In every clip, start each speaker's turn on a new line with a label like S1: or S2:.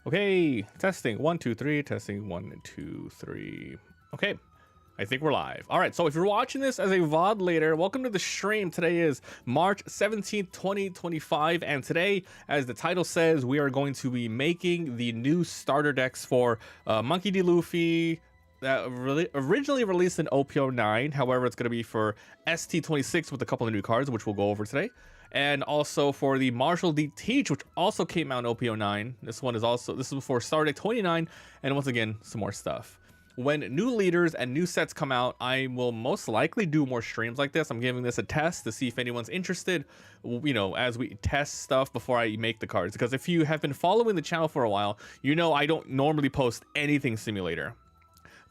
S1: Okay, testing 1 2 3, testing 1 2 3. Okay, I think we're live. All right, so if you're watching this as a VOD later, welcome to the stream. Today is March 17th, 2025, and today, as the title says, we are going to be making the new starter decks for Monkey D. Luffy that originally released in OP09. However, it's going to be for ST26 with a couple of new cards, which we'll go over today. And also for the Marshall D. Teach, which also came out in OP09. This is for Star Deck 29, and once again, some more stuff. When new leaders and new sets come out, I will most likely do more streams like this. I'm giving this a test to see if anyone's interested, you know, as we test stuff before I make the cards. Because if you have been following the channel for a while, you know I don't normally post anything simulator.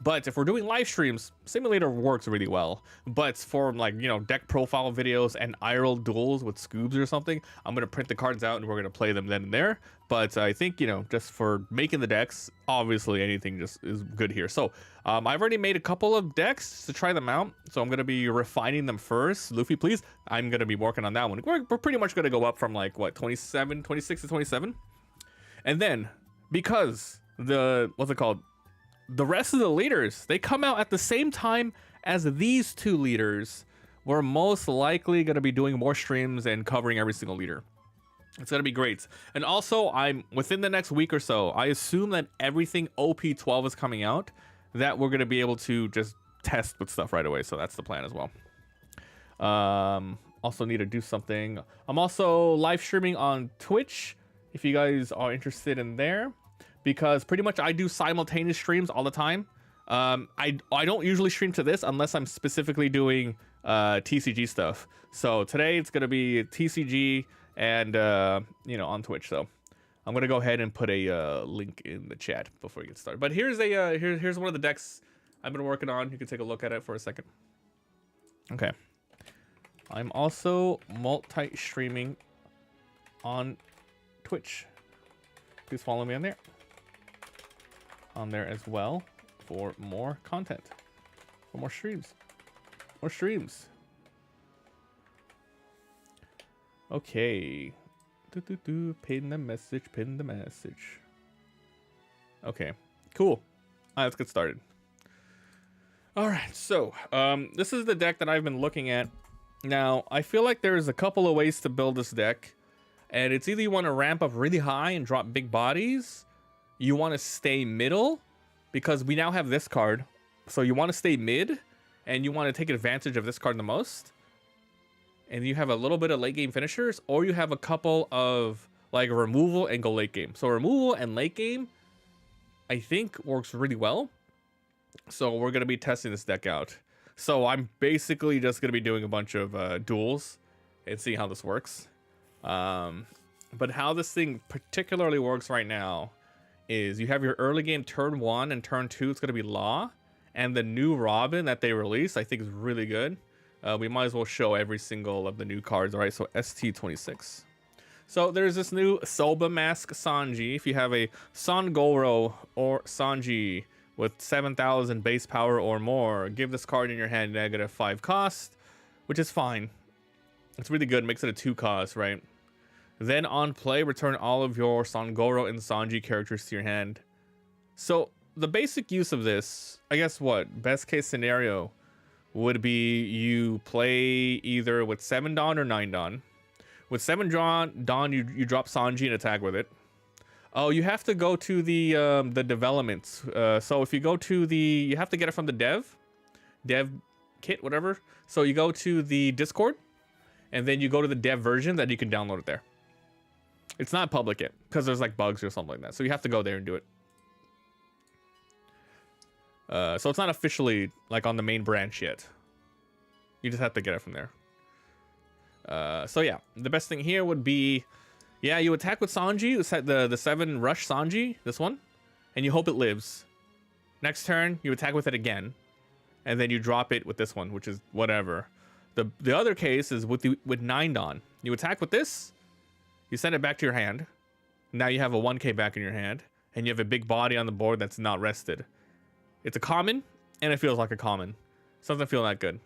S1: But if we're doing live streams, simulator works really well. But for, like, you know, deck profile videos and IRL duels with scoobs or something, I'm going to print the cards out and we're going to play them then and there. But I think, you know, just for making the decks, obviously anything just is good here. So I've already made a couple of decks to try them out. So I'm going to be refining them first. Luffy, please. I'm going to be working on that one. We're pretty much going to go up from, like, what, 26 to 27? And then, because what's it called? The rest of the leaders, they come out at the same time as these two leaders. We're most likely going to be doing more streams and covering every single leader. It's going to be great. And also, I'm within the next week or so, I assume that everything OP12 is coming out, that we're going to be able to just test with stuff right away. So that's the plan as well. Also need to do something. I'm also live streaming on Twitch if you guys are interested in there. Because pretty much I do simultaneous streams all the time. I don't usually stream to this unless I'm specifically doing TCG stuff. So today it's gonna be TCG and you know, on Twitch. So I'm gonna go ahead and put a link in the chat before we get started. But here's a here's one of the decks I've been working on. You can take a look at it for a second. Okay. I'm also multi-streaming on Twitch. Please follow me on there. On there as well for more content, for more streams. Okay. Pin the message. Okay, cool. All right, let's get started. All right, so this is the deck that I've been looking at. Now, I feel like there's a couple of ways to build this deck, and it's either you want to ramp up really high and drop big bodies. You want to stay middle because we now have this card. So you want to stay mid and you want to take advantage of this card the most. And you have a little bit of late game finishers, or you have a couple of like removal and go late game. So removal and late game, I think works really well. So we're going to be testing this deck out. So I'm basically just going to be doing a bunch of duels and seeing how this works. But how this thing particularly works right now is you have your early game turn 1 and turn 2. It's going to be Law, and the new Robin that they released I think is really good. We might as well show every single of the new cards. All right, so ST26. So there's this new Soba Mask Sanji. If you have a Sangoro or Sanji with 7,000 base power or more, give this card in your hand -5 cost, which is fine. It's really good. Makes it a 2 cost, right? Then on play, return all of your Sangoro and Sanji characters to your hand. So the basic use of this, I guess what, best case scenario would be you play either with 7 Dawn or 9 Dawn. With 7 Dawn, you drop Sanji and attack with it. Oh, you have to go to the developments. So if you go to you have to get it from the dev kit, whatever. So you go to the Discord, and then you go to the dev version that you can download it there. It's not public yet because there's like bugs or something like that. So you have to go there and do it. So it's not officially like on the main branch yet. You just have to get it from there. So yeah, the best thing here would be, yeah, you attack with Sanji, the 7 rush Sanji, this one, and you hope it lives. Next turn, you attack with it again, and then you drop it with this one, which is whatever. The other case is with 9 Dawn. You attack with this. You send it back to your hand. Now you have a 1k back in your hand, and you have a big body on the board that's not rested. It's a common, and it feels like a common. So it doesn't feel that good.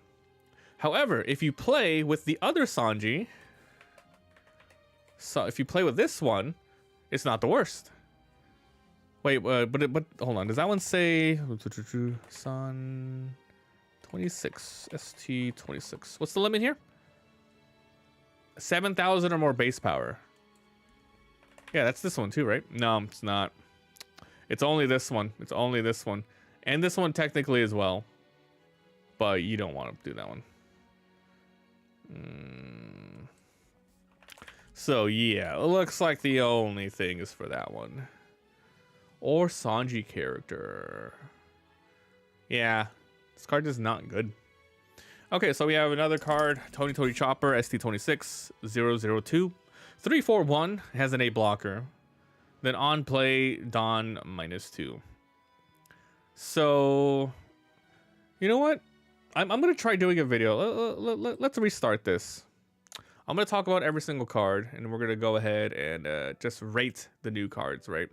S1: However, if you play with the other Sanji, so if you play with this one, it's not the worst. Wait, but hold on. Does that one say Sun 26 ST26? What's the limit here? 7,000 or more base power. Yeah, that's this one too, right? No, it's not. It's only this one. It's only this one, and this one technically as well. But you don't want to do that one. So yeah, it looks like the only thing is for that one. Or Sanji character. Yeah, this card is not good. Okay, so we have another card. Tony Chopper, ST26, 002. 3/4/1, has an 8 blocker. Then on play, Don -2. So, you know what? I'm going to try doing a video. Let's restart this. I'm going to talk about every single card, and we're going to go ahead and just rate the new cards, right?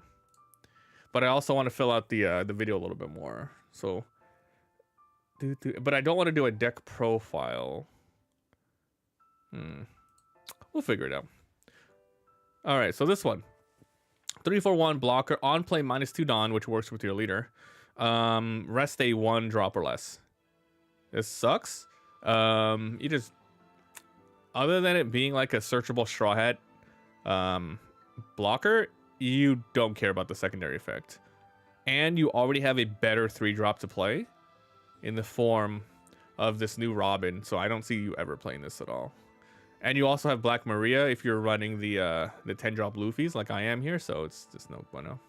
S1: But I also want to fill out the video a little bit more. So, but I don't want to do a deck profile. We'll figure it out. All right, so this one. 3/4/1 blocker, on play -2 Don, which works with your leader. Rest a 1 drop or less. This sucks. You just, other than it being like a searchable Straw Hat blocker, you don't care about the secondary effect. And you already have a better 3-drop to play in the form of this new Robin, so I don't see you ever playing this at all. And you also have Black Maria if you're running the 10-drop Luffys like I am here, so it's just no bueno.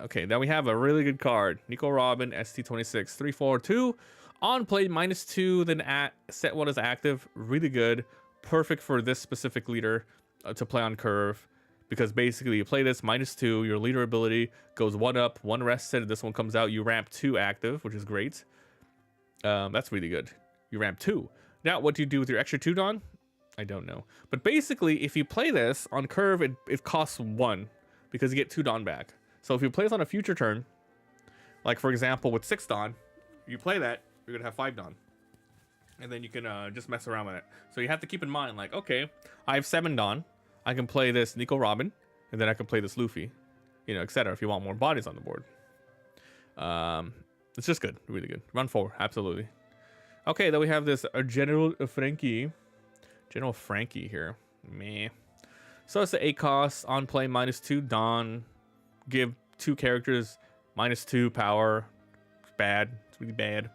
S1: Okay, then we have a really good card. Nico Robin, ST26, 3/4/2. On play -2, then set 1 as active. Really good. Perfect for this specific leader to play on curve. Because basically you play this -2, your leader ability goes 1 up, 1 rested. This one comes out, you ramp 2 active, which is great. That's really good. You ramp 2. Now, what do you do with your extra 2 Don? I don't know. But basically, if you play this on curve, it costs 1 because you get 2 Don back. So if you play this on a future turn, like for example with 6 Don, you play that, you're going to have 5 Don. And then you can just mess around with it. So you have to keep in mind, like, okay, I have 7 Don. I can play this Nico Robin, and then I can play this Luffy, you know, etc. if you want more bodies on the board. It's just good, really good. Run 4, absolutely. Okay, then we have this General Frankie here. Meh. So it's the 8 cost, on play -2 Don. Give 2 characters -2 power. It's bad. It's really bad.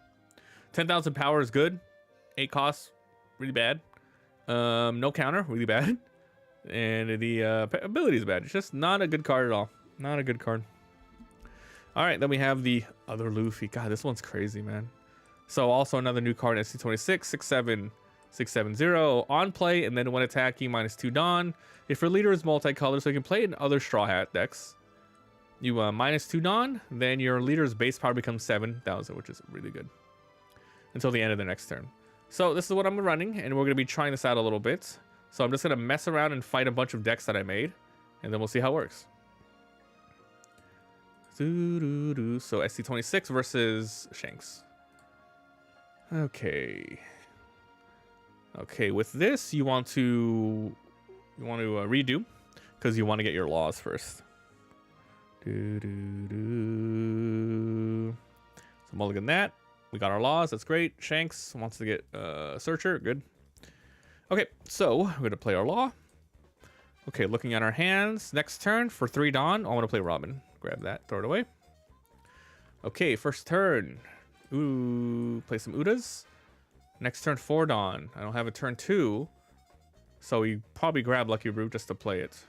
S1: 10,000 power is good. 8 costs, really bad. No counter, really bad. And the ability is bad. It's just not a good card at all. Not a good card. All right, then we have the other Luffy. God, this one's crazy, man. So also another new card, ST26, 6/7/6/7/0. On play, and then when attacking, -2 Don. If your leader is multicolored, so you can play in other Straw Hat decks. You -2 Don, then your leader's base power becomes 7,000, which is really good. Until the end of the next turn. So this is what I'm running, and we're going to be trying this out a little bit. So I'm just going to mess around and fight a bunch of decks that I made, and then we'll see how it works. So ST26 versus Shanks. Okay. Okay, with this you want to redo because you want to get your laws first. So mulligan that. We got our laws. That's great. Shanks wants to get Searcher. Good. Okay, so we're going to play our law. Okay, looking at our hands. Next turn for 3 Don. I want to play Robin. Grab that. Throw it away. Okay, first turn. Ooh, play some Udas. Next turn 4 Don. I don't have a turn 2. So we probably grab Lucky Root just to play it.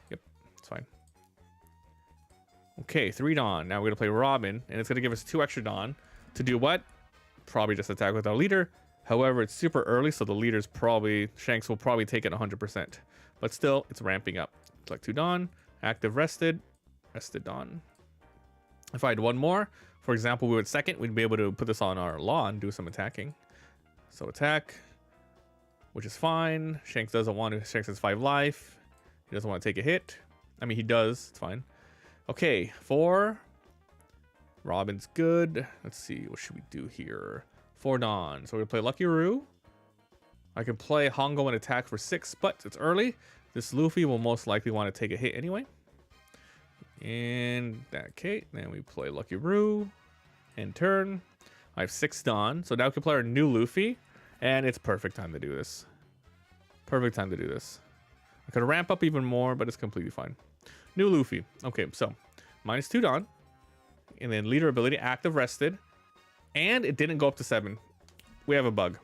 S1: Yep, it's fine. Okay, 3 Don. Now we're going to play Robin. And it's going to give us 2 extra Don. To do what? Probably just attack with our leader. However, it's super early, so the leader's probably... Shanks will probably take it 100%. But still, it's ramping up. Select 2 Don. Active rested. Rested Don. If I had 1 more, for example, we would second, we'd be able to put this on our law and do some attacking. So attack, which is fine. Shanks doesn't want to. Shanks has 5 life. He doesn't want to take a hit. I mean, he does. It's fine. Okay, 4. Robin's good. Let's see. What should we do here? 4 Don. So we're going to play Lucky Roo. I can play Hongo and attack for 6, but it's early. This Luffy will most likely want to take a hit anyway. In that case, then we play Lucky Roo. In turn, I have 6 Dawn. So now we can play our new Luffy. And it's perfect time to do this. Perfect time to do this. I could ramp up even more, but it's completely fine. New Luffy. Okay, so -2 Dawn. And then leader ability, active rested. And it didn't go up to 7. We have a bug.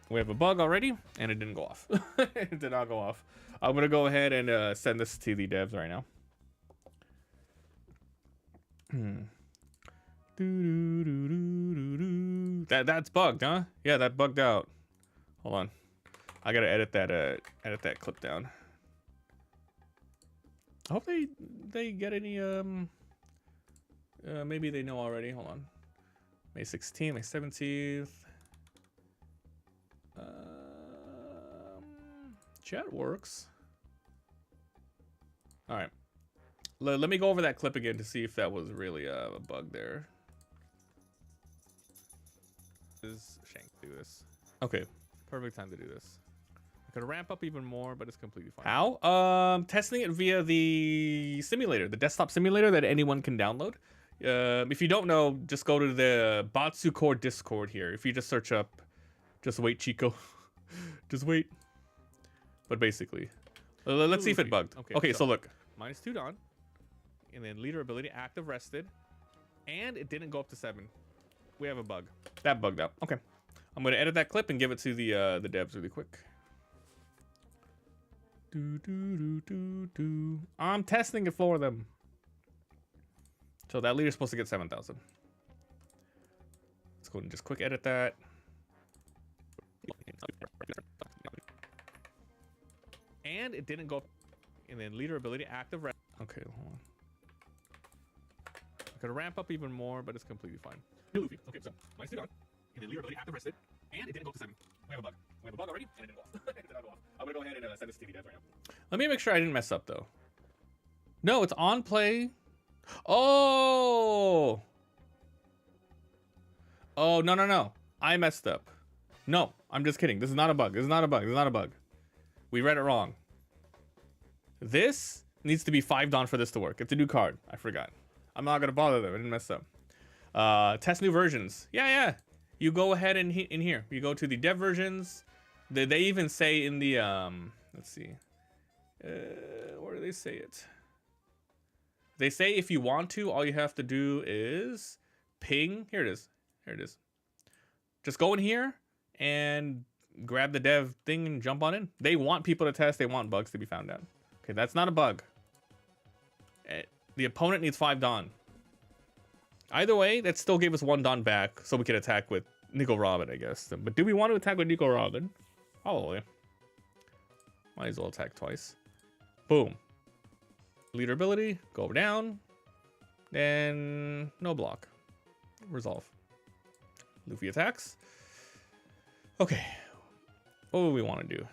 S1: We have a bug already, and it didn't go off. It did not go off. I'm going to go ahead and send this to the devs right now. That's bugged, huh? Yeah, that bugged out. Hold on. I got to edit that clip down. I hope they get any maybe they know already. Hold on. May 16th, May 17th. Chat works. All right. Let me go over that clip again to see if that was really a bug there. Does Shanks do this? Okay. Perfect time to do this. I could ramp up even more, but it's completely fine. How? Testing it via the simulator, the desktop simulator that anyone can download. If you don't know, just go to the Batsu Core Discord here. If you just search up, just wait, Chico. Just wait. But basically, let's see if it bugged. Okay, so look. -2 Dawn. And then leader ability, active rested. And it didn't go up to 7. We have a bug. That bugged out. Okay. I'm going to edit that clip and give it to the devs really quick. I'm testing it for them. So that leader's supposed to get 7,000. Let's go and just quick edit that. And it didn't go up. And then leader ability, active rest. Okay, hold on. I could ramp up even more, but it's completely fine. New Luffy. Okay, so -2 Dawn. And then leader ability, active rested. And it didn't go up to 7. We have a bug. We have a bug already, and it didn't go off. It did not go off. I'm gonna go ahead and send this to the devs right now. Let me make sure I didn't mess up though. No, it's on play. Oh. Oh, no. I messed up. No, I'm just kidding. This is not a bug. This is not a bug. This is not a bug. We read it wrong. This needs to be 5 Dawn for this to work. It's a new card. I forgot. I'm not gonna bother them. I didn't mess up. Test new versions. Yeah. You go ahead and in here. You go to the dev versions. They even say in the let's see. Where do they say it? They say if you want to, all you have to do is ping. Here it is. Here it is. Just go in here and grab the dev thing and jump on in. They want people to test. They want bugs to be found out. Okay, that's not a bug. The opponent needs 5 Dawn. Either way, that still gave us 1 Dawn back, so we could attack with Nico Robin, I guess. But do we want to attack with Nico Robin? Probably. Might as well attack twice. Boom. Leader ability, go down. Then no block. Resolve. Luffy attacks. Okay. What do we want to do?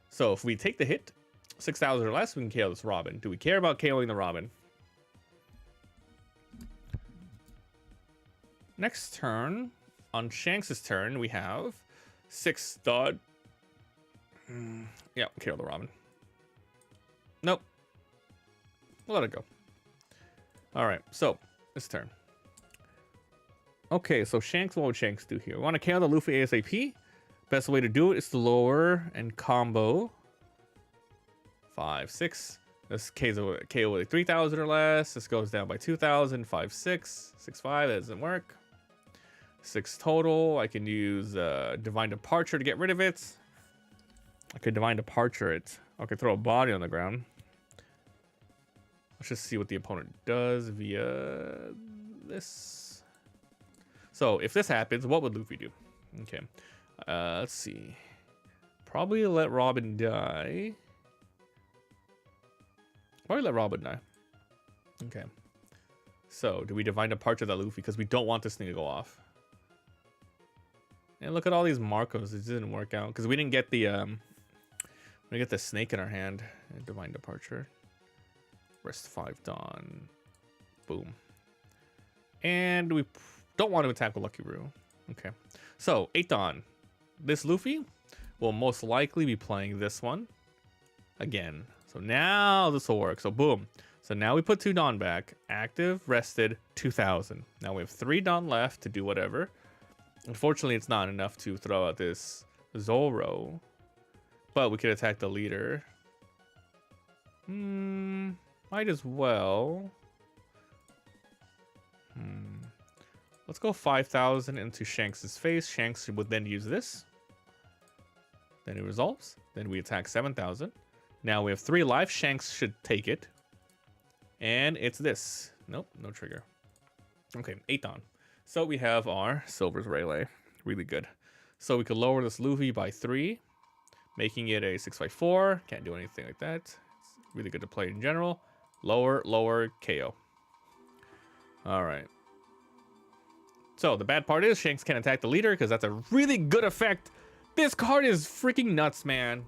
S1: So if we take the hit, 6,000 or less, we can KO this Robin. Do we care about KOing the Robin? Next turn, on Shanks' turn, we have 6 Dawn. Yeah, KO the Robin. Nope. We'll let it go. All right, so this turn. Okay, so Shanks, what would Shanks do here? We want to KO the Luffy ASAP. Best way to do it is to lower and combo 5, 6. This KO with 3,000 or less. This goes down by 2,000. 5, 6, 6, 5. That doesn't work. 6 total. I can use Divine Departure to get rid of it. I could Divine Departure it. I could throw a body on the ground. Let's just see what the opponent does via this. So if this happens, what would Luffy do? Okay. Let's see. Probably let Robin die. Probably let Robin die. Okay. So do we Divine Departure that Luffy? Because we don't want this thing to go off. And look at all these Marcos. It didn't work out. Because we didn't get the snake in our hand. Divine Departure. Rest 5 Dawn. Boom. And we don't want to attack with Lucky Roo. Okay. So 8 Dawn. This Luffy will most likely be playing this one. again. So now this will work. So boom. So now we put 2 Dawn back. Active, rested, 2,000. Now we have 3 Dawn left to do whatever. Unfortunately, it's not enough to throw out this Zoro. But we could attack the leader. Might as well. Let's go 5,000 into Shanks' face. Shanks would then use this. Then it resolves. Then we attack 7,000. Now we have 3 life. Shanks should take it. And it's this. Nope, no trigger. Okay, 8 Dawn. So we have our Silver's Rayleigh. Really good. So we could lower this Luffy by 3, making it a 6/4. Can't do anything like that. It's really good to play in general. Lower, lower, KO. Alright. So the bad part is Shanks can attack the leader because that's a really good effect. This card is freaking nuts, man.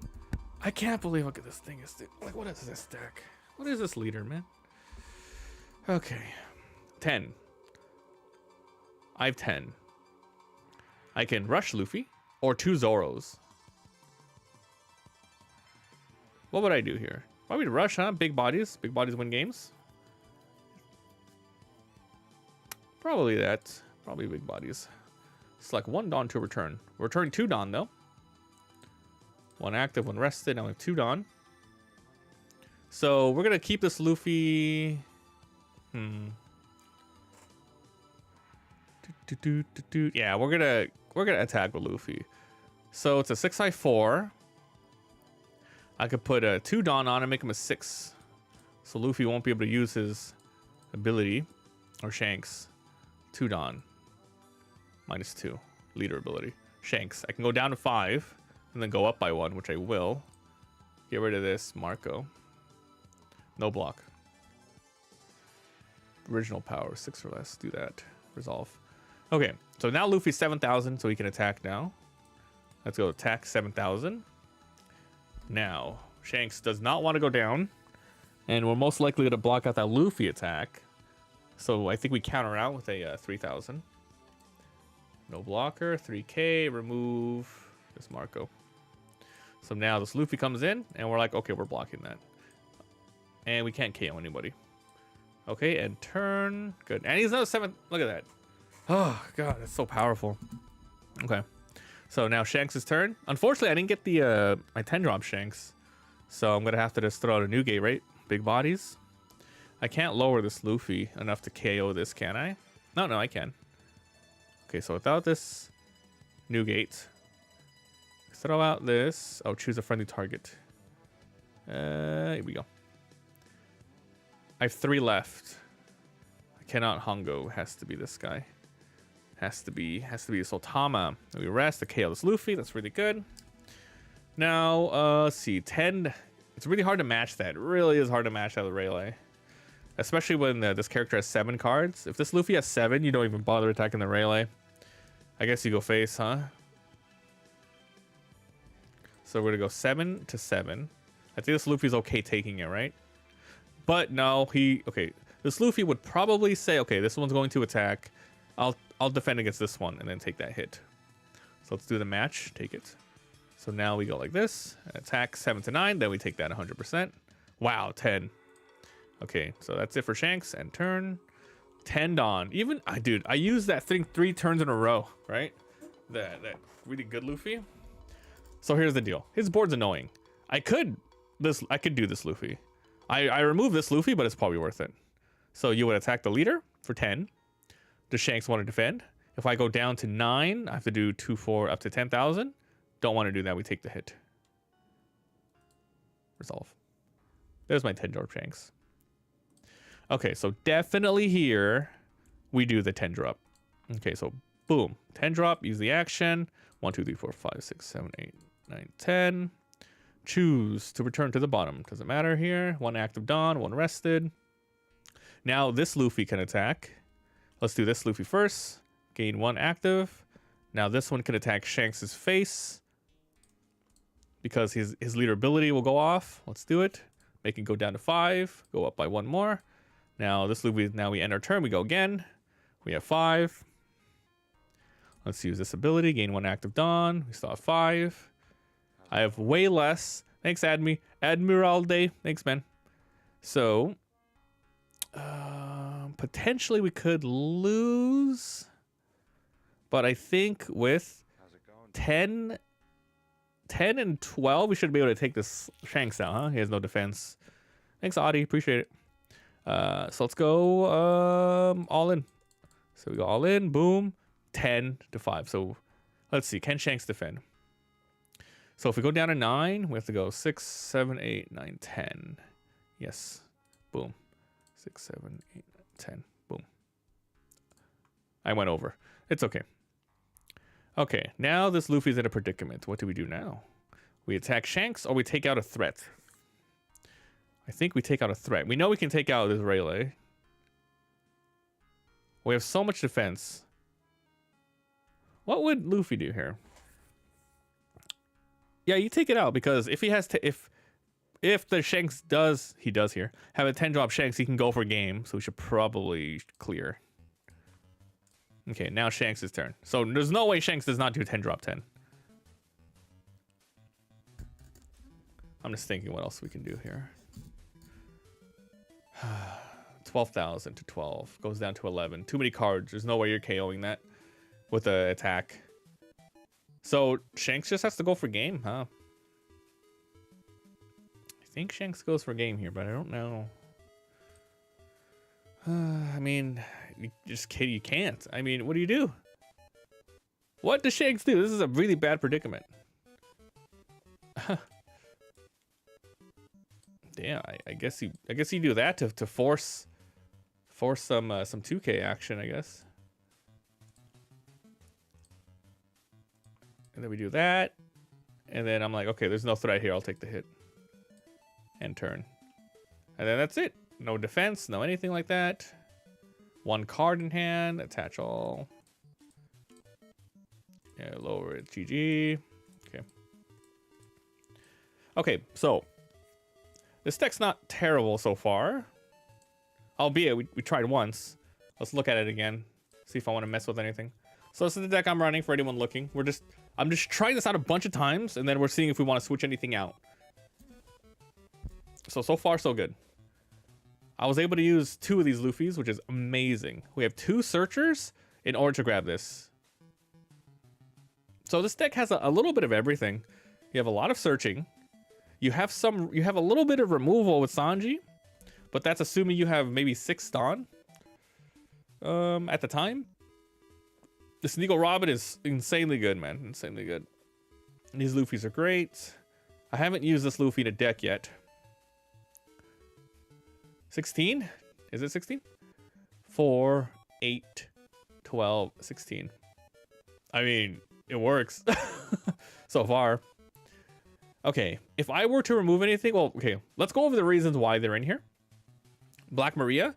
S1: I can't believe how good this thing is. Like, what is this deck? What is this leader, man? Okay. 10. I have 10. I can rush Luffy or 2 Zoros. What would I do here? Probably rush, huh? Big bodies. Big bodies win games. Probably that. Probably big bodies. Select 1 Dawn to return. Return 2 Dawn, though. 1 active, 1 rested. Now we have 2 Dawn. So we're going to keep this Luffy. Yeah, we're gonna attack with Luffy. So it's a 6/4. I could put a 2 Dawn on and make him a 6. So Luffy won't be able to use his ability. Or Shanks. 2 Dawn. -2. Leader ability. Shanks. I can go down to 5. And then go up by 1, which I will. Get rid of this Marco. No block. Original power. 6 or less. Do that. Resolve. Okay. So now Luffy's 7,000. So he can attack now. Let's go attack 7,000. Now, Shanks does not want to go down. And we're most likely going to block out that Luffy attack. So I think we counter out with a 3,000. No blocker. 3K. Remove this Marco. So now this Luffy comes in. And we're like, okay, we're blocking that. And we can't KO anybody. Okay, and turn. Good. And he's another 7. Look at that. Oh, God. That's so powerful. Okay. So now Shanks' turn. Unfortunately, I didn't get the my 10 drop Shanks. So I'm going to have to just throw out a new gate, right? Big bodies. I can't lower this Luffy enough to KO this, can I? No, I can. Okay, so without this new gate, throw out this. Oh, choose a friendly target. Here we go. I have 3 left. I cannot Hongo. Has to be this guy. Has to be Sultama. We rest to KO this Luffy. That's really good. Now, let's see. 10. It's really hard to match that. It really is hard to match that with Rayleigh. Especially when this character has 7 cards. If this Luffy has 7, you don't even bother attacking the Rayleigh. I guess you go face, huh? So we're going to go 7 to 7. I think this Luffy's okay taking it, right? But no, okay. This Luffy would probably say, okay, this one's going to attack. I'll defend against this one and then take that hit. So let's do the match. Take it. So now we go like this. Attack 7 to 9. Then we take that 100%. Wow, 10. Okay, so that's it for Shanks. And turn. 10 Dawn. Even, dude, I used that thing 3 turns in a row, right? That really good Luffy. So here's the deal. His board's annoying. I could do this Luffy. I remove this Luffy, but it's probably worth it. So you would attack the leader for 10. Does Shanks want to defend? If I go down to 9, I have to do 2, 4, up to 10,000. Don't want to do that. We take the hit. Resolve. There's my 10 drop Shanks. Okay, so definitely here we do the 10 drop. Okay, so boom. 10 drop, use the action. 1, 2, 3, 4, 5, 6, 7, 8, 9, 10. Choose to return to the bottom. Doesn't matter here. 1 active Dawn, 1 rested. Now this Luffy can attack. Let's do this Luffy first. Gain 1 active. Now this one can attack Shanks' face. Because his leader ability will go off. Let's do it. Make it go down to 5. Go up by 1 more. Now this Luffy, now we end our turn. We go again. We have 5. Let's use this ability. Gain 1 active Dawn. We still have 5. I have way less Thanks, Admiral Day. Thanks, man. So, potentially we could lose. But I think with 10 and 12, we should be able to take this Shanks out, huh? He has no defense. Thanks, Audie. Appreciate it. So let's go all in. So we go all in. Boom. 10 to 5. So let's see. Can Shanks defend? So if we go down to 9, we have to go 6, 7, 8, 9, 10. Yes. Boom. 6, 7, 8, 10. Boom. I went over. It's okay. Okay, now this Luffy's in a predicament. What do we do now? We attack Shanks or we take out a threat? I think we take out a threat. We know we can take out this Rayleigh. We have so much defense. What would Luffy do here? Yeah, you take it out because if he has to, if the Shanks does here have a 10-drop Shanks, he can go for game. So we should probably clear. Okay, now Shanks' turn. So there's no way Shanks does not do 10-drop 10. I'm just thinking what else we can do here. 12,000 to 12. Goes down to 11. Too many cards. There's no way you're KOing that with the attack. So Shanks just has to go for game, huh? I think Shanks goes for game here, but I don't know. I mean, you can't. I mean, what do you do? What does Shanks do? This is a really bad predicament. Yeah, I guess you do that to force some 2K action, I guess. And then we do that, and then I'm like, okay, there's no threat here. I'll take the hit and turn, and then that's it. No defense, no anything like that. One card in hand, attach all. Yeah, lower it, GG. Okay. Okay, so this deck's not terrible so far. Albeit, we tried once. Let's look at it again. See if I want to mess with anything. So this is the deck I'm running for anyone looking. I'm just trying this out a bunch of times, and then we're seeing if we want to switch anything out. So far, so good. I was able to use 2 of these Luffys, which is amazing. We have 2 searchers in order to grab this. So this deck has a little bit of everything. You have a lot of searching. You have a little bit of removal with Sanji, but that's assuming you have maybe 6 Dawn at the time. This Sneagle Robin is insanely good, man. Insanely good. And these Luffys are great. I haven't used this Luffy in a deck yet. 16? Is it 16? 4, 8, 12, 16. I mean, it works so far. Okay, if I were to remove anything, well, okay, let's go over the reasons why they're in here. Black Maria,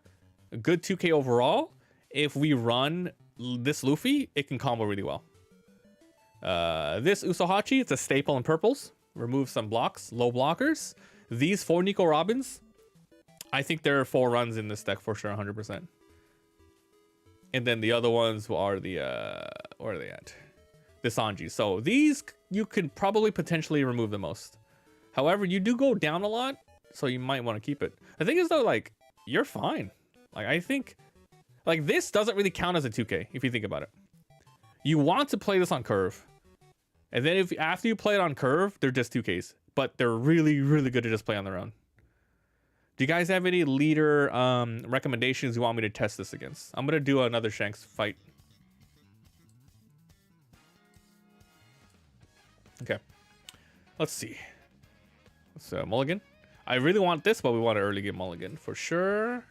S1: a good 2K overall. If we run this Luffy, it can combo really well. This Usohachi, it's a staple in purples. Remove some blocks, low blockers. These 4 Nico Robins, I think there are 4 runs in this deck for sure, 100%. And then the other ones are the, where are they at? The Sanji. So these, you could probably potentially remove the most. However, you do go down a lot, so you might want to keep it. The thing is though, like, you're fine. Like, I think, like, this doesn't really count as a 2K, if you think about it. You want to play this on curve. And then after you play it on curve, they're just 2Ks. But they're really, really good to just play on their own. Do you guys have any leader recommendations you want me to test this against? I'm going to do another Shanks fight. Okay. Let's see. Let's mulligan. I really want this, but we want an early game mulligan for sure.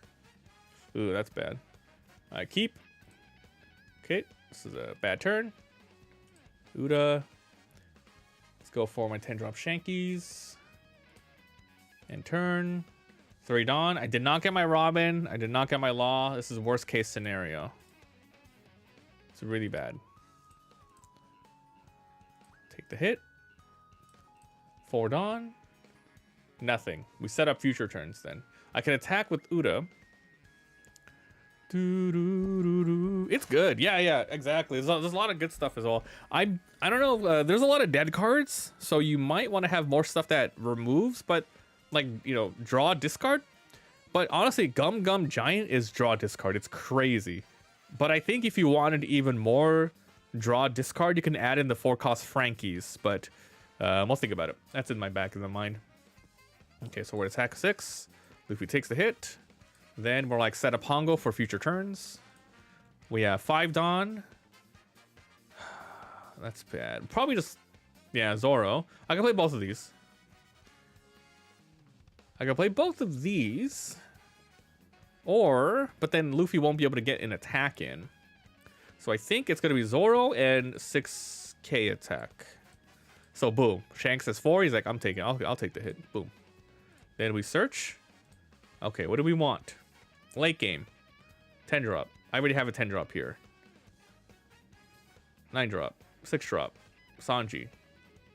S1: Ooh, that's bad. I keep. Okay, this is a bad turn. Uda. Let's go for my 10-drop Shankies. And turn. 3 Dawn. I did not get my Robin. I did not get my Law. This is worst case scenario. It's really bad. Take the hit. 4 Dawn. Nothing. We set up future turns then. I can attack with Uda It's good. Yeah, exactly. There's a lot of good stuff as well. I don't know. There's a lot of dead cards, so you might want to have more stuff that removes, but like, you know, draw, discard. But honestly, Gum Gum Giant is draw, discard. It's crazy. But I think if you wanted even more draw, discard, you can add in the 4-cost Frankies. But we'll think about it. That's in my back of the mind. Okay, so we're at attack 6. Luffy takes the hit. Then we're like set up Hongo for future turns. We have 5 Dawn. That's bad. Probably just, yeah, Zoro. I can play both of these. I can play both of these. Or, but then Luffy won't be able to get an attack in. So I think it's going to be Zoro and 6k attack. So boom. Shanks has 4. He's like, I'm taking, I'll take the hit. Boom. Then we search. Okay, what do we want? Late game. 10 drop. I already have a 10 drop here. 9 drop. 6 drop. Sanji.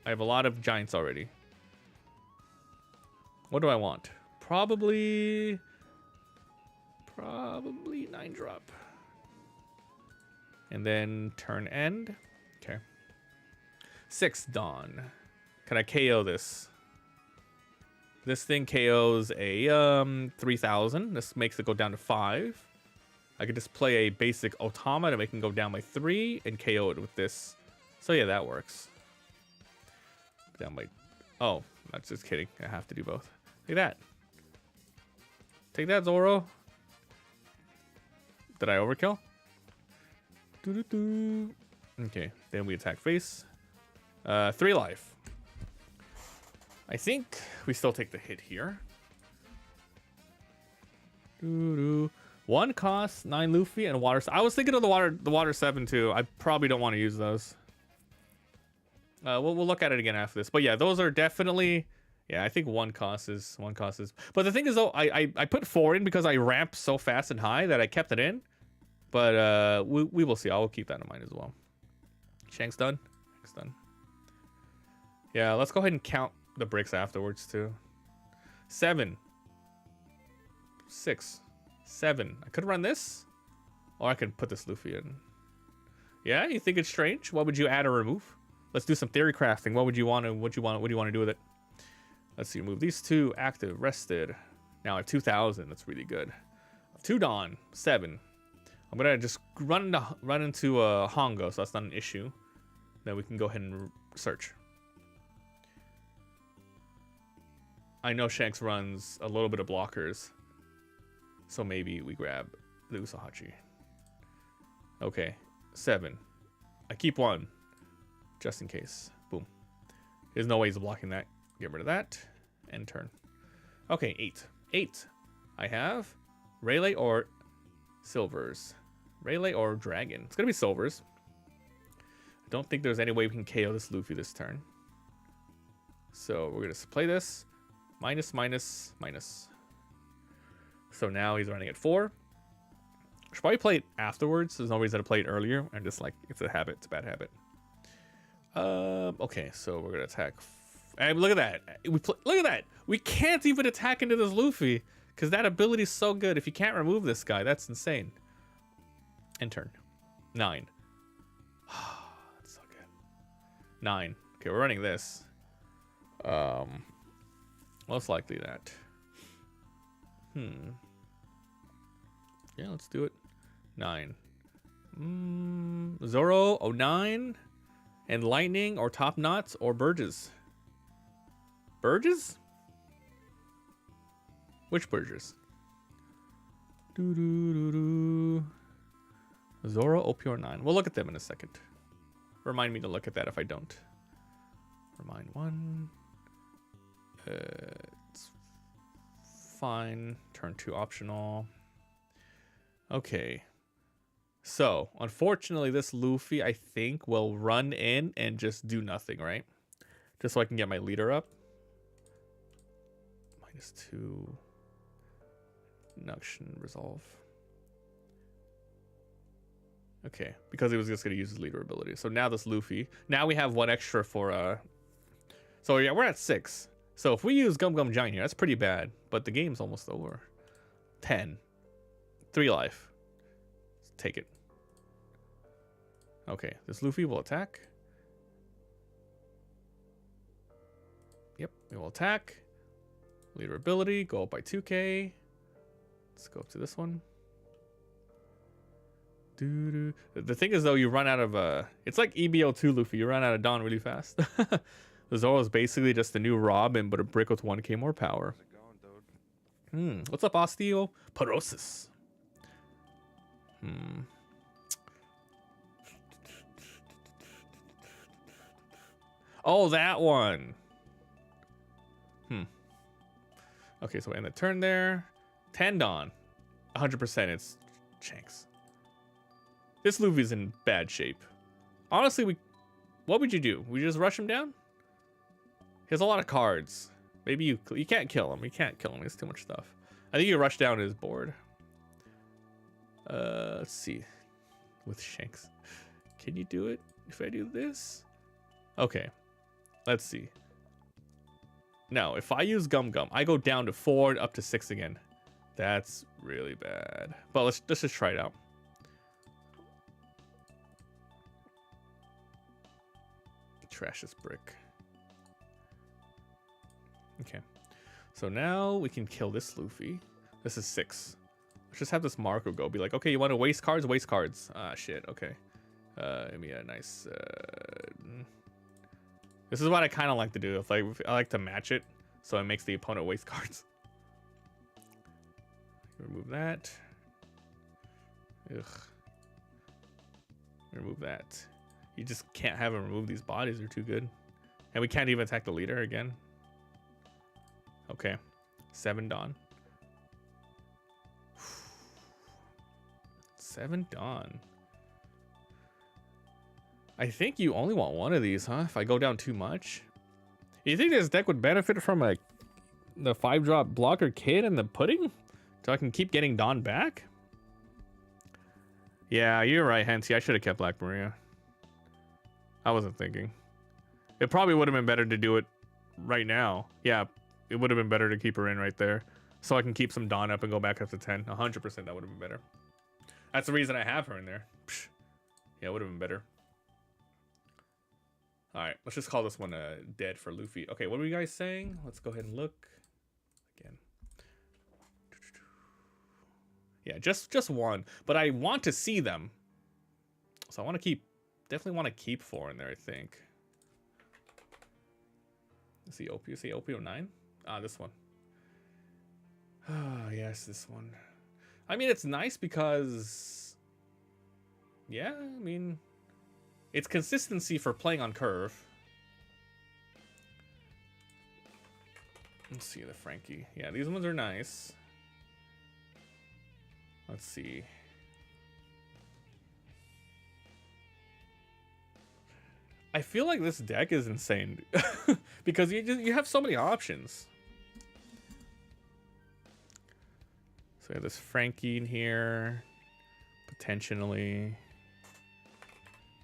S1: I have a lot of giants already. What do I want? Probably 9 drop. And then turn end. Okay. 6 Dawn. Can I KO this? This thing KOs a 3000. This makes it go down to 5. I could just play a basic Otama to make it go down by 3 and KO it with this. So yeah, that works. Down by... Oh, I'm just kidding. I have to do both. Look at that. Take that, Zoro. Did I overkill? Okay, then we attack face. 3 life. I think we still take the hit here. 1 cost, 9 Luffy, and water. I was thinking of the water 7 too. I probably don't want to use those. We'll look at it again after this. But yeah, those are definitely. Yeah, I think 1 cost is. But the thing is though, I put 4 in because I ramped so fast and high that I kept it in. But we will see. I will keep that in mind as well. Shanks done. Shanks done. Yeah, let's go ahead and count the bricks afterwards too. 7, 6, 7. I could run this, or I could put this Luffy in. Yeah, you think it's strange? What would you add or remove? Let's do some theory crafting. What would you want to? What do you want to do with it? Let's see. Remove these 2. Active, rested. Now I have 2000. That's really good. 2 Dawn, 7. I'm gonna just run into Hongo, so that's not an issue. Then we can go ahead and search. I know Shanks runs a little bit of blockers, so maybe we grab the Usahachi. Okay, 7. I keep 1, just in case. Boom. There's no way he's blocking that. Get rid of that, and turn. Okay, 8. 8. I have Rayleigh or Silvers. Rayleigh or Dragon. It's gonna be Silvers. I don't think there's any way we can KO this Luffy this turn. So we're gonna play this. Minus, minus, minus. So now he's running at 4. Should probably play it afterwards. There's no reason to play it earlier. I'm just like, it's a habit. It's a bad habit. Okay, so we're gonna attack. And look at that. Look at that. We can't even attack into this Luffy because that ability is so good. If you can't remove this guy, that's insane. And turn. 9. That's so good. 9. Okay, we're running this. Most likely that. Yeah, let's do it. 9. Zoro, 09, and Lightning, or Top Knots, or Burgess. Burgess? Which Burgess? Zoro, OP09. We'll look at them in a second. Remind me to look at that if I don't. Remind 1. It's fine. Turn 2 optional. Okay. So, unfortunately, this Luffy, I think, will run in and just do nothing, right? Just so I can get my leader up. -2. Induction, resolve. Okay, because he was just going to use his leader ability. So now this Luffy. Now we have 1 extra for... So yeah, we're at 6. So if we use Gum Gum Giant here, that's pretty bad. But the game's almost over. 10. 3 life. take it. Okay, this Luffy will attack. Yep, it will attack. Leader ability, go up by 2k. Let's go up to this one. The thing is, though, you run out of it's like EBO2 Luffy. You run out of Dawn really fast. The Zoro is basically just the new Robin, but a brick with 1k more power. What's up, osteoporosis? Oh, that one. Okay, so we end the turn there. 10 Dawn. 100% it's Shanks. This Luffy's in bad shape. Honestly, what would you do? We just rush him down? He has a lot of cards. Maybe you can't kill him. You can't kill him. He has too much stuff. I think you rush down his board. Let's see. With Shanks. Can you do it if I do this? Okay. Let's see. Now, if I use Gum Gum, I go down to 4 up to 6 again. That's really bad. But let's just try it out. Trash this brick. Okay. So now we can kill this Luffy. This is 6. Let's just have this Marco go. Be like, okay, you want to waste cards? Waste cards. Ah, shit. Okay. Give me a nice... This is what I kind of like to do. If I like to match it, so it makes the opponent waste cards. Remove that. Ugh. Remove that. You just can't have him remove these bodies. They're too good. And we can't even attack the leader again. Okay. 7 Dawn. 7 Dawn. I think you only want one of these, huh? If I go down too much. You think this deck would benefit from the 5-drop blocker kid and the pudding? So I can keep getting Dawn back? Yeah, you're right, Hensi. I should have kept Black Maria. I wasn't thinking. It probably would have been better to do it right now. Yeah, it would have been better to keep her in right there. So I can keep some Dawn up and go back up to 10. 100% that would have been better. That's the reason I have her in there. Psh. Yeah, it would have been better. Alright, let's just call this one dead for Luffy. Okay, what were you guys saying? Let's go ahead and look again. Yeah, just one. But I want to see them. So I want to keep, definitely want to keep 4 in there, I think. Let's see, OP09? Ah, this one. Ah, yes, this one. I mean, it's nice because... Yeah, I mean... It's consistency for playing on curve. Let's see the Frankie. Yeah, these ones are nice. Let's see. I feel like this deck is insane because you have so many options. So we have this Frankie in here, potentially.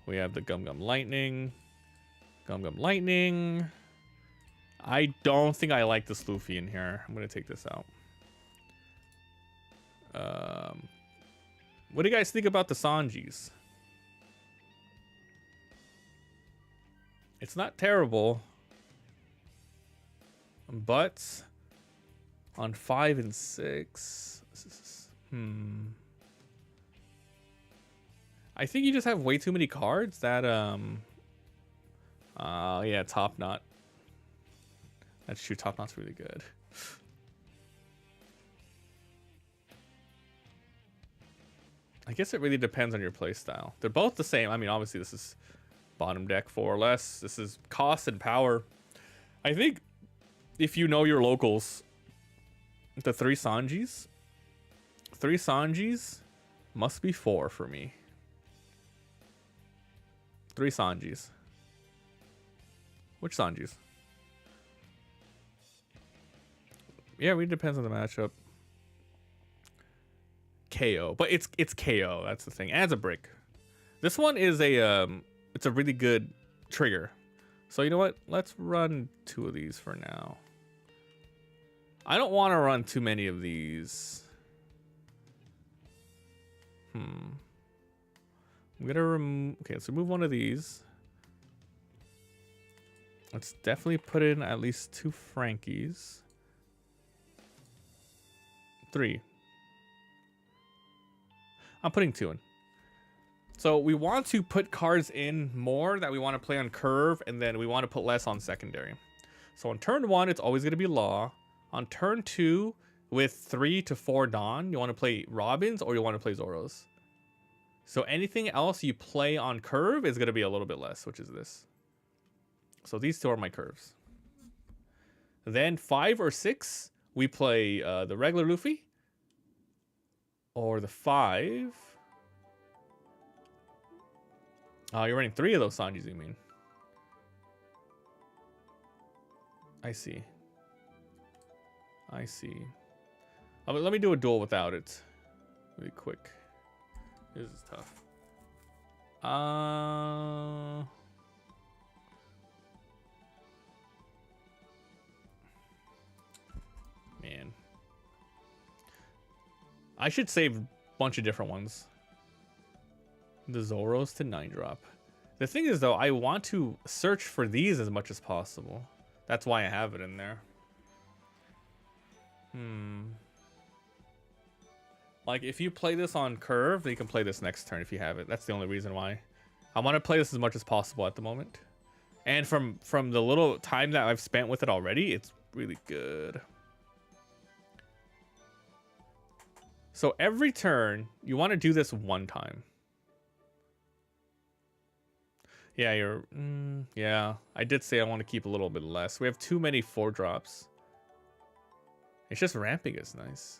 S1: We have the Gum Gum Lightning. Gum Gum Lightning. I don't think I like this Luffy in here. I'm going to take this out. What do you guys think about the Sanjis? It's not terrible. But on 5 and 6... I think you just have way too many cards that, yeah, Top Knot. That's true, Top Knot's really good. I guess it really depends on your playstyle. They're both the same. I mean, obviously this is bottom deck 4 or less. This is cost and power. I think if you know your locals, the 3 Sanjis must be 4 for me. 3 Sanjis. Which Sanjis? Yeah, it really depends on the matchup. KO, but it's KO. That's the thing. Adds a brick. This one is it's a really good trigger. So you know what? Let's run 2 of these for now. I don't want to run too many of these. I'm gonna remove. Okay, let's remove one of these. Let's definitely put in at least 2 Frankies. 3. I'm putting 2 in. So we want to put cards in more that we want to play on curve, and then we want to put less on secondary. So on turn 1, it's always going to be Law. On turn 2, with 3 to 4 Dawn, you want to play Robins or you want to play Zoros. So anything else you play on curve is going to be a little bit less, which is this. So these 2 are my curves. Then 5 or 6, we play the regular Luffy. Or the 5. Oh, you're running 3 of those Sanjis, you mean? I see. I see. Oh, but let me do a duel without it. Really quick. This is tough. Man. I should save a bunch of different ones. The Zoros to 9-drop. The thing is, though, I want to search for these as much as possible. That's why I have it in there. Like, if you play this on curve, then you can play this next turn if you have it. That's the only reason why. I want to play this as much as possible at the moment. And from the little time that I've spent with it already, it's really good. So every turn, you want to do this 1 time. Yeah, yeah, I did say I want to keep a little bit less. We have too many 4-drops. It's just ramping is nice.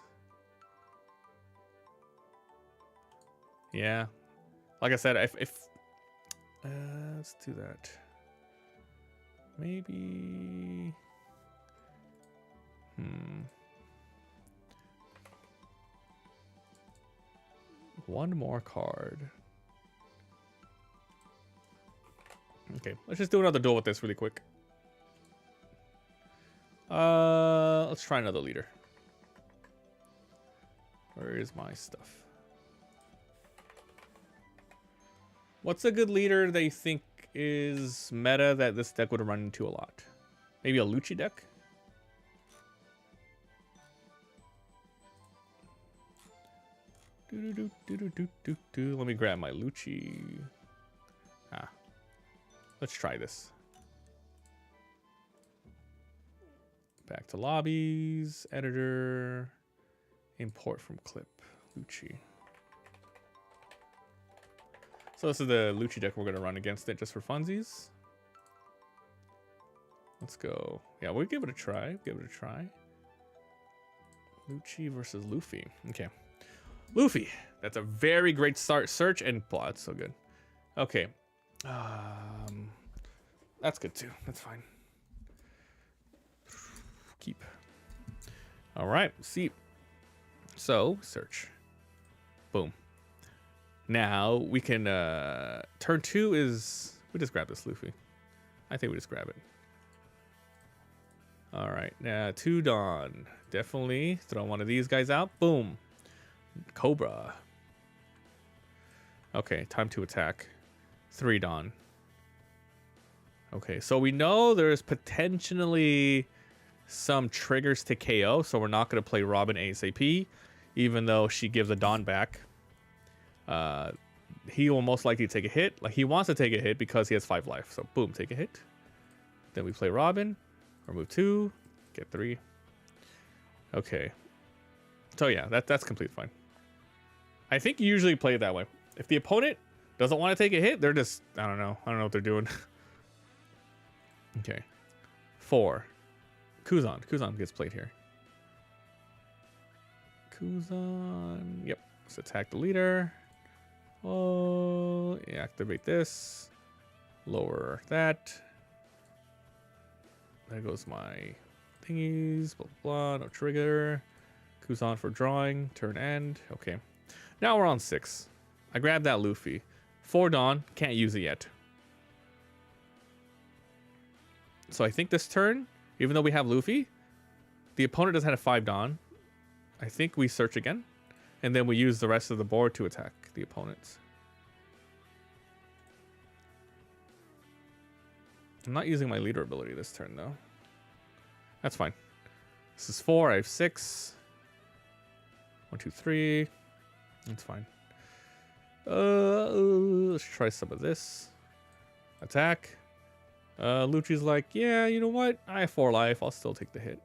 S1: Yeah. Like I said, if let's do that. Maybe... One more card. Okay, let's just do another duel with this really quick. Let's try another leader. Where is my stuff? What's a good leader that you think is meta that this deck would run into a lot? Maybe a Lucci deck? Let me grab my Lucci. Let's try this. Back to lobbies, editor, import from clip, Lucci. So this is the Lucci deck we're gonna run against it just for funsies. Let's go. Yeah, we'll give it a try. Give it a try. Lucci versus Luffy. Okay. Luffy. That's a very great start. Search and oh, it's so good. Okay. That's good too. That's fine. Keep. All right. See. So search. Boom. Now we can. Turn 2 is. We just grab this Luffy. I think we just grab it. All right. Now 2 Dawn. Definitely throw one of these guys out. Boom. Cobra. Okay. Time to attack. 3 Dawn. Okay, so we know there's potentially some triggers to KO, so we're not going to play Robin ASAP, even though she gives a Dawn back. He will most likely take a hit. Like, he wants to take a hit because he has 5 life. So, boom, take a hit. Then we play Robin. Remove 2. Get 3. Okay. So, yeah, that's completely fine. I think you usually play it that way. If the opponent doesn't want to take a hit, they're just... I don't know what they're doing. Okay. 4. Kuzan. Kuzan gets played here. Kuzan. Yep. Let's attack the leader. Oh, yeah, activate this. Lower that. There goes my thingies. Blah, blah, blah. No trigger. Kuzan for drawing. Turn end. Okay. Now we're on 6. I grabbed that Luffy. 4 Dawn. Can't use it yet. So I think this turn, even though we have Luffy, the opponent doesn't have 5 Dawn. I think we search again. And then we use the rest of the board to attack the opponents. I'm not using my leader ability this turn, though. That's fine. This is 4. I have 6. 1, 2, 3. That's fine. Let's try some of this. Attack. Lucci's like, yeah, you know what? I have 4 life. I'll still take the hit.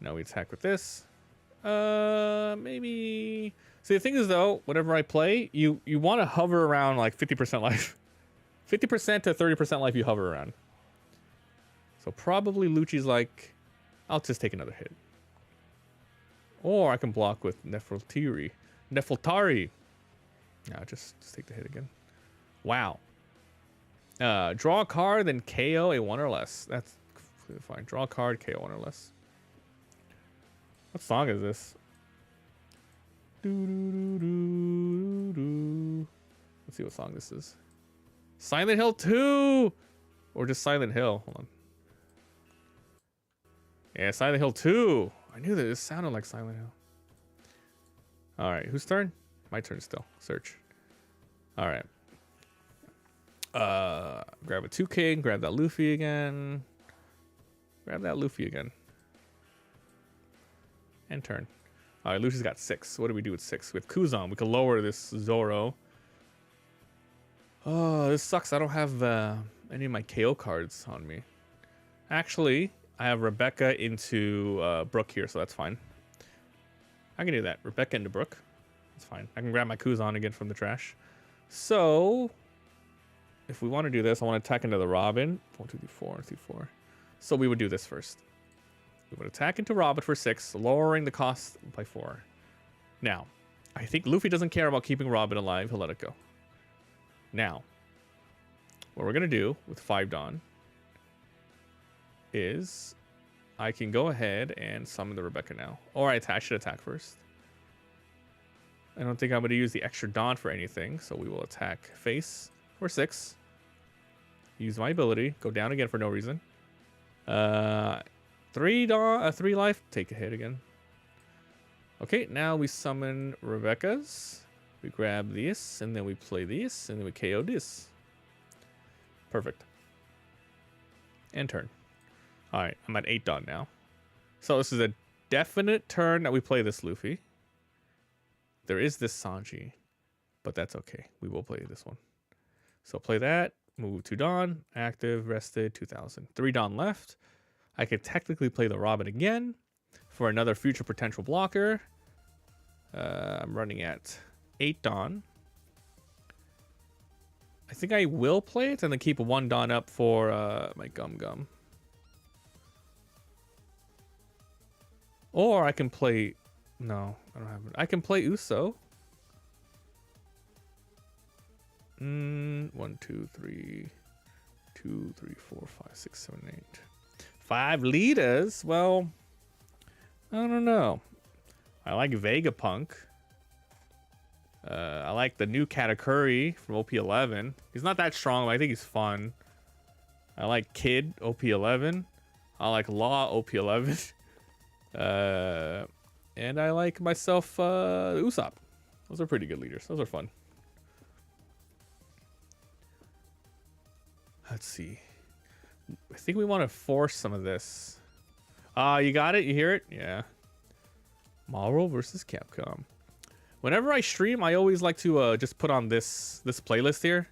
S1: Now we attack with this. Maybe... See, the thing is, though, whenever I play, you want to hover around like 50% life. 50% to 30% life you hover around. So probably Lucci's like, I'll just take another hit. Or I can block with Nefeltari. No, just take the hit again. Wow. Draw a card, then KO a 1 or less. That's completely fine. Draw a card, KO 1 or less. What song is this? Let's see what song this is. Silent Hill 2! Or just Silent Hill. Hold on. Yeah, Silent Hill 2. I knew that it sounded like Silent Hill. Alright, whose turn? My turn still. Search. Alright. Grab a 2 king, grab that Luffy again. Grab that Luffy again. And turn. Alright, Luffy's got 6. What do we do with 6? With Kuzan, we can lower this Zoro. Oh, this sucks. I don't have any of my KO cards on me. Actually, I have Rebecca into Brook here, so that's fine. I can do that. Rebecca into Brook. That's fine. I can grab my Kuzan again from the trash. So, if we want to do this, I want to attack into the Robin. 1, 2, 3, 4, 3, 4. So we would do this first. We would attack into Robin for 6, lowering the cost by 4. Now, I think Luffy doesn't care about keeping Robin alive. He'll let it go. Now, what we're going to do with 5 Dawn is I can go ahead and summon the Rebecca now. Or I should attack first. I don't think I'm going to use the extra Dawn for anything, so we will attack face for 6. Use my ability. Go down again for no reason. 3 life. Take a hit again. Okay, now we summon Rebecca's. We grab this, and then we play this, and then we KO this. Perfect. And turn. Alright, I'm at 8 Dawn now. So this is a definite turn that we play this Luffy. There is this Sanji, but that's okay. We will play this one. So play that. Move to Dawn. Active, rested, 2000. 3 Dawn left. I could technically play the Robin again for another future potential blocker. I'm running at 8 Dawn. I think I will play it and then keep 1 Dawn up for my Gum. Or I can play... No, I don't have it. I can play Uso. 1, 2, 3... 2, 3, 4, 5, 6, 7, 8... 5 leaders? Well, I don't know. I like Vegapunk. I like the new Katakuri from OP11. He's not that strong, but I think he's fun. I like Kid, OP11. I like Law, OP11. And I like myself, Usopp. Those are pretty good leaders. Those are fun. Let's see. I think we want to force some of this. You got it? You hear it? Yeah. Marvel versus Capcom. Whenever I stream, I always like to just put on this playlist here.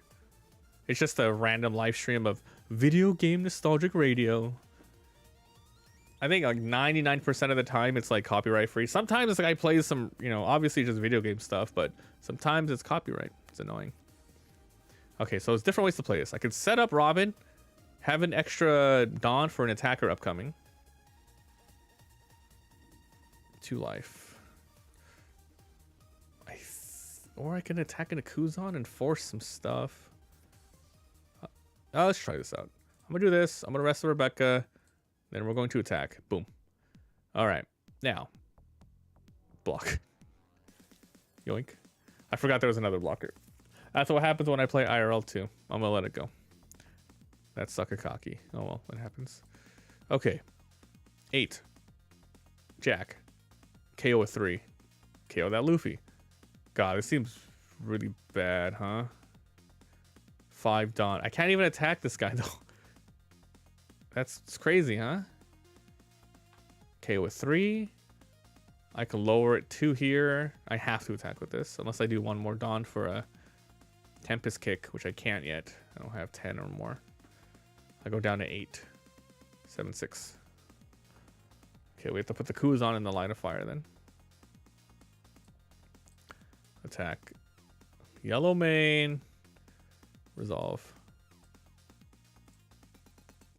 S1: It's just a random live stream of video game nostalgic radio. I think like 99% of the time it's like copyright free. Sometimes the guy plays some, you know, obviously just video game stuff, but sometimes it's copyright. It's annoying. Okay, so there's different ways to play this. I could set up Robin, have an extra Dawn for an attacker upcoming. 2 life. Or I can attack into Kuzan and force some stuff. Let's try this out. I'm going to do this. I'm going to rest the Rebecca. Then we're going to attack. Boom. All right. Now. Block. Yoink. I forgot there was another blocker. That's what happens when I play IRL too. I'm going to let it go. That's sucker cocky. Oh well, that happens. Okay. 8. Jack. KO with 3. KO that Luffy. God, this seems really bad, huh? 5 Dawn. I can't even attack this guy though. That's crazy, huh? Okay, with 3. I can lower it 2 here. I have to attack with this, unless I do one more Dawn for a Tempest Kick, which I can't yet. I don't have 10 or more. I go down to 8. 7, 6. Okay, we have to put the coups on in the line of fire then. Attack. Yellow main. Resolve.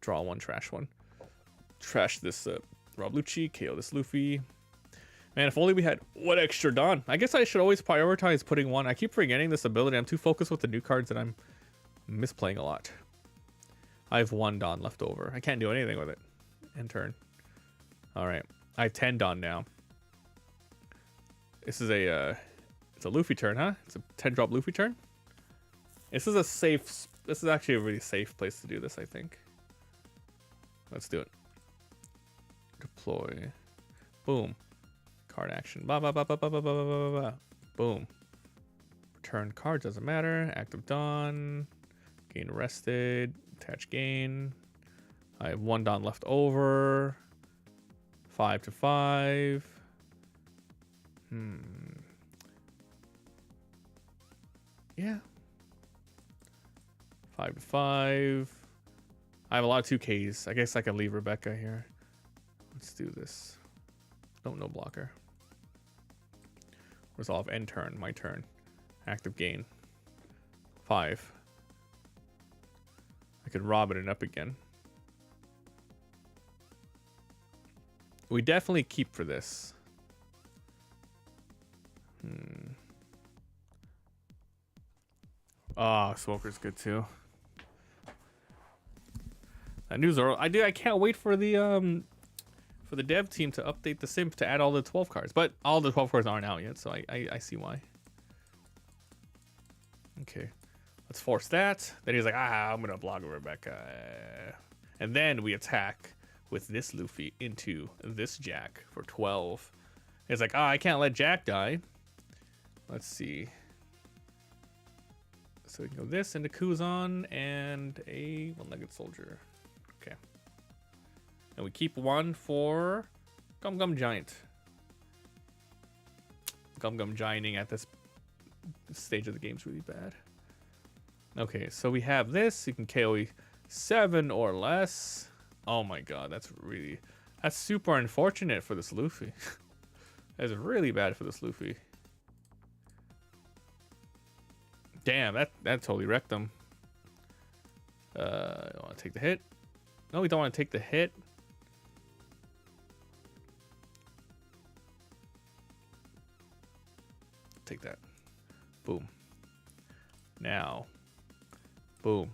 S1: Draw 1, trash 1. Trash this Rob Lucci, KO this Luffy. Man, if only we had 1 extra Dawn. I guess I should always prioritize putting 1. I keep forgetting this ability. I'm too focused with the new cards that I'm misplaying a lot. I have 1 Dawn left over. I can't do anything with it. End turn. Alright. I have 10 Dawn now. This is a it's a Luffy turn, huh? It's a 10 drop Luffy turn. This is actually a really safe place to do this, I think. Let's do it. Deploy. Boom. Card action. Blah, blah, blah, blah, blah, blah, blah, blah, blah. Boom. Return card, doesn't matter. Active Dawn. Gain rested. Attach gain. I have 1 Dawn left over. 5 to 5. Yeah. 5 to 5. I have a lot of 2Ks. I guess I can leave Rebecca here. Let's do this. No blocker. Resolve end turn. My turn. Active gain. 5. I could rob it up again. We definitely keep for this. Ah, Smoker's good too. That news are I can't wait for the dev team to update the simp to add all the 12 cards. But all the 12 cards aren't out yet, so I see why. Okay. Let's force that. Then he's like, I'm gonna block Rebecca. And then we attack with this Luffy into this Jack for 12. It's like, I can't let Jack die. Let's see. So we can go this into Kuzan and a one-legged soldier. Okay. And we keep 1 for Gum Gum Giant. Gum Gum Gianting at this stage of the game is really bad. Okay, so we have this. You can KOE 7 or less. Oh my god, that's super unfortunate for this Luffy. That's really bad for this Luffy. Damn, that totally wrecked him. I want to take the hit. No, we don't want to take the hit. Take that. Boom. Now. Boom.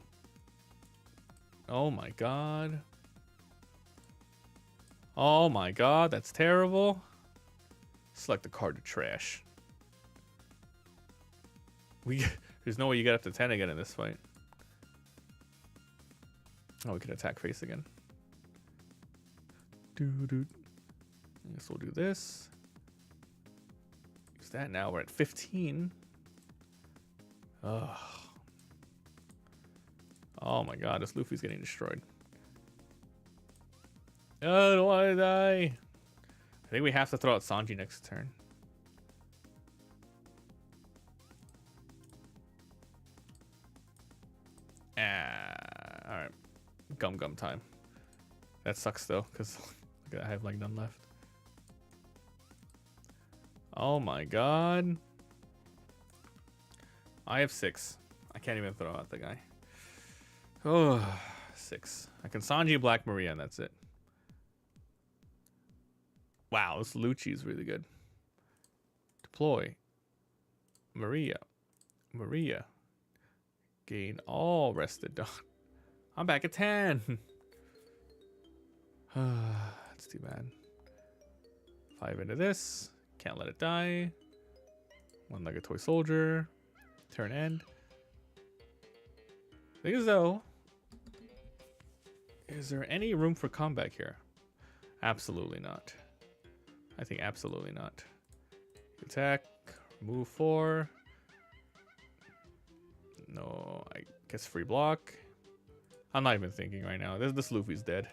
S1: Oh my god. Oh my god, that's terrible. Select the card to trash. There's no way you get up to 10 again in this fight. Oh, we can attack face again. I guess we'll do this. Use that now. We're at 15. Ugh. Oh my god, this Luffy's getting destroyed. Oh, I don't want to die. I think we have to throw out Sanji next turn. Alright. Gum Gum time. That sucks though, because I have like none left. Oh my god. I have 6. I can't even throw out the guy. Oh, 6. I can Sanji Black Maria and that's it. Wow, this Lucci is really good. Deploy. Maria. Gain all rested Dawn. I'm back at 10. That's too bad. 5 into this. Can't let it die. One-legged toy soldier. Turn end. Thing is though, is there any room for comeback here? Absolutely not. I think absolutely not. Attack. Move 4. No, I guess free block. I'm not even thinking right now. This Luffy's dead.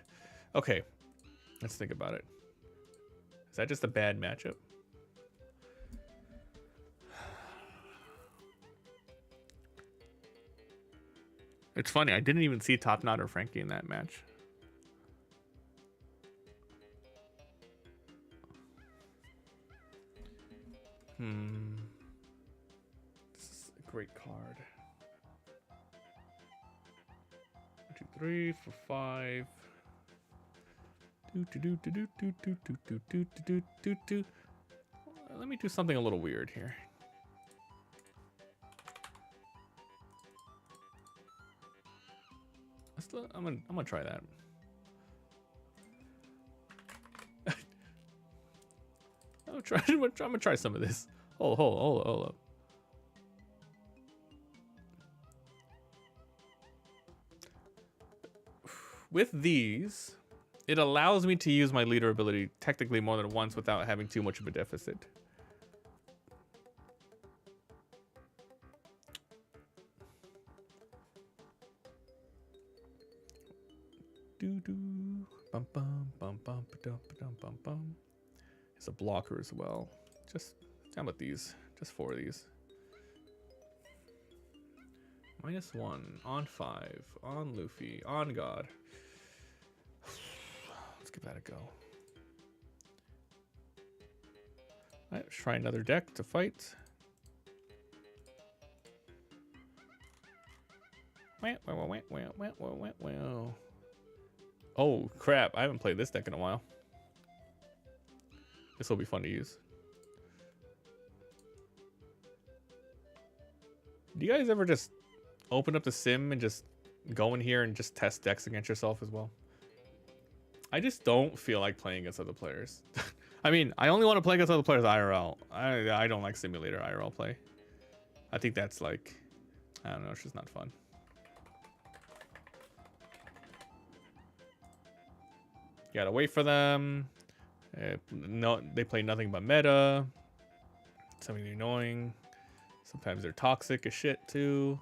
S1: Okay, let's think about it. Is that just a bad matchup? It's funny, I didn't even see Top Knot or Frankie in that match. This is a great card. 1, 2, 3, 4, 5. Let me do something a little weird here. I'm gonna try that. I'm gonna try some of this. Hold up. With these, it allows me to use my leader ability technically more than once without having too much of a deficit. It's a blocker as well. How about these? Just 4 of these. -1 on 5 on Luffy on God. Let's give that a go. Alright, let's try another deck to fight. Oh crap, I haven't played this deck in a while. This will be fun to use. Do you guys ever just open up the sim and just go in here and just test decks against yourself as well? I just don't feel like playing against other players. I mean, I only want to play against other players IRL. I don't like simulator IRL play. I think that's like, I don't know, it's just not fun. You gotta wait for them. No, they play nothing but meta. Something annoying. Sometimes they're toxic as shit too.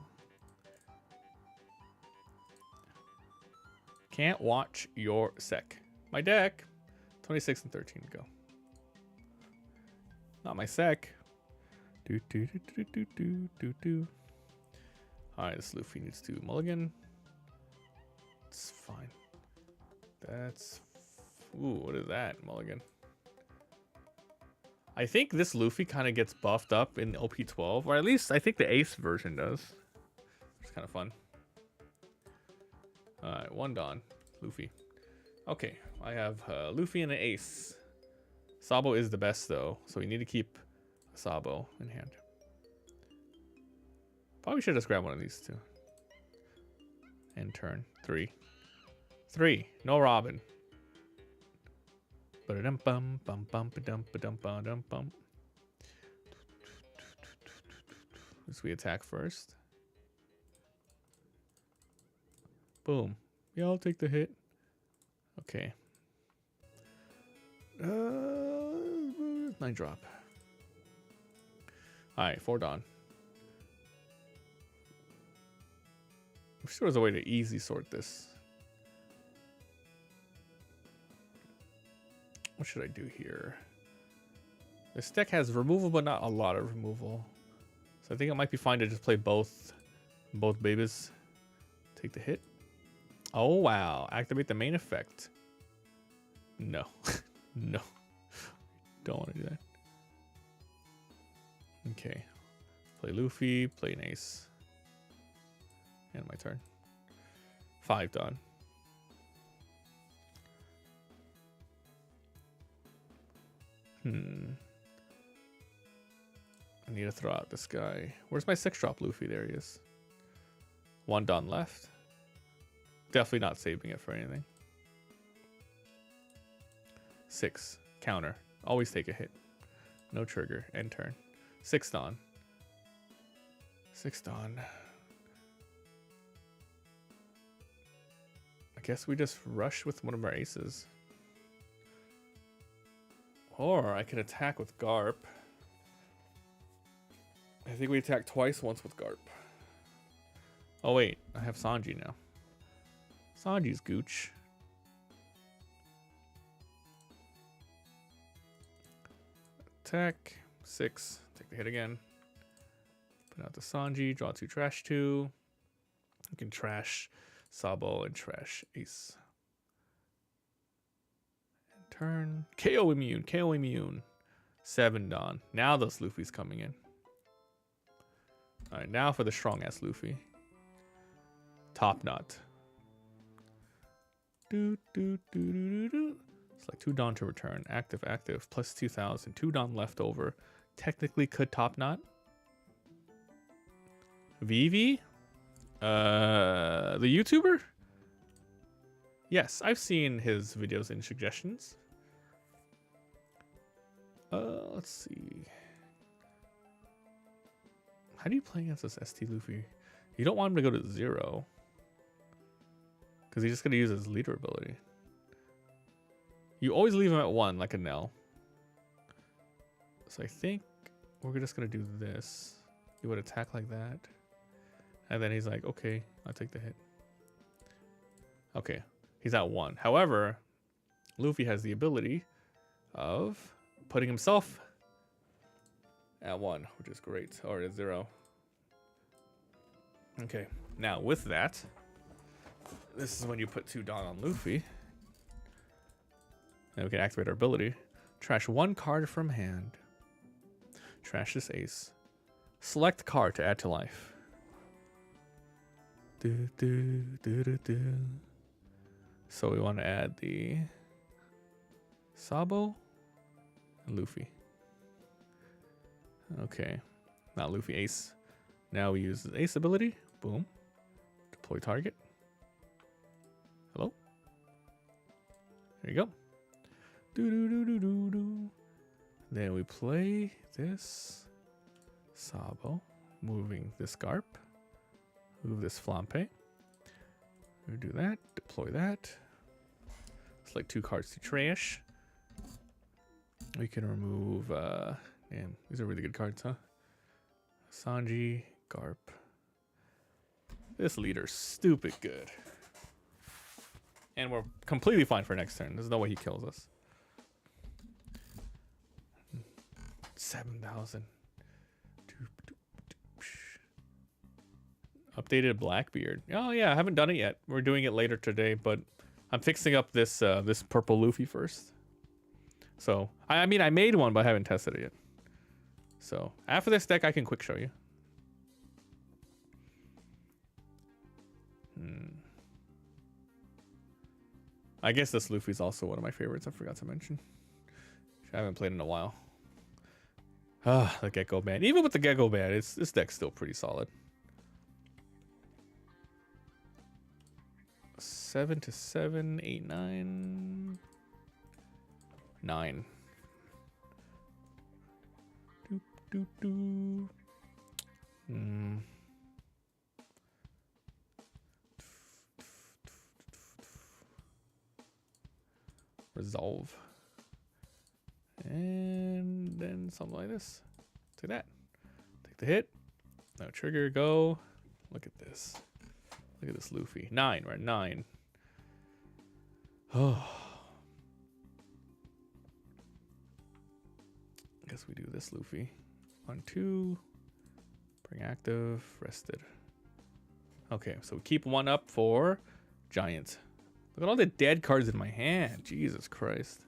S1: Can't watch your sec. My deck. 26 and 13 go. Not my sec. Alright, this Luffy needs to mulligan. It's fine. That's... Ooh, what is that? Mulligan. I think this Luffy kind of gets buffed up in OP12. Or at least I think the Ace version does. It's kind of fun. Alright, 1 Dawn. Luffy. Okay, I have Luffy and an Ace. Sabo is the best though, so we need to keep Sabo in hand. Probably should just grab one of these two. And turn 3. 3. No Robin. Let's we attack first. Boom. Yeah, I'll take the hit. Okay. 9 drop. Alright, 4 Dawn. I'm sure there's a way to easy sort this. What should I do here? This deck has removal, but not a lot of removal. So I think it might be fine to just play both babies. Take the hit. Oh, wow. Activate the main effect. No. No. Don't want to do that. Okay. Play Luffy. Play an Ace. And my turn. 5 Dawn. I need to throw out this guy. Where's my 6 drop Luffy? There he is. 1 Dawn left. Definitely not saving it for anything. 6. Counter. Always take a hit. No trigger. End turn. 6 Dawn. 6 Dawn. I guess we just rush with one of our aces. Or I could attack with Garp. I think we attacked twice, once with Garp. Oh wait, I have Sanji now. Sanji's gooch. Attack 6. Take the hit again. Put out the Sanji. Draw 2, trash 2. You can trash Sabo and trash Ace. And turn. KO immune. KO immune. 7 Dawn. Now this Luffy's coming in. Alright, now for the strong ass Luffy. Top knot. It's like 2 Dawn to return. Active, active. Plus 2,000. 2 Dawn left over. Technically could top knot. Vivi? The YouTuber? Yes, I've seen his videos and suggestions. Let's see. How do you play against this ST Luffy? You don't want him to go to 0. Because he's just going to use his leader ability. You always leave him at 1 like a Nell. So I think we're just going to do this. He would attack like that. And then he's like, okay, I'll take the hit. Okay, he's at 1. However, Luffy has the ability of putting himself at 1, which is great. Or at 0. Okay, now with that, this is when you put 2 Dawn on Luffy. And we can activate our ability. Trash 1 card from hand. Trash this Ace. Select card to add to life. So we want to add the Sabo and Luffy. Okay, not Luffy, Ace. Now we use the Ace ability. Boom. Deploy target. Hello. There you go. Then we play this Sabo, moving this Garp, move this Flampe. We do that, deploy that. It's like 2 cards to trash. We can remove, damn, these are really good cards, huh? Sanji, Garp. This leader's stupid good. And we're completely fine for next turn. There's no way he kills us. 7,000. Updated Blackbeard. Oh yeah, I haven't done it yet. We're doing it later today, but I'm fixing up this this purple Luffy first. So I mean I made one, but I haven't tested it yet. So after this deck, I can quick show you. I guess this Luffy's also one of my favorites. I forgot to mention. I haven't played in a while. Ah, the Gecko Band. Even with the Gecko Band, this deck's still pretty solid. 7 to 7, 8, 9. 9. Doop, doop, doop. Resolve. And then something like this. Take that. Take the hit. No trigger. Go. Look at this. Look at this Luffy. 9. We're at 9. Oh. I guess we do this Luffy. 1, 2. Bring active. Rested. Okay, so we keep 1 up for Giant. Look at all the dead cards in my hand. Jesus Christ.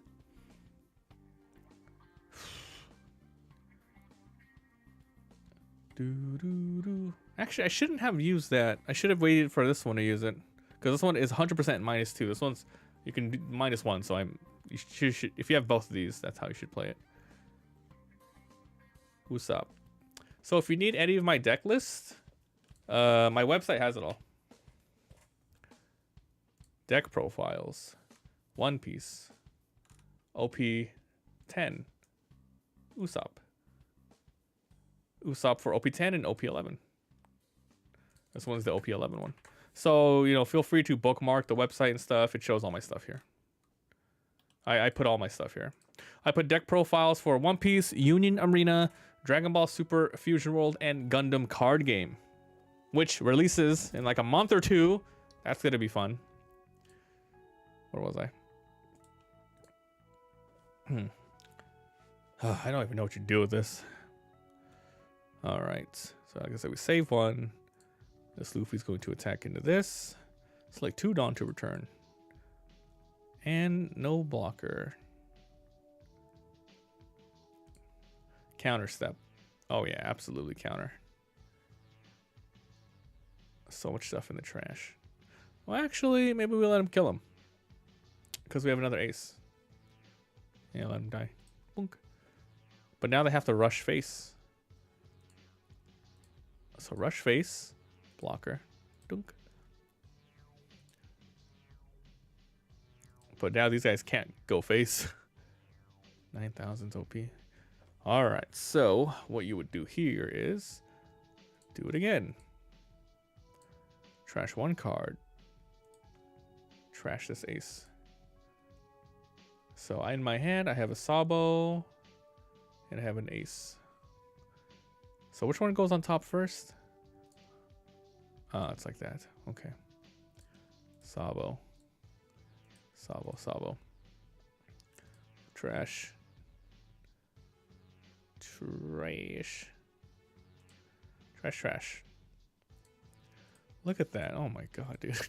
S1: Actually, I shouldn't have used that. I should have waited for this one to use it. Because this one is 100% -2. This one's, you can do -1. So you should, if you have both of these, that's how you should play it. Usopp. So if you need any of my deck lists, my website has it all. Deck profiles. One Piece. OP10. Usopp. Usopp for OP10 and OP11. This one's the OP11 one. So, you know, feel free to bookmark the website and stuff. It shows all my stuff here. I put all my stuff here. I put deck profiles for One Piece, Union Arena, Dragon Ball Super, Fusion World, and Gundam card game, which releases in like a month or 2. That's going to be fun. Where was I? I don't even know what you do with this. All right. So like I said, we save one. This Luffy's going to attack into this. Select 2 Dawn to return. And no blocker. Counter step. Oh yeah, absolutely counter. So much stuff in the trash. Well, actually, maybe we let him kill him. Because we have another ace. Yeah, let him die. Boink. But now they have to rush face. So rush face. Blocker. Dunk. But now these guys can't go face. 9,000's OP. Alright, so what you would do here is do it again. Trash 1 card. Trash this ace. So in my hand, I have a Sabo and I have an ace. So which one goes on top first? It's like that. Okay. Sabo. Sabo, Sabo. Trash. Trash. Trash, trash. Look at that. Oh my god, dude.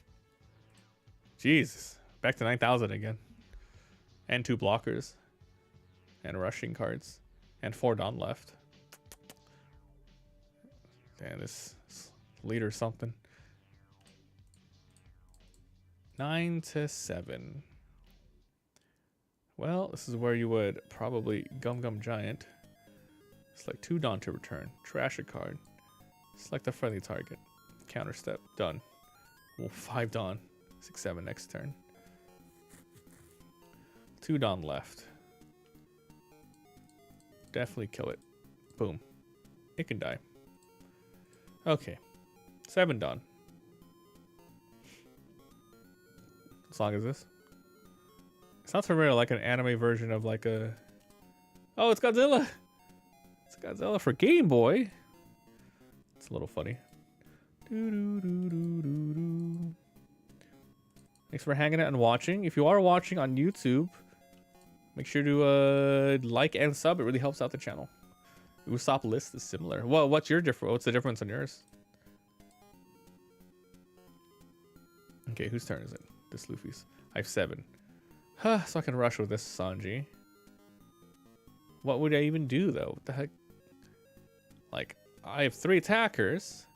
S1: Jesus. Back to 9,000 again. And 2 blockers. And rushing cards. And 4 Dawn left. Damn, this leader something. 9 to 7. Well, this is where you would probably Gum Giant. Select 2 Dawn to return. Trash a card. Select a friendly target. Counter step. Done. Well, 5 Dawn. 6, 7 next turn. 2 Dawn left. Definitely kill it. Boom. It can die. Okay. 7 Dawn. What song is this? It sounds familiar, like an anime version of like a... Oh, it's Godzilla! It's Godzilla for Game Boy. It's a little funny. Thanks for hanging out and watching. If you are watching on YouTube, make sure to like and sub. It really helps out the channel. Usopp list is similar. Well, what's the difference on yours? Okay, whose turn is it? This Luffy's. I have 7. So I can rush with this Sanji. What would I even do though? What the heck? Like, I have 3 attackers.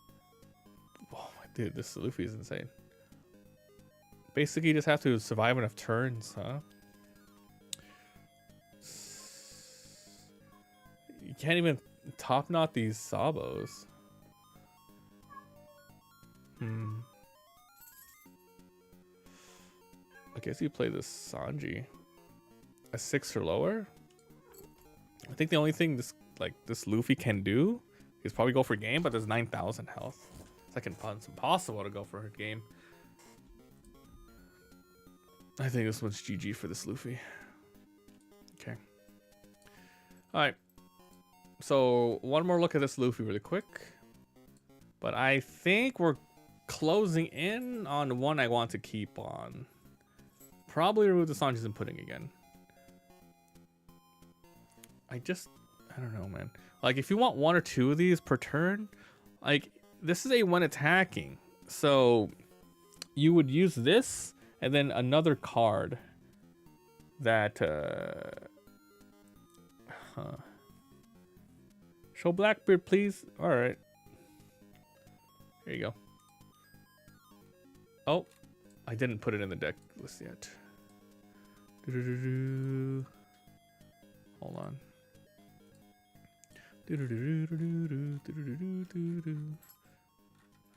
S1: Oh my dude, this Luffy is insane. Basically, you just have to survive enough turns, huh? You can't even top knot these Sabos. I guess you play this Sanji. A 6 or lower? I think the only thing this Luffy can do is probably go for game, but there's 9,000 health. Second pun's impossible to go for her game. I think this one's GG for this Luffy. Okay. Alright. So, one more look at this Luffy really quick. But I think we're closing in on one I want to keep on. Probably remove the Sanji's and pudding again. I don't know, man. Like, if you want 1 or 2 of these per turn, like, this is a when attacking. So, you would use this and then another card that, Show Blackbeard, please. All right. Here you go. Oh, I didn't put it in the deck list yet. Hold on. I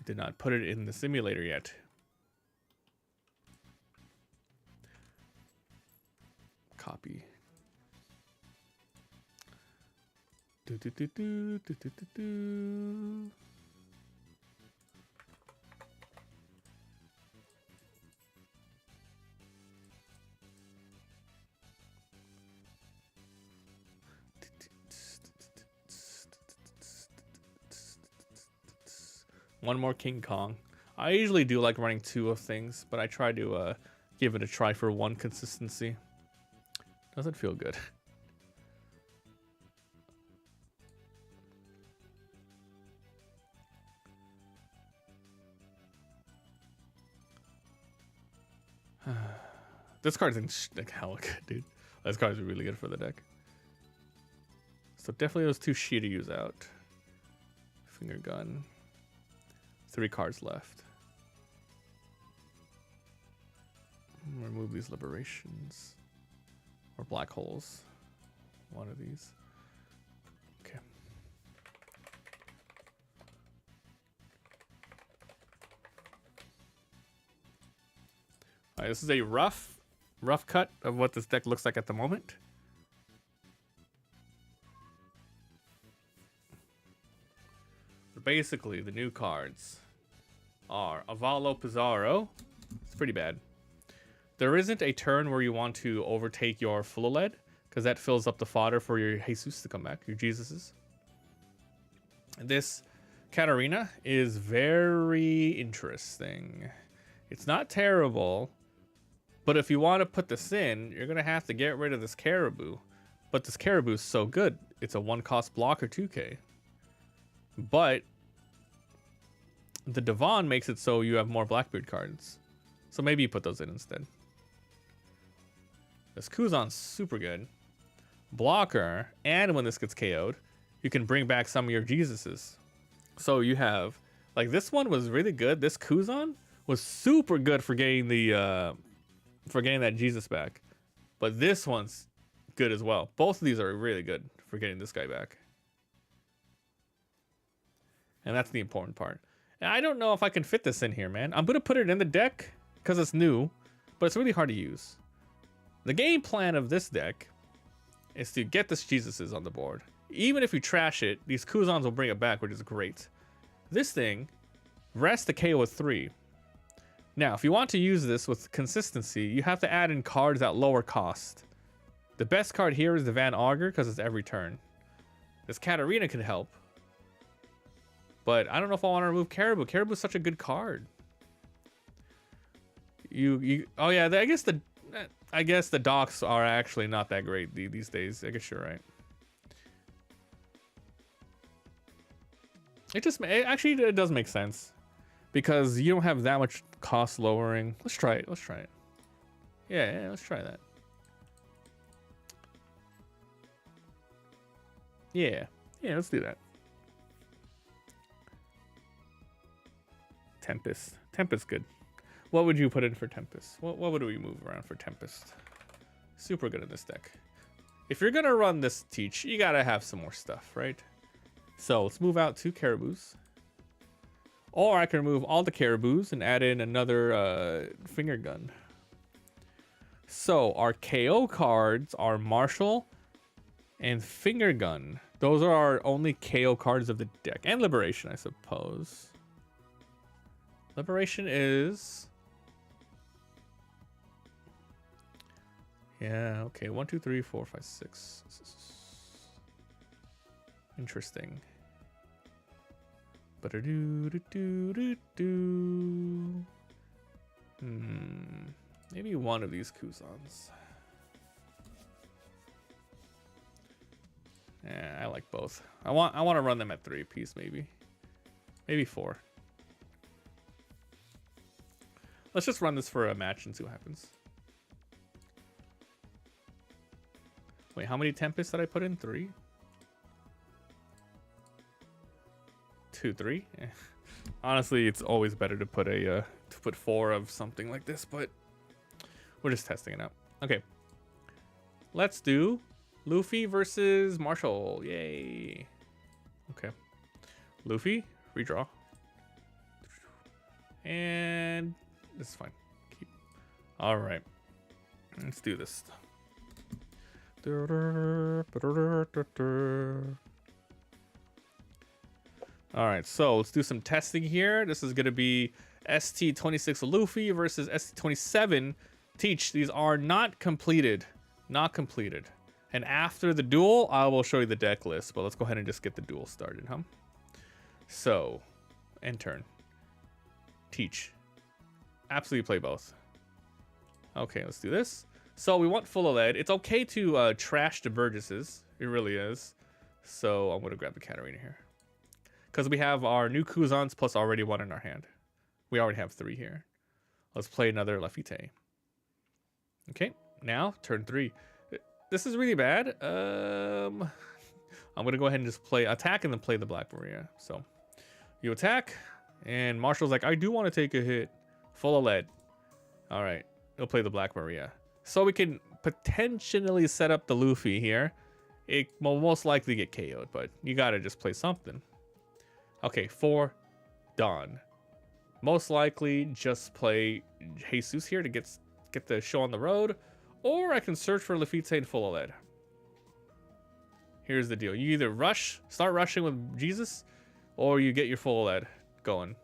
S1: did not put it in the simulator yet. Copy. One more King Kong. I usually do like running 2 of things, but I try to give it a try for one consistency. Doesn't feel good. This card's in like hella good, dude. This card's really good for the deck. So definitely those 2 Shi to use out. Finger gun. 3 cards left. Remove these liberations. Or black holes. One of these. Okay. Alright, this is a rough cut of what this deck looks like at the moment. But basically, the new cards are Avalo Pizarro. It's pretty bad. There isn't a turn where you want to overtake your full lead, because that fills up the fodder for your Jesus to come back, your Jesuses. This Katarina is very interesting. It's not terrible, but if you want to put this in, you're going to have to get rid of this Caribou. But this Caribou is so good. It's a 1-cost blocker 2k. But the Devon makes it so you have more Blackbeard cards. So maybe you put those in instead. This Kuzan's super good. Blocker, and when this gets KO'd, you can bring back some of your Jesuses. So you have, like, this one was really good. This Kuzan was super good for getting the for getting that Jesus back. But this one's good as well. Both of these are really good for getting this guy back. And that's the important part. And I don't know if I can fit this in here, man. I'm gonna put it in the deck because it's new, but it's really hard to use. The game plan of this deck is to get this Jesuses on the board. Even if you trash it, these Kuzans will bring it back, which is great. This thing, rest the KO with 3. Now, if you want to use this with consistency, you have to add in cards at lower cost. The best card here is the Van Augur because it's every turn. This Katarina can help. But I don't know if I want to remove Caribou. Caribou is such a good card. Oh yeah, I guess the docks are actually not that great these days. I guess you're right. It does make sense because you don't have that much cost lowering. Let's try it. Yeah, let's try that. Yeah, let's do that. Tempest good. What would you put in for Tempest? What would we move around for Tempest? Super good in this deck. If you're gonna run this teach, you gotta have some more stuff, right? So let's move out 2 Caribous. Or I can remove all the Caribous and add in another finger gun. So our KO cards are Marshall and Finger Gun. Those are our only KO cards of the deck. And Liberation, I suppose. Liberation is... Yeah, okay. 1, 2, 3, 4, 5, 6. Interesting. Maybe one of these Kuzans. Yeah, I like both. I want to run them at 3 apiece, maybe 4. Let's just run this for a match and see what happens. Wait, how many Tempests did I put in? 3? 2, 3? Eh. Honestly, it's always better to put 4 of something like this, but we're just testing it out. Okay, let's do Luffy versus Marshall. Yay. Okay, Luffy, redraw, and this is fine. Keep. All right, let's do this. All right, so let's do some testing here. This is going to be ST26 Luffy versus ST27 Teach. These are not completed. And after the duel, I will show you the deck list. But let's go ahead and just get the duel started, huh? So, end turn. Teach. Absolutely play both. Okay, let's do this. So we want full of lead. It's okay to trash the Burgesses. It really is. So I'm going to grab the Katarina here. Because we have our new Kuzans plus already one in our hand. We already have 3 here. Let's play another Lafitte. Okay, now turn 3. This is really bad. I'm going to go ahead and just play attack and then play the Black Maria. So you attack. And Marshall's like, I do want to take a hit. Full of lead. All right, he'll play the Black Maria. So we can potentially set up the Luffy here. It will most likely get KO'd, but you gotta just play something. Okay, 4 Dawn. Most likely just play Jesus here to get the show on the road. Or I can search for Lafitte and full of lead. Here's the deal. You either start rushing with Jesus, or you get your full of lead going.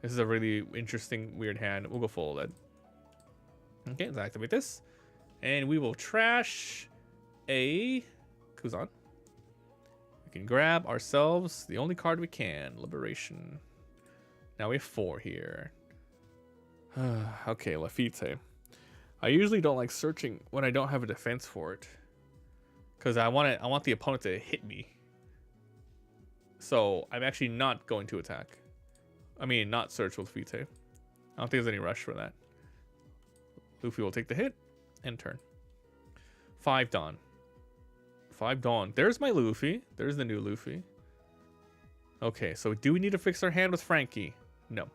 S1: This is a really interesting, weird hand. We'll go full of lead. Okay, let's activate this. And we will trash a Kuzan. We can grab ourselves the only card we can. Liberation. Now we have 4 here. Okay, Lafitte. I usually don't like searching when I don't have a defense for it. Because I want the opponent to hit me. So I'm actually not going to attack. I mean, not search with Lafitte. I don't think there's any rush for that. Luffy will take the hit and turn. 5 Dawn. 5 Dawn. There's my Luffy. There's the new Luffy. Okay, so do we need to fix our hand with Frankie? No.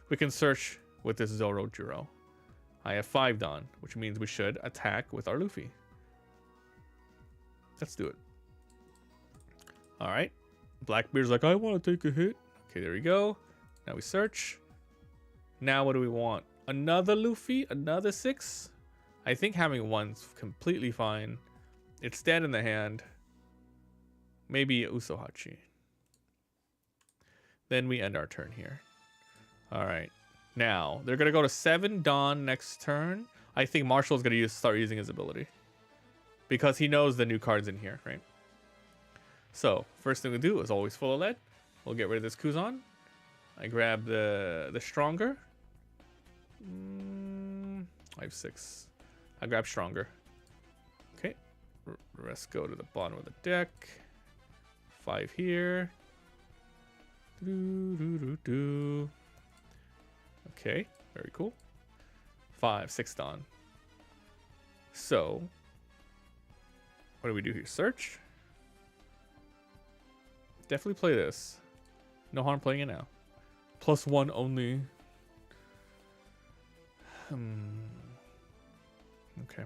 S1: We can search with this Zoro Juro. I have 5 Dawn, which means we should attack with our Luffy. Let's do it. All right. Blackbeard's like, I want to take a hit. Okay, there we go. Now we search. Now what do we want? Another Luffy? Another 6? I think having 1's completely fine. It's dead in the hand. Maybe Usohachi. Then we end our turn here. Alright. Now, they're going to go to 7 Dawn next turn. I think Marshall's going to start using his ability. Because he knows the new card's in here, right? So, first thing we do is always full of lead. We'll get rid of this Kuzan. I grab the stronger. I have 6. I grab stronger. Okay. Rest go to the bottom of the deck. 5 here. Okay. Very cool. 5, 6 Dawn. So, what do we do here? Search. Definitely play this. No harm playing it now. +1 only. Okay.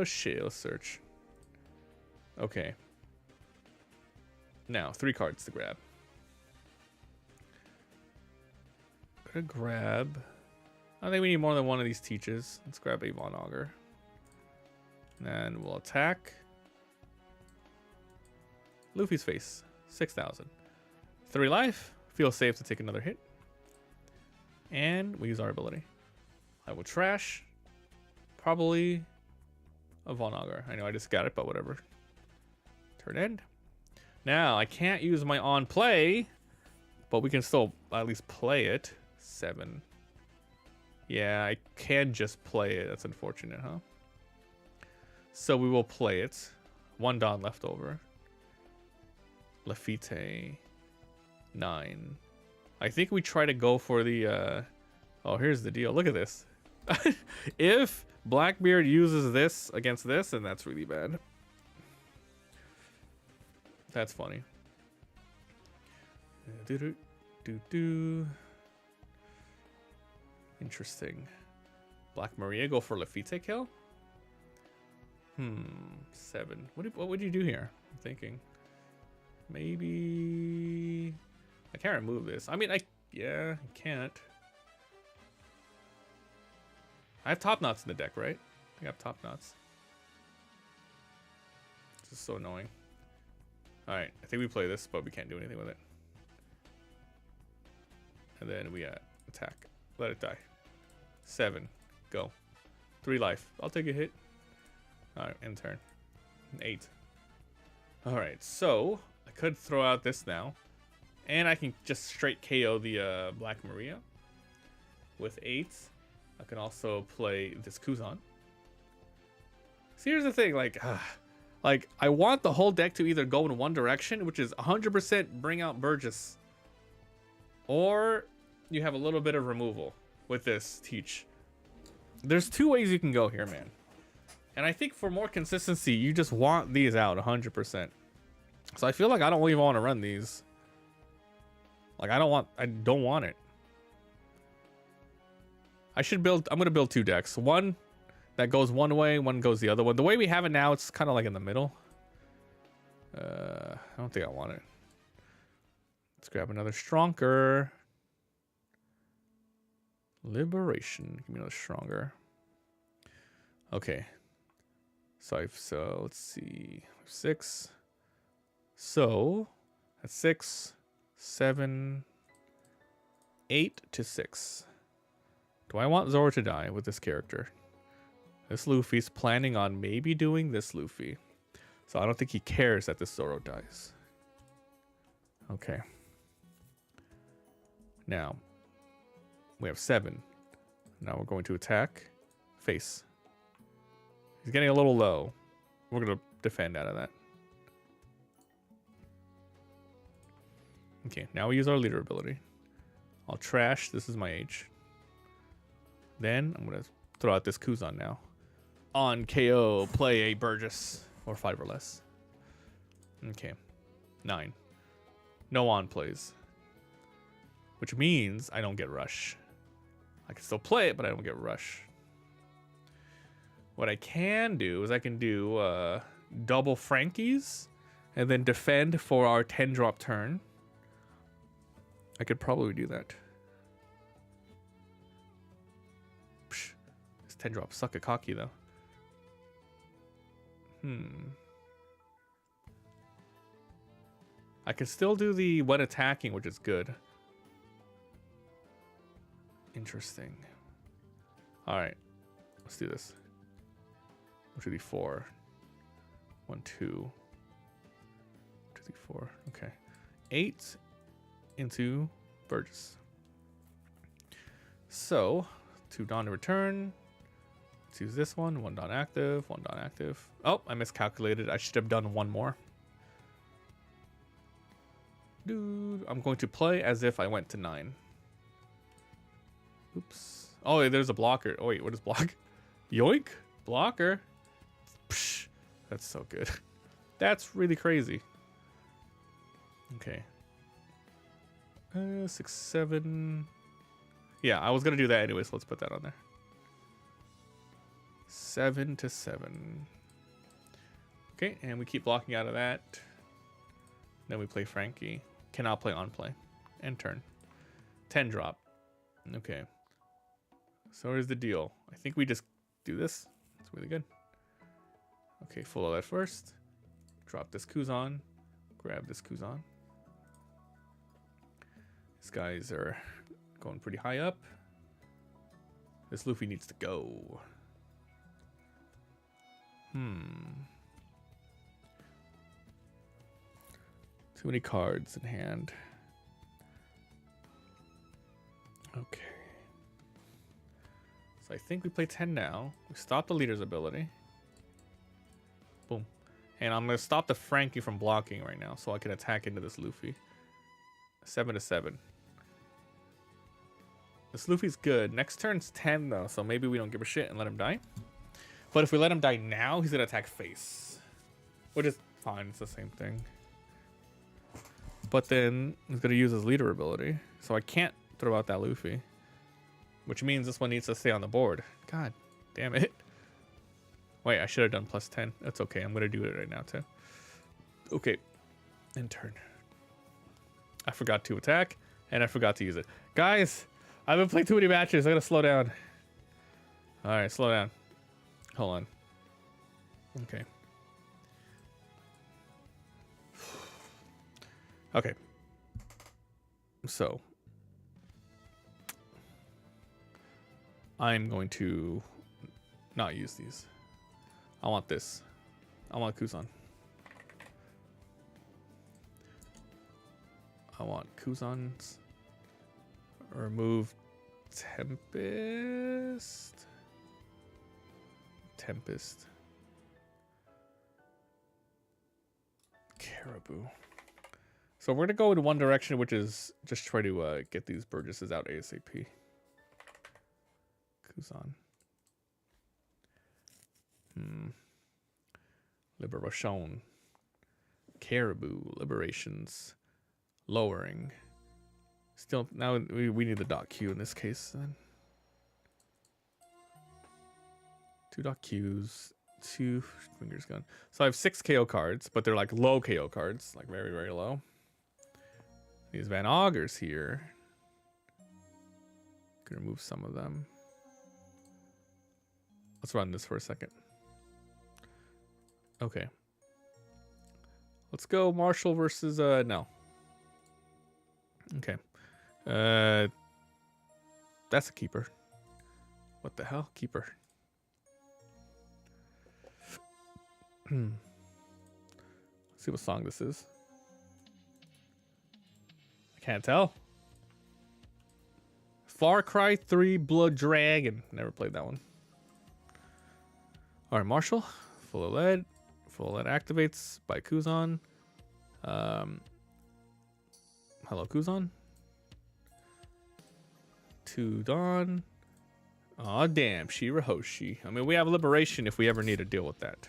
S1: Shit, let's search. Okay. Now, 3 cards to grab. Gonna grab... I think we need more than one of these teaches. Let's grab a Von Augur. And we'll attack. Luffy's face. 6,000. 3 life. Feels safe to take another hit. And we use our ability. I will trash. Probably a Von Augur. I know I just got it, but whatever. Turn end. Now, I can't use my on play, but we can still at least play it. 7. Yeah, I can just play it. That's unfortunate, huh? So we will play it. 1 Dawn left over. Lafitte. 9. I think we try to go for the... Oh, here's the deal. Look at this. If Blackbeard uses this against this, then that's really bad. That's funny. Interesting. Black Maria go for Lafitte kill? 7. What would you do here? I'm thinking. Maybe... I can't remove this. I mean, yeah, I can't. I have top knots in the deck, right? I have top knots. This is so annoying. Alright, I think we play this, but we can't do anything with it. And then we attack. Let it die. 7. Go. 3 life. I'll take a hit. Alright, end turn. 8. Alright, so I could throw out this now. And I can just straight KO the Black Maria with 8. I can also play this Kuzan. See, here's the thing, like I want the whole deck to either go in one direction, which is 100% bring out Burgess, or you have a little bit of removal with this Teach. There's two ways you can go here, man. And I think for more consistency, you just want these out 100%. So I feel like I don't even want to run these. Like I don't want it. I'm gonna build two decks. One that goes one way, one goes the other one. The way we have it now, it's kind of like in the middle. I don't think I want it. Let's grab another Stronger. Liberation. Give me another Stronger. Okay. So let's see. 6. So that's 6, 7, 8 to 6. Do I want Zoro to die with this character? This Luffy's planning on maybe doing this Luffy. So I don't think he cares that this Zoro dies. Okay. Now, we have 7. Now we're going to attack. Face. He's getting a little low. We're going to defend out of that. Okay, now we use our leader ability. I'll trash. This is my H. Then I'm going to throw out this Kuzan now. On KO, play a Burgess. Or 5 or less. Okay. 9. No on plays. Which means I don't get rush. I can still play it, but I don't get rush. What I can do is I can do double Frankies and then defend for our 10-drop turn. I could probably do that. Psh, this 10-drop suck at cocky though. I can still do the when attacking, which is good. Interesting. All right, let's do this. 1, 2, 3, 4. 1, 2. 2, 3, 4. Okay. 8 into Burgess. So, 2 Dawn to return. Let's use this one. 1 Dawn active. 1 Dawn active. Oh, I miscalculated. I should have done 1 more. Dude, I'm going to play as if I went to 9. Oops. Oh, there's a blocker. Oh, wait, what is block? Yoink. Blocker. Psh, that's so good. That's really crazy. Okay. 6, 7. Yeah, I was going to do that anyway, so let's put that on there. 7 to 7. Okay, and we keep blocking out of that. Then we play Frankie. Cannot play on play. End turn. 10 drop. Okay. So here's the deal. I think we just do this. It's really good. Okay, full of that first. Drop this Kuzan. Grab this Kuzan. These guys are going pretty high up. This Luffy needs to go. Too many cards in hand. Okay. So I think we play 10 now. We stop the leader's ability. Boom. And I'm going to stop the Frankie from blocking right now so I can attack into this Luffy. 7 to 7. This Luffy's good. Next turn's 10 though, so maybe we don't give a shit and let him die. But if we let him die now, he's going to attack face. Which is fine. It's the same thing. But then he's going to use his leader ability. So I can't throw out that Luffy. Which means this one needs to stay on the board. God damn it. Wait, I should have done plus 10. That's okay. I'm going to do it right now too. Okay. End turn. I forgot to attack. And I forgot to use it. Guys, I've been playing too many matches. I got to slow down. Alright, slow down. Hold on. Okay. Okay. So. I'm going to not use these. I want this. I want Kuzan. I want Kuzan's. Remove Tempest. Tempest. Caribou. So we're gonna go in one direction, which is just try to get these Burgesses out ASAP. Kuzan. Liberation. Caribou. Liberations. Lowering. Still, now we need the dot Q in this case then. 2 dot Qs. 2 fingers gun. So I have 6 KO cards, but they're like low KO cards, like very, very low. These Van Augers here. Can remove some of them. Let's run this for a second. Okay. Let's go Marshall versus no. Okay. That's a keeper. What the hell? Keeper. Let's see what song this is. I can't tell. Far Cry 3 Blood Dragon. Never played that one. Alright, Marshall. Full of lead. Full lead activates by Kuzan. Hello, Kuzan. 2 Dawn. Aw, damn. Shirahoshi. I mean, we have Liberation if we ever need to deal with that.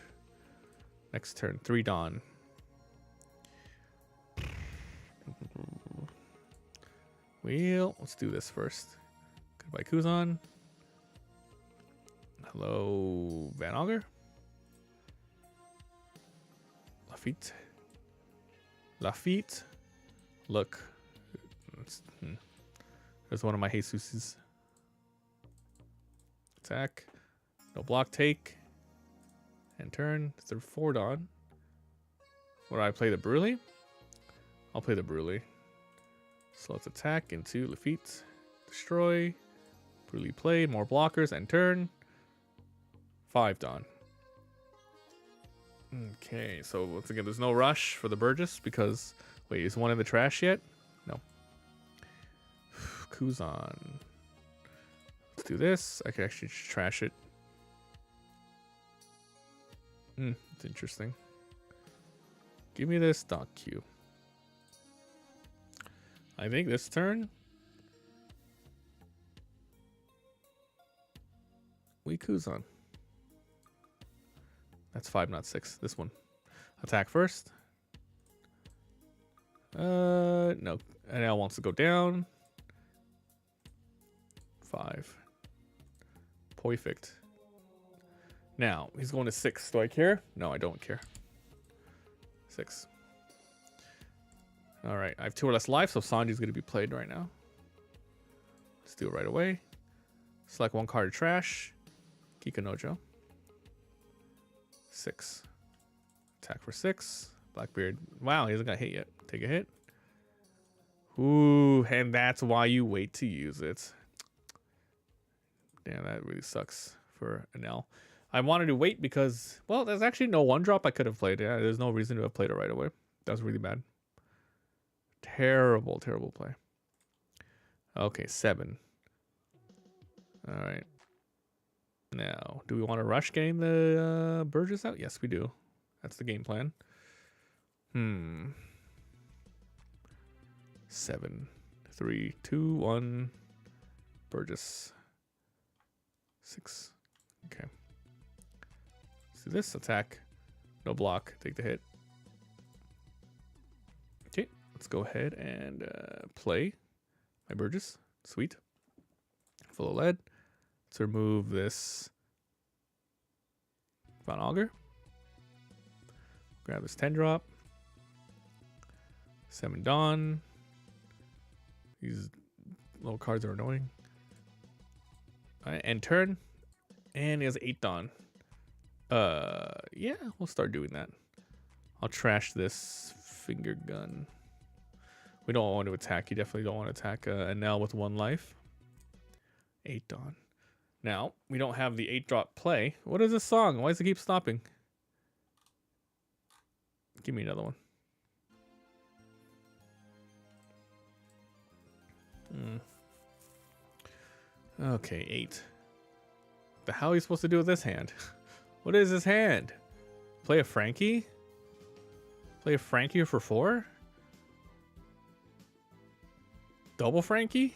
S1: Next turn. 3 Dawn. Well, let's do this first. Goodbye, Kuzan. Hello, Van Auger. Lafitte. Lafitte. Look. There's one of my Jesuses. Attack. No block, take. And turn. It's a 4 Dawn. What do I play? The Bruley? I'll play the Bruley. So let's attack into Lafitte. Destroy. Bruley played. More blockers. And turn. 5 Dawn. Okay, so once again, there's no rush for the Burgess because... Wait, is one in the trash yet? No. Kuzan. Let's do this. I can actually just trash it. It's interesting. Give me this dot Q. I think this turn... we Kuzan. That's 5, not 6. This one. Attack first. No. NL wants to go down. 5. Perfect. Now, he's going to 6. Do I care? No, I don't care. 6. Alright, I have 2 or less life, so Sanji's going to be played right now. Let's do it right away. Select 1 card to trash. Kikanojo. 6. Attack for 6. Blackbeard. Wow, he hasn't got hit yet. Take a hit. Ooh, and that's why you wait to use it. Damn, that really sucks for an L. I wanted to wait because, well, there's actually no 1-drop I could have played. Yeah, there's no reason to have played it right away. That was really bad. Terrible, terrible play. Okay, 7. All right. Now, do we want to rush getting the Burgess out? Yes, we do. That's the game plan. 7, 3, 2, 1. Burgess. 6. Okay. Let's do this. Attack. No block. Take the hit. Okay. Let's go ahead and play my Burgess. Sweet. Full of lead. Let's remove this Van Auger. Grab this 10-drop. 7 Dawn. These little cards are annoying. Alright, and turn. And he has 8 Dawn. Yeah, we'll start doing that. I'll trash this finger gun. We don't want to attack. You definitely don't want to attack Enel with 1 life. 8 Dawn. Now, we don't have the 8-drop play. What is this song? Why does it keep stopping? Give me another one. Okay, 8. The hell are you supposed to do with this hand? What is this hand? Play a Frankie? Play a Frankie for 4? Double Frankie?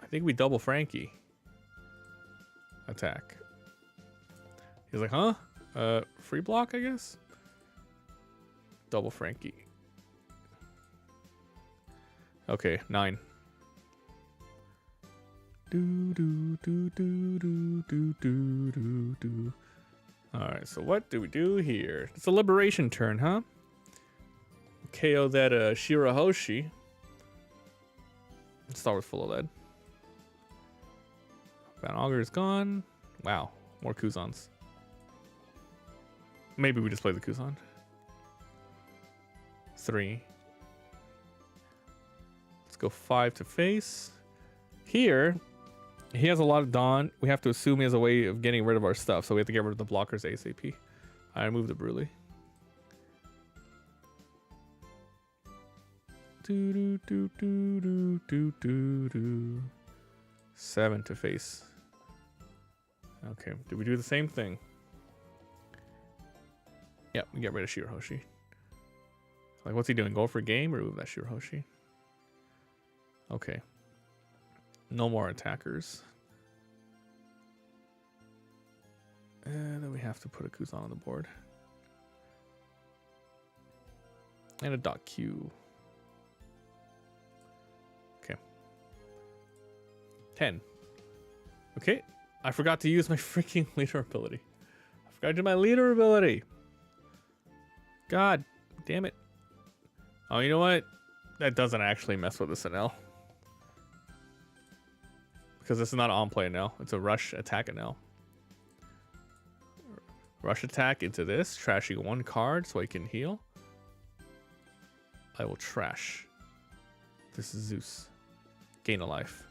S1: I think we double Frankie. Attack. He's like, huh? Free block, I guess? Double Frankie. Okay, 9. Do do do do do do do do do. Alright, so what do we do here? It's a liberation turn, huh? KO that Shirahoshi. Star Wars full of lead. Van Augur is gone. Wow, more Kuzans. Maybe we just play the Kuzan. 3. Let's go 5 to face. Here, he has a lot of Dawn. We have to assume he has a way of getting rid of our stuff, so we have to get rid of the blockers ASAP. I move the Brule. Do do do do do do do do. 7 to face. Okay, did we do the same thing? Yep, we get rid of Shirahoshi. Like, what's he doing? Go for a game? Remove that Shirahoshi. Okay. No more attackers. And then we have to put a Kuzan on the board. And a dot Q. Okay. 10. Okay. I forgot to use my freaking leader ability. I forgot to do my leader ability. God damn it. Oh, you know what? That doesn't actually mess with the SNL. Because this is not an on-play now. It's a rush attack now. Rush attack into this. Trashing 1 card so I can heal. I will trash. This is Zeus. Gain a life.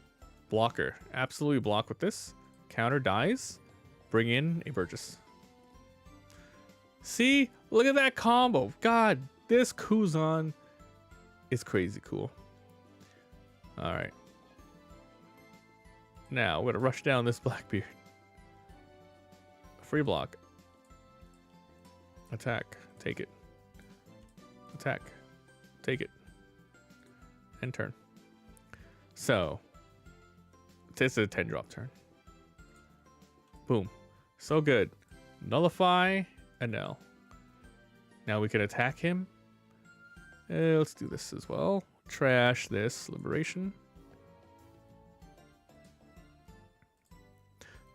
S1: Blocker. Absolutely block with this. Counter dies. Bring in a Burgess. See? Look at that combo. God, this Kuzan is crazy cool. Alright. Now, we're going to rush down this Blackbeard. Free block. Attack. Take it. Attack. Take it. And turn. So, this is a 10 drop turn. Boom. So good. Nullify and L. Now we can attack him. Let's do this as well. Trash this. Liberation.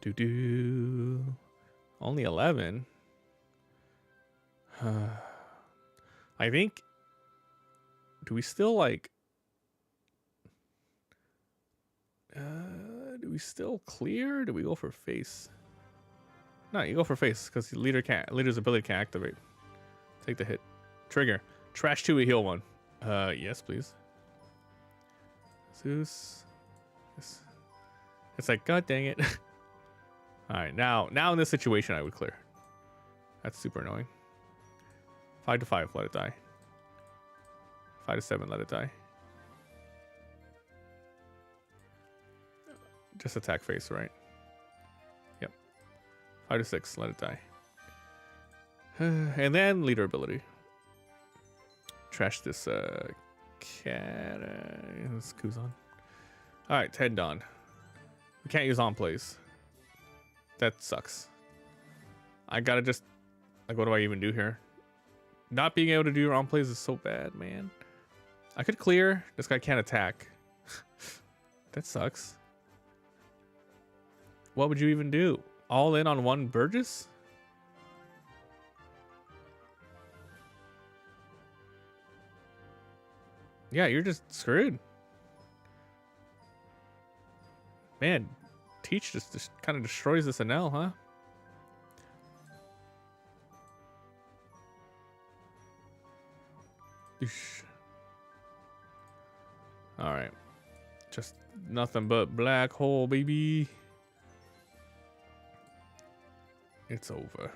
S1: Do. Only 11. I think. Do we still like? Do we still clear? Do we go for face? No, you go for face because the leader's ability can't activate. Take the hit. Trigger. Trash 2, a heal 1. Yes, please. Zeus. Yes. It's like, god dang it. Alright, now in this situation I would clear. That's super annoying. 5 to 5, let it die. 5 to 7, let it die. Just attack face, right? Yep. 5 to 6, let it die. And then leader ability. Trash this cat. This Kuzan. Alright, 10 Dawn. We can't use on plays. That sucks. I gotta just, like, what do I even do here? Not being able to do your on plays is so bad, man. I could clear. This guy can't attack. That sucks. What would you even do? All in on 1 Burgess? Yeah, you're just screwed. Man, Teach just kind of destroys this NL, huh? Alright. Just nothing but black hole, baby. It's over.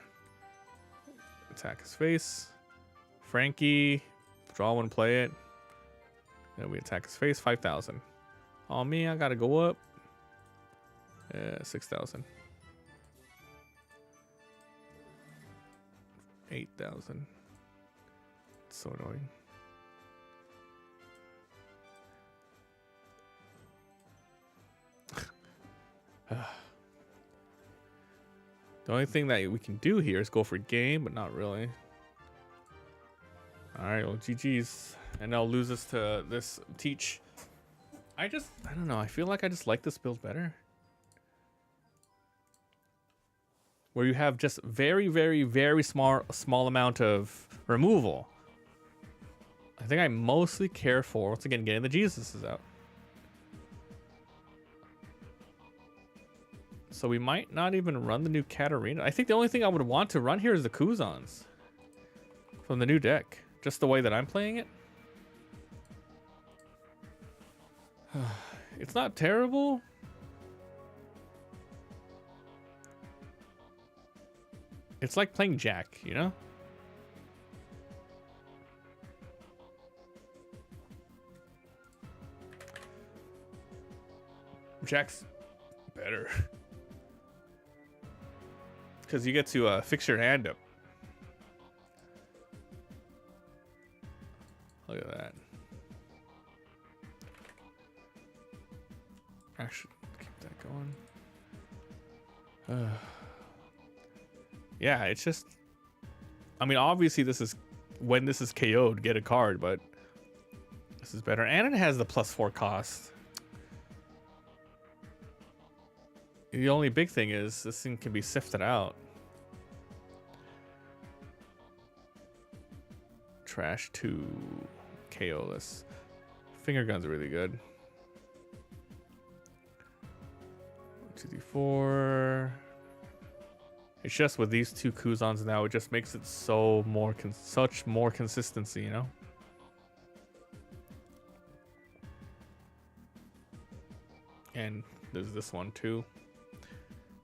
S1: Attack his face. Frankie. Draw 1, play it. Then we attack his face. 5,000. Oh, me, I gotta go up. 6,000. 8,000. It's so annoying. The only thing that we can do here is go for game, but not really. Alright, well, GG's. And I'll lose this to this teach. I don't know. I feel like I just like this build better. Where you have just very, very, very small amount of removal. I think I mostly care for, once again, getting the Jesuses out. So we might not even run the new Katarina. I think the only thing I would want to run here is the Kuzans from the new deck. Just the way that I'm playing it. It's not terrible. It's like playing Jack, you know? Jack's better. Because you get to fix your hand up. Look at that. Actually, keep that going. Yeah, it's just... I mean, obviously this is... When this is KO'd, get a card, but... This is better. And it has the +4 cost. The only big thing is this thing can be sifted out. Trash 2 KO-less. Finger gun's really good. 2d4. It's just with these two Kuzans now, it just makes it so more such more consistency, you know? And there's this one too.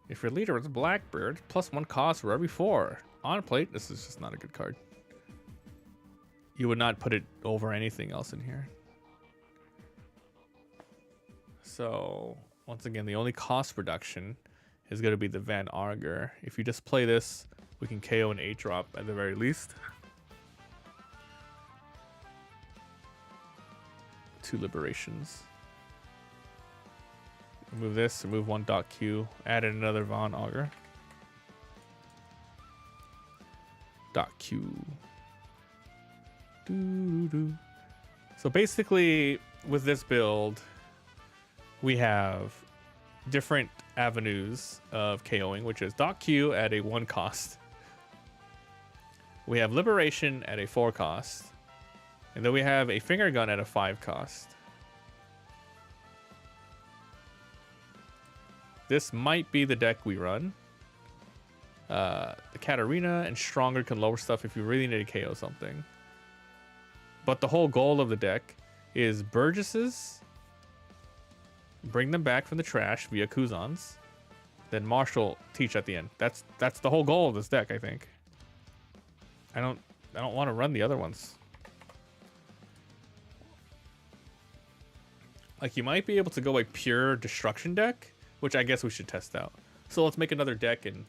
S1: If your leader is Blackbeard, +1 cost for every 4. On plate, this is just not a good card. You would not put it over anything else in here. So, once again, the only cost reduction is going to be the Van Arger. If you just play this, we can KO an 8-drop at the very least. 2 liberations. Remove this, remove 1 .q, add in another Von Auger. .q. So basically, with this build, we have different avenues of KOing, which is .q at a 1 cost. We have Liberation at a 4 cost. And then we have a Finger Gun at a 5 cost. This might be the deck we run. The Katarina and Stronger can lower stuff if you really need to KO something. But the whole goal of the deck is Burgesses, bring them back from the trash via Kuzans, then Marshall Teach at the end. That's the whole goal of this deck, I think. I don't want to run the other ones. Like, you might be able to go a pure destruction deck, which I guess we should test out. So let's make another deck and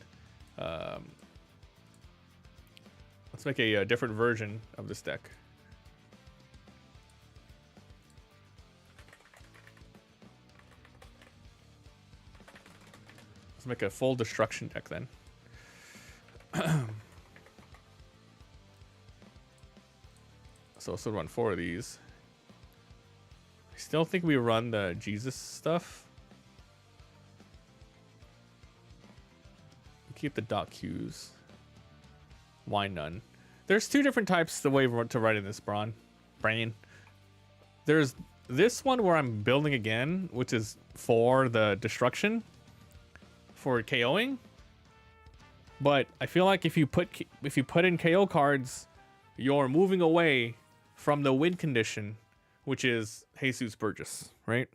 S1: let's make a different version of this deck. Let's make a full destruction deck then. So let's run 4 of these. I still think we run the Jesus stuff. Keep the .qs. Why none? There's 2 different types the way to write in this brain. There's this one where I'm building again, which is for the destruction, for KOing. But I feel like if you put in KO cards, you're moving away from the win condition, which is Jesus Burgess, right?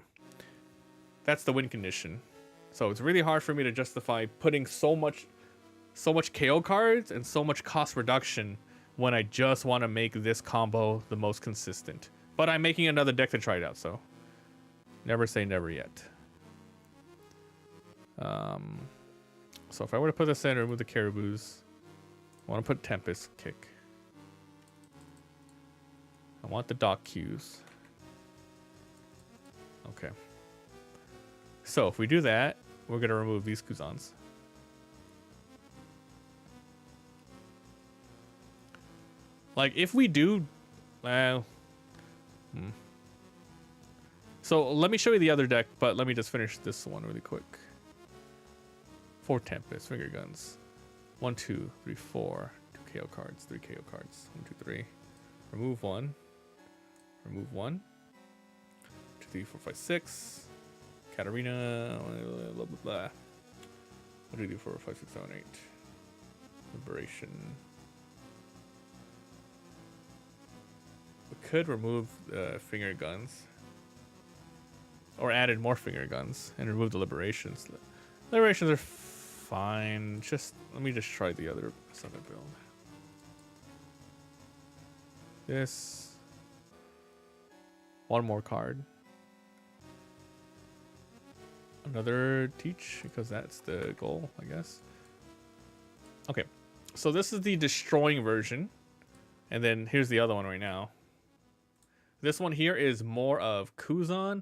S1: That's the win condition. So it's really hard for me to justify putting so much KO cards and so much cost reduction when I just want to make this combo the most consistent. But I'm making another deck to try it out, so never say never yet. So if I were to put this in, remove the Caribous. I want to put Tempest Kick. I want the Dock Qs. Okay. So if we do that, we're going to remove these Kuzans. Like, if we do... Well... So let me show you the other deck, but let me just finish this one really quick. 4 Tempest, Finger Guns. 1, 2, 3, 4. 2 KO cards, 3 KO cards. 1, 2, 3. Remove 1. Remove 1. 2, 3, 4, 5, 6. Katarina. Blah, blah, blah. 1, 2, 3, 4, 5, 6, 7, 8. Liberation. We could remove Finger Guns. Or added more Finger Guns and remove the Liberations. Liberations are fine. Just let me just try the other second build. This. One more card. Another Teach, because that's the goal, I guess. Okay. So this is the destroying version. And then here's the other one right now. This one here is more of Kuzan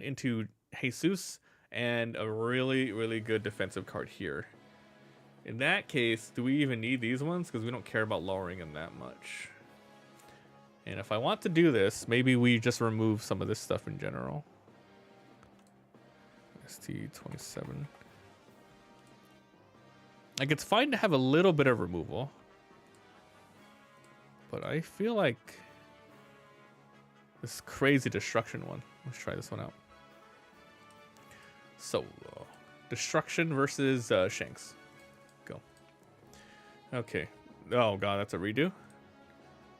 S1: into Jesus, and a really, really good defensive card here. In that case, do we even need these ones? Because we don't care about lowering them that much. And if I want to do this, maybe we just remove some of this stuff in general. ST27. Like, it's fine to have a little bit of removal. But I feel like this crazy destruction one. Let's try this one out. So, destruction versus Shanks. Go. Okay. Oh god, that's a redo.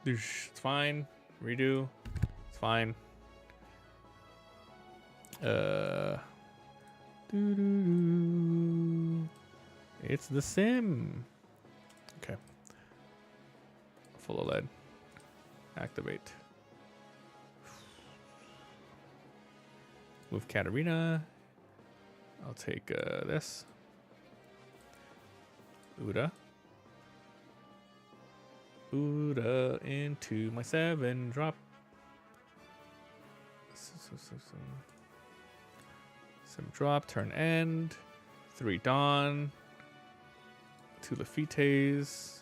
S1: It's fine. Redo. It's fine. It's the sim. Okay. Full of lead. Activate. Move Katarina. I'll take this. Uda into my 7-drop. 7-drop, turn end. 3 Dawn. 2 Lafittes.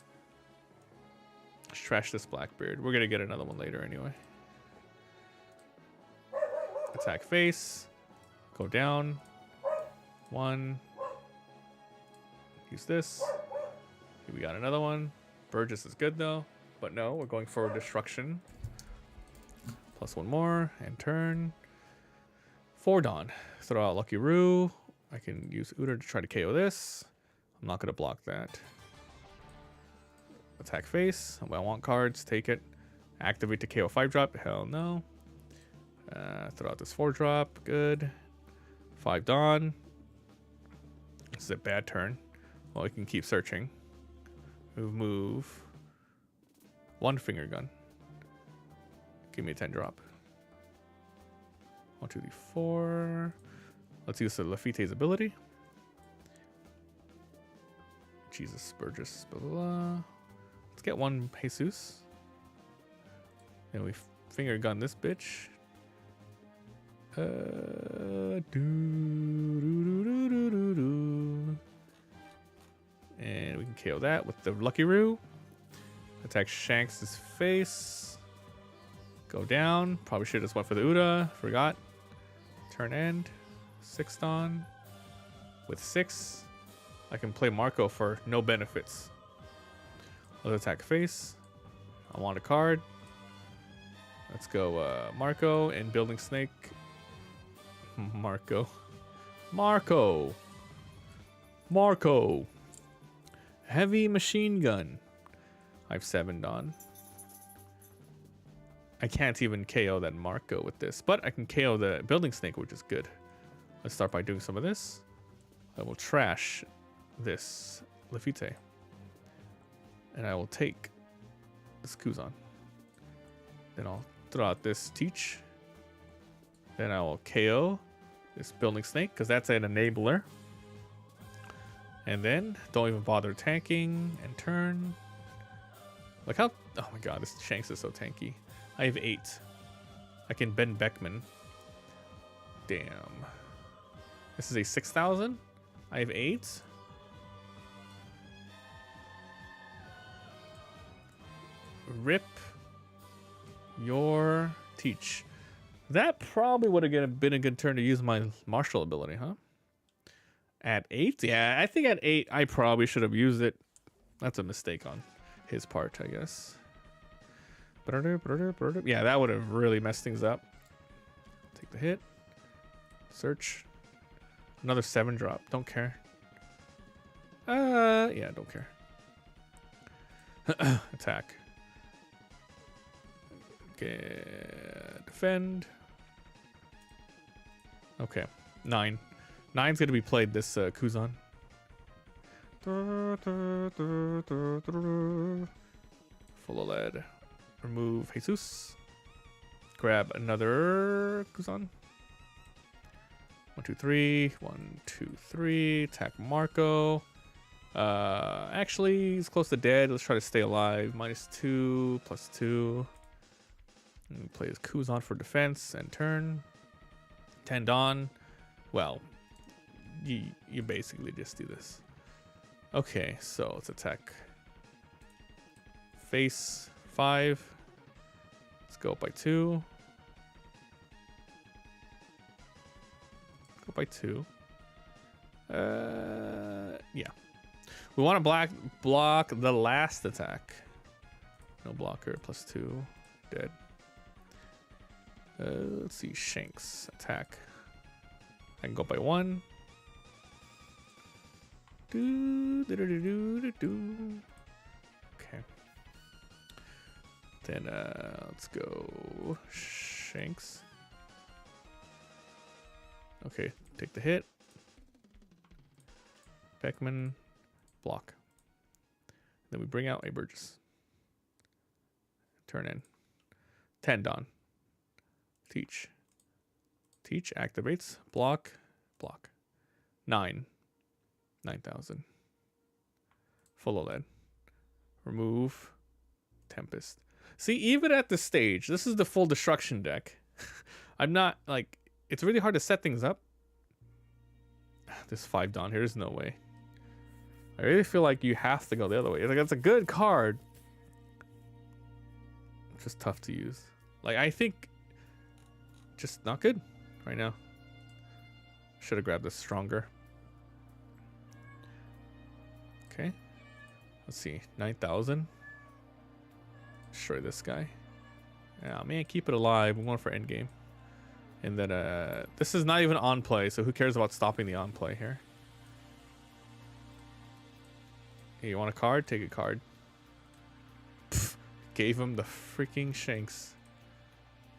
S1: Let's trash this Blackbeard. We're gonna get another one later anyway. Attack face. Go down. 1. Use this. Here we got another one. Burgess is good though. But no, we're going for destruction. Plus 1 more. And turn. 4 Dawn. Throw out Lucky Roo. I can use Uda to try to KO this. I'm not going to block that. Attack face. I want cards. Take it. Activate to KO 5-drop. Hell no. Throw out this 4-drop. Good. 5 Dawn. This is a bad turn. Well, we can keep searching. Move. 1 Finger Gun. Give me a 10-drop. 1, 2, 3, 4. Let's use the Lafitte's ability. Jesus, Burgess. Blah, blah, blah. Let's get 1 Jesus. Then we Finger Gun this bitch. And we can KO that with the Lucky Roo. Attack Shanks' face. Go down. Probably should have just went for the Uda. Forgot. Turn end. 6 Dawn. With 6. I can play Marco for no benefits. Let's attack face. I want a card. Let's go Marco and Building Snake. Marco. Heavy Machine Gun. I have 7 Dawn. I can't even KO that Marco with this, but I can KO the Building Snake, which is good. Let's start by doing some of this. I will trash this Lafitte. And I will take this Kuzan. Then I'll throw out this Teach. Then I will KO this Building Snake, because that's an enabler. And then don't even bother tanking and turn. Like how, oh my god, this Shanks is so tanky. I have 8. I can bend Beckman. Damn. This is a 6,000. I have 8. Rip your teach. That probably would have been a good turn to use my martial ability, huh? At 8? Yeah, I think at 8 I probably should have used it. That's a mistake on his part, I guess. Yeah, that would have really messed things up. Take the hit. Search. Another 7 drop. Don't care. Yeah, don't care. Attack. Okay. Defend. Okay. 9. 9's gonna be played this Kuzan. Full of lead. Remove Jesus. Grab another Kuzan. 1, 2, 3. 1, 2, 3. Attack Marco. Actually, he's close to dead. Let's try to stay alive. -2, +2. And play his Kuzan for defense and turn. Tendon. Well, you basically just do this. Okay, so let's attack. Face 5. Let's go up by 2. Go by 2. Yeah. We want to block the last attack. No blocker. +2. Dead. Let's see. Shanks. Attack. I can go by 1. Okay. Then let's go Shanks. Okay, take the hit. Beckman, block. Then we bring out a Burgess. Turn in. Tendon. Teach. Teach activates. Block. Block. 9. 9,000. Full of lead. Remove. Tempest. See, even at this stage, this is the full destruction deck. I'm not, like, it's really hard to set things up. This 5 down here, there's no way. I really feel like you have to go the other way. Like, it's a good card. It's just tough to use. Like, I think just not good right now. Should have grabbed this stronger. Okay. Let's see. 9,000. Destroy this guy. Yeah, man, keep it alive. We're going for endgame. And then this is not even on play, so who cares about stopping the on play here? Hey, you want a card? Take a card. Pfft, gave him the freaking Shanks.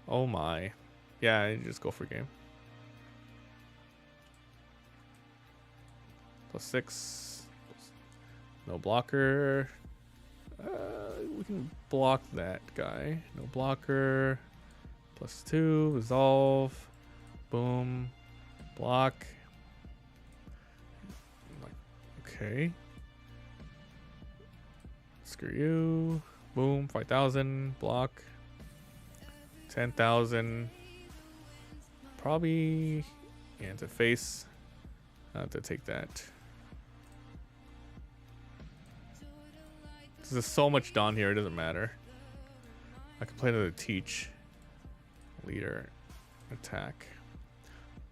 S1: Oh my. Yeah, you just go for game. +6. No blocker. We can block that guy. No blocker. +2. Resolve. Boom. Block. Okay. Screw you. Boom. 5,000. Block. 10,000. Probably. And to face. I have to take that. There's so much down here, it doesn't matter. I can play another teach. Leader. Attack.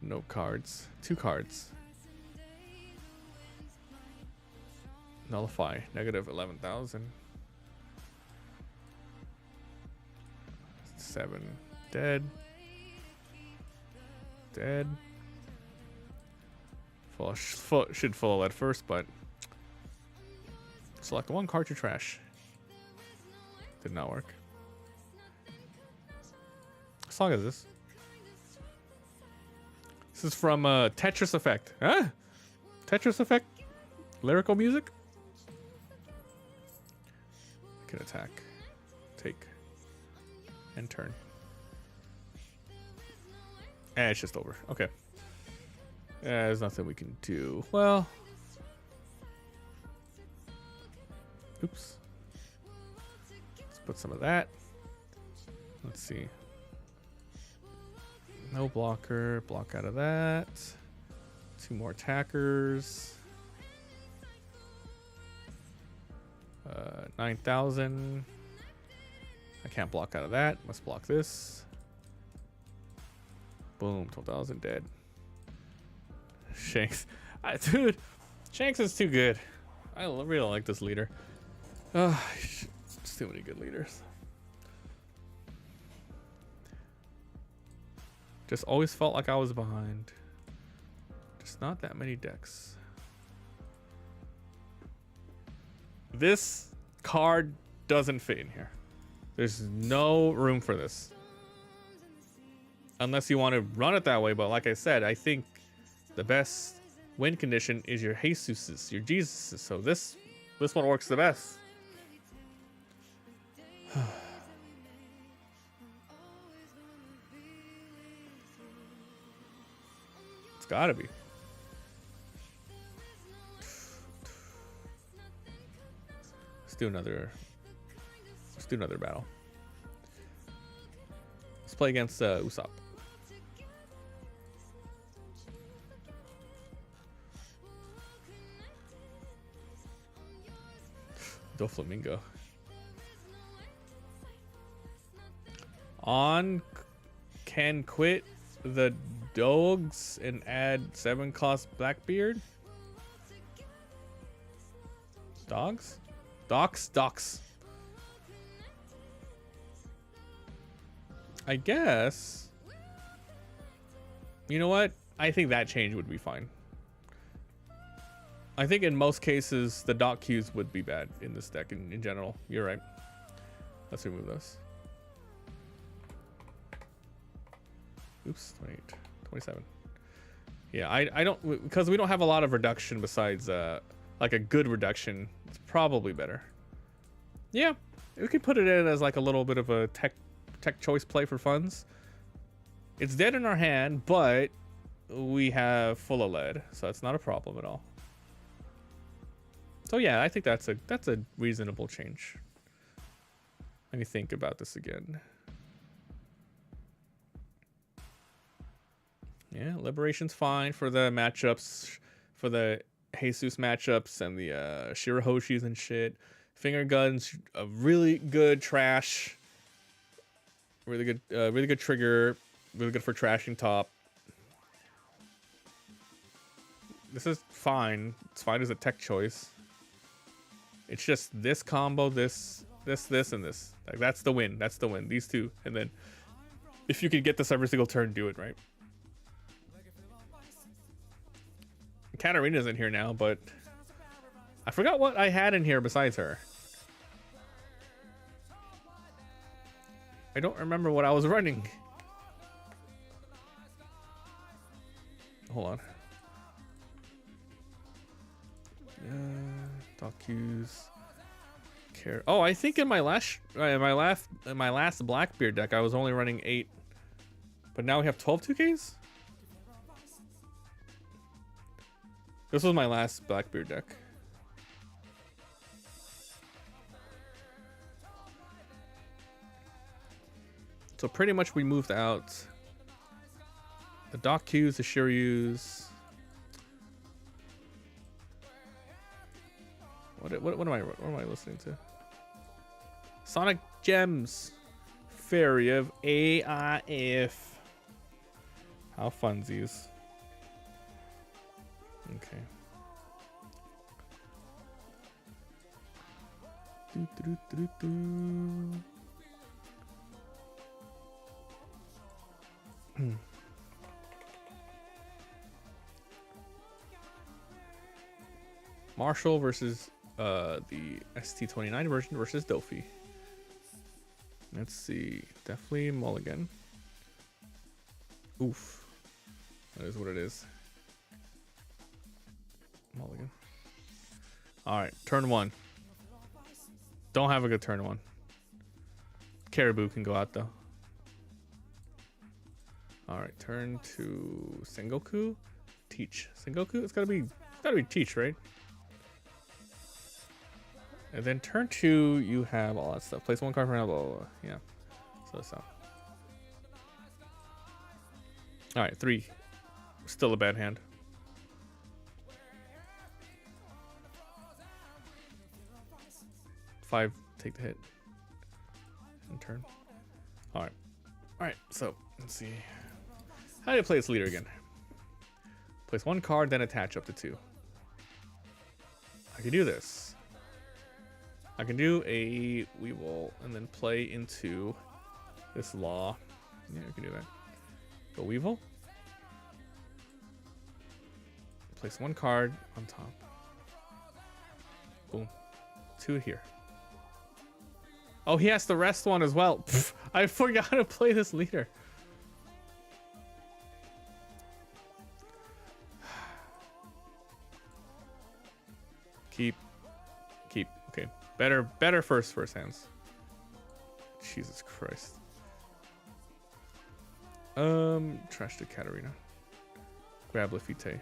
S1: No cards. 2 cards. Nullify. -11,000. 7. Dead. Dead. Should full at first, but select 1 card to trash. Did not work. What song is this? This is from Tetris Effect. Huh? Tetris Effect? Lyrical music? I can attack. Take. And turn. And it's just over. Okay. There's nothing we can do. Well, Oops. Let's put some of that. Let's see. No blocker. Block out of that. 2 more attackers. 9,000. I can't block out of that. Let's block this. Boom. 12,000 dead. Shanks. Dude, Shanks is too good. I really like this leader. It's too many good leaders. Just always felt like I was behind. Just not that many decks. This card doesn't fit in here. There's no room for this. Unless you want to run it that way, but like I said, I think the best win condition is your Jesuses, your Jesuses. So this one works the best. It's gotta be. Let's do another battle. Let's play against Usopp. Doflamingo. On can quit the dogs and add 7 cost Blackbeard. Dogs? Docks. I guess. You know what? I think that change would be fine. I think in most cases, the dock queues would be bad in this deck in general. You're right. Let's remove those. Oops, 28, 27. Yeah, I don't, because we don't have a lot of reduction besides like a good reduction. It's probably better. Yeah, we could put it in as like a little bit of a tech choice play for funds. It's dead in our hand, but we have full of lead, so it's not a problem at all. So yeah, I think that's a reasonable change. Let me think about this again. Yeah, Liberation's fine for the matchups, for the Jesus matchups and the Shirahoshis and shit. Finger Guns, a really good trash. Really good trigger. Really good for trashing top. This is fine. It's fine as a tech choice. It's just this combo, this, and this. Like that's the win. That's the win. These two, and then if you could get this every single turn, do it right. Katarina's in here now, but I forgot what I had in here besides her. I don't remember what I was running. Hold on. Dock queues. Oh, I think in my last Blackbeard deck I was only running 8, but now we have 12 2Ks. This was my last Blackbeard deck. So pretty much we moved out the dock queues, the Shiryus. What am I listening to? Sonic Gems. Fairy of AIF. How funsies. Okay. Marshall versus the ST29 version versus Dofi. Let's see. Definitely mulligan. Oof. That is what it is. Mulligan. Alright, turn 1. Don't have a good turn 1. Caribou can go out though. Alright, turn 2. Sengoku? Teach. Sengoku? It's gotta be Teach, right? And then turn 2, you have all that stuff. Place 1 card for now, blah, blah, blah. Yeah. So that's how. All right, 3. Still a bad hand. 5, take the hit. And turn. All right. All right, so let's see. How do you play this leader again? Place 1 card, then attach up to 2. I can do this. I can do a Weevil and then play into this Law. Yeah, I can do that. Go Weevil. Place 1 card on top. Boom. 2 here. Oh, he has the rest one as well. Pfft, I forgot to play this leader. Keep. Okay. Better first hands. Jesus Christ. Trash to Katarina. Grab Lafite.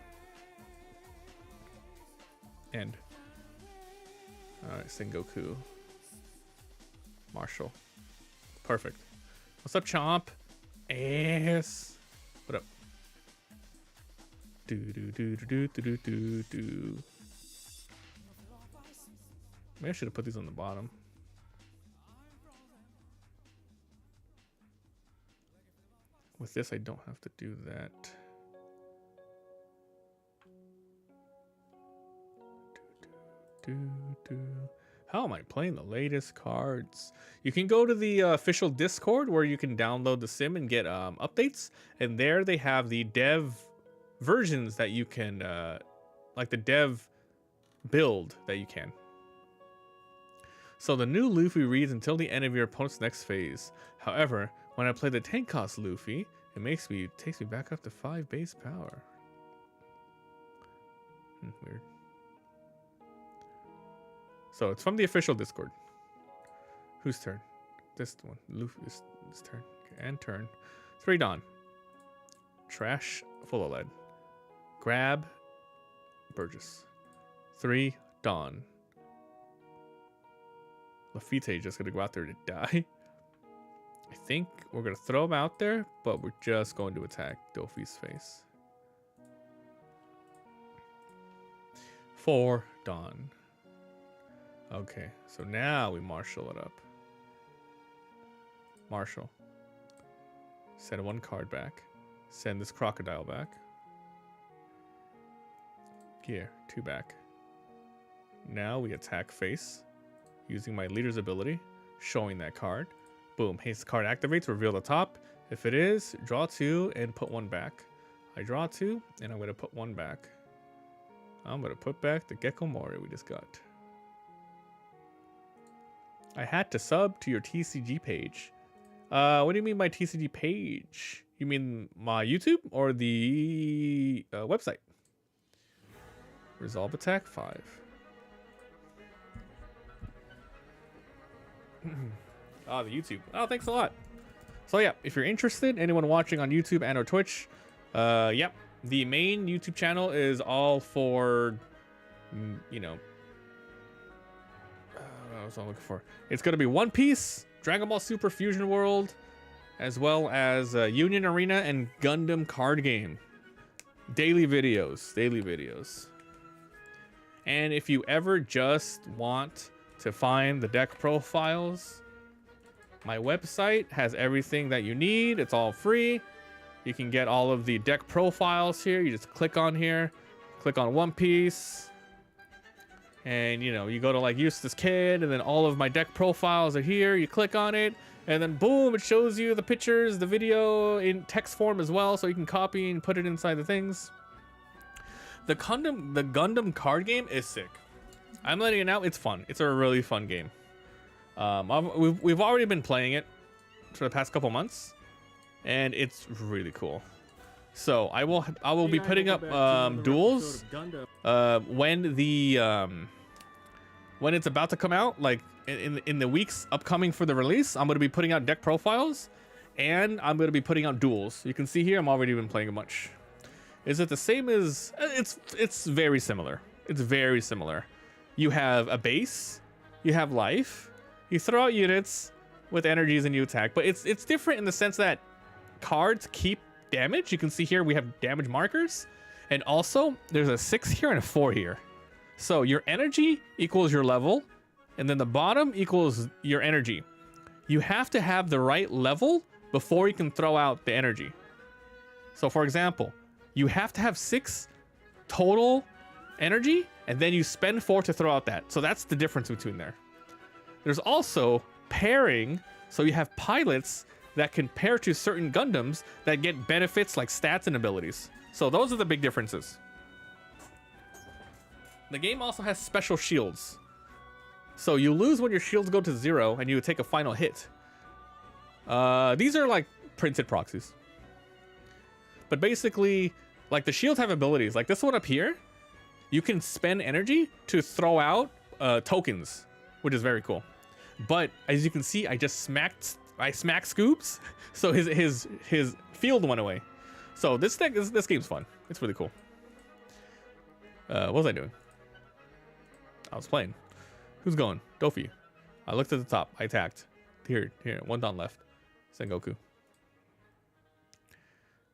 S1: End. Alright, Sengoku. Marshall. Perfect. What's up, Chomp? Ass. What up? Do. Maybe I should have put these on the bottom. With this, I don't have to do that. How am I playing the latest cards? You can go to the official Discord where you can download the sim and get updates. And there they have the dev versions that you can, like the dev build that you can. So the new Luffy reads until the end of your opponent's next phase. However, when I play the tank cost Luffy, it takes me back up to 5 base power. Weird. So it's from the official Discord. Whose turn? This one. Luffy's turn. Okay, and turn. 3 Dawn. Trash full of lead. Grab Burgess. 3 Dawn. Lafite just gonna go out there to die. I think we're gonna throw him out there, but we're just going to attack Dofi's face. 4 Dawn. Okay, so now we marshal it up. Marshal. Send 1 card back. Send this crocodile back. Here, 2 back. Now we attack face. Using my leader's ability, showing that card. Boom, haste card activates, reveal the top. If it is, draw 2 and put 1 back. I draw 2 and I'm going to put 1 back. I'm going to put back the Gecko Mori we just got. I had to sub to your TCG page. What do you mean by TCG page? You mean my YouTube or the website? Resolve attack 5. Oh, the YouTube. Oh, thanks a lot. So yeah, if you're interested, anyone watching on YouTube and or Twitch, yep, the main YouTube channel is all for, you know, what was I looking for? It's going to be One Piece, Dragon Ball Super Fusion World, as well as Union Arena and Gundam card game. Daily videos. And if you ever just want to find the deck profiles, my website has everything that you need. It's all free. You can get all of the deck profiles here. You just click on here, click on One Piece, and you know, you go to like Eustace Kid, and then all of my deck profiles are here. You click on it, and then boom, it shows you the pictures, the video in text form as well, so you can copy and put it inside the things. The Gundam card game is sick. I'm letting it out. It's fun. It's a really fun game. We've already been playing it for the past couple months, and it's really cool. So I will be putting up duels when it's about to come out, like in the weeks upcoming for the release. I'm going to be putting out deck profiles, and I'm going to be putting out duels. You can see here I'm already been playing a bunch. Is it the same as it's very similar. It's very similar. You have a base, you have life. You throw out units with energies and you attack. But it's different in the sense that cards keep damage. You can see here we have damage markers. And also, there's a 6 here and a 4 here. So your energy equals your level. And then the bottom equals your energy. You have to have the right level before you can throw out the energy. So for example, you have to have 6 total energy, and then you spend 4 to throw out that. So that's the difference between there. There's also pairing. So you have pilots that can pair to certain Gundams that get benefits like stats and abilities. So those are the big differences. The game also has special shields. So you lose when your shields go to 0 and you take a final hit. These are like printed proxies. But basically, like the shields have abilities. Like this one up here, you can spend energy to throw out tokens, which is very cool. But as you can see, I smacked Scoops, so his field went away. So this game's fun. It's really cool. What was I doing? I was playing. Who's going? Dofi. I looked at the top. I attacked. Here, one down left. Sengoku.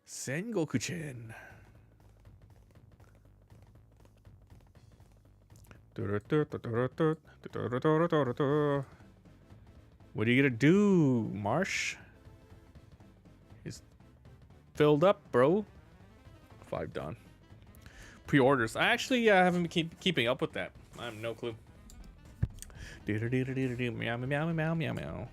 S1: Sengoku-chin. What are you gonna do, Marsh? He's filled up, bro. 5 done. Pre-orders. I actually haven't been keeping up with that. I have no clue. Meow, meow, meow, meow, meow.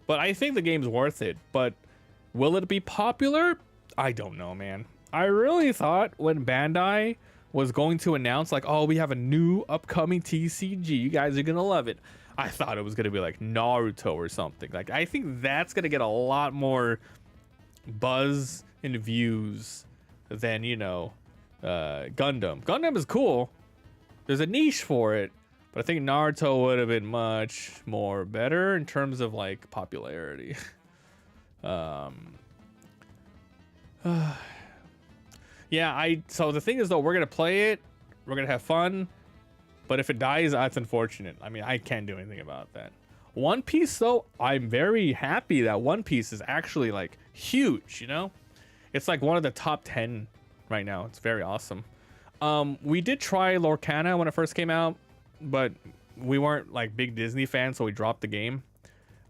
S1: But I think the game's worth it. But will it be popular? I don't know, man. I really thought when Bandai was going to announce like, oh, we have a new upcoming TCG, you guys are gonna love it. I thought it was gonna be like Naruto or something. Like, I think that's gonna get a lot more buzz and views than, you know, Gundam. Gundam is cool. There's a niche for it. But I think Naruto would have been much more better in terms of like popularity. Yeah, so the thing is though, we're gonna play it, we're gonna have fun, but if it dies, that's unfortunate. I mean, I can't do anything about that. One Piece though, I'm very happy that One Piece is actually like huge, you know? It's like one of the top 10 right now. It's very awesome. We did try Lorcana when it first came out, but we weren't like big Disney fans, so we dropped the game.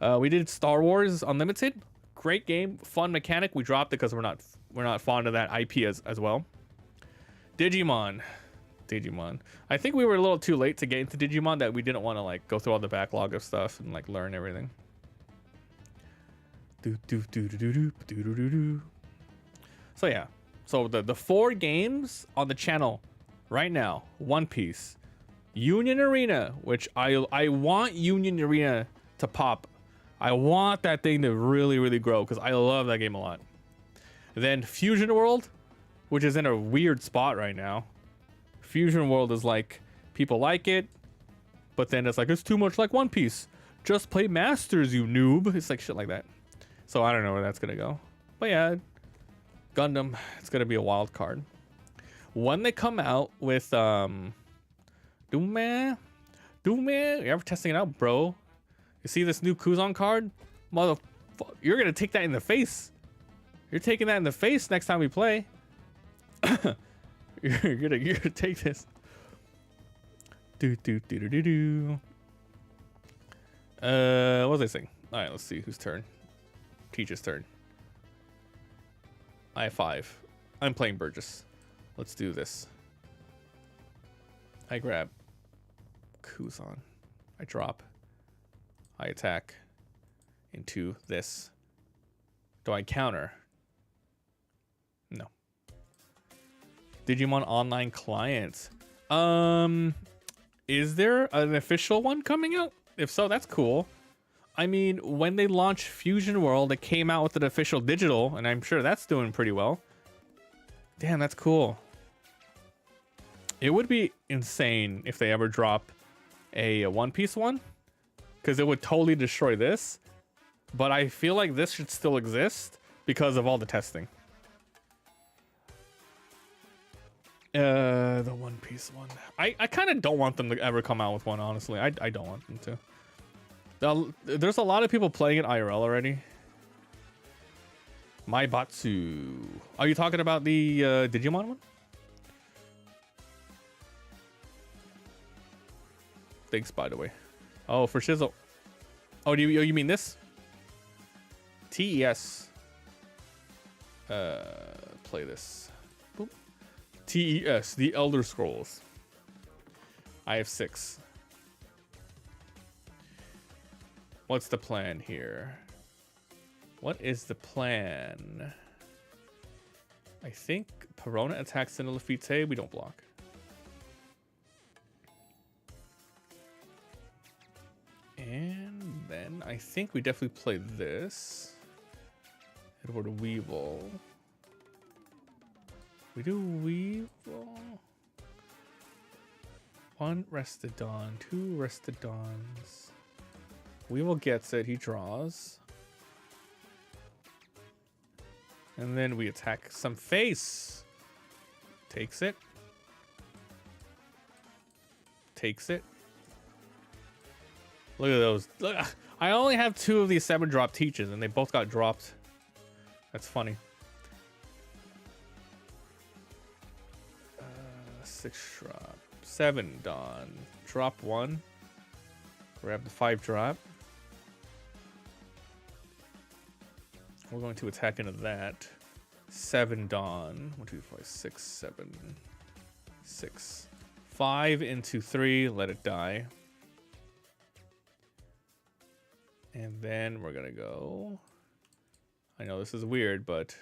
S1: We did Star Wars Unlimited. Great game, fun mechanic. We dropped it because we're not fond of that IP as well. Digimon. I think we were a little too late to get into Digimon, that we didn't want to like go through all the backlog of stuff and like learn everything. So yeah, so the 4 games on the channel right now: One Piece, Union Arena, which I want Union Arena to pop. I want that thing to really, really grow because I love that game a lot. Then Fusion World, which is in a weird spot right now. Fusion World is like, people like it, but then it's like, it's too much like One Piece. Just play Masters, you noob. It's like shit like that. So I don't know where that's gonna go. But yeah, Gundam, it's gonna be a wild card. When they come out with Doom, you're ever testing it out, bro? You see this new Kuzan card? You're gonna take that in the face. You're taking that in the face next time we play. you're gonna take this. What was I saying? All right, let's see whose turn. Teach's turn. I have 5. I'm playing Burgess. Let's do this. I grab Kuzan. I drop. I attack into this. Do I counter? No. Digimon Online Client. Is there an official one coming out? If so, that's cool. I mean, when they launched Fusion World, it came out with an official digital, and I'm sure that's doing pretty well. Damn, that's cool. It would be insane if they ever drop a One Piece one, because it would totally destroy this. But I feel like this should still exist because of all the testing. The One Piece one. I kind of don't want them to ever come out with one, honestly. I don't want them to. There's a lot of people playing it IRL already. Maibatsu. Are you talking about the Digimon one? Thanks, by the way. Oh, for Shizzle. Oh, you mean this? TES. Play this. Boop. TES, The Elder Scrolls. I have 6. What's the plan here? What is the plan? I think Perona attacks in Lafite. We don't block. And then I think we definitely play this. Edward Weevil. We do Weevil. 1 Restodon, 2 Restodons. Weevil gets it, he draws. And then we attack some face. Takes it. Takes it. Look at those. Look, I only have 2 of these 7-drop teaches, and they both got dropped. That's funny. 6 drop. 7 Dawn. Drop 1. Grab the 5 drop. We're going to attack into that. 7 Dawn. 1, 2, 5, 6, 7. 6. 5 into 3. Let it die. And then we're going to go. I know this is weird, but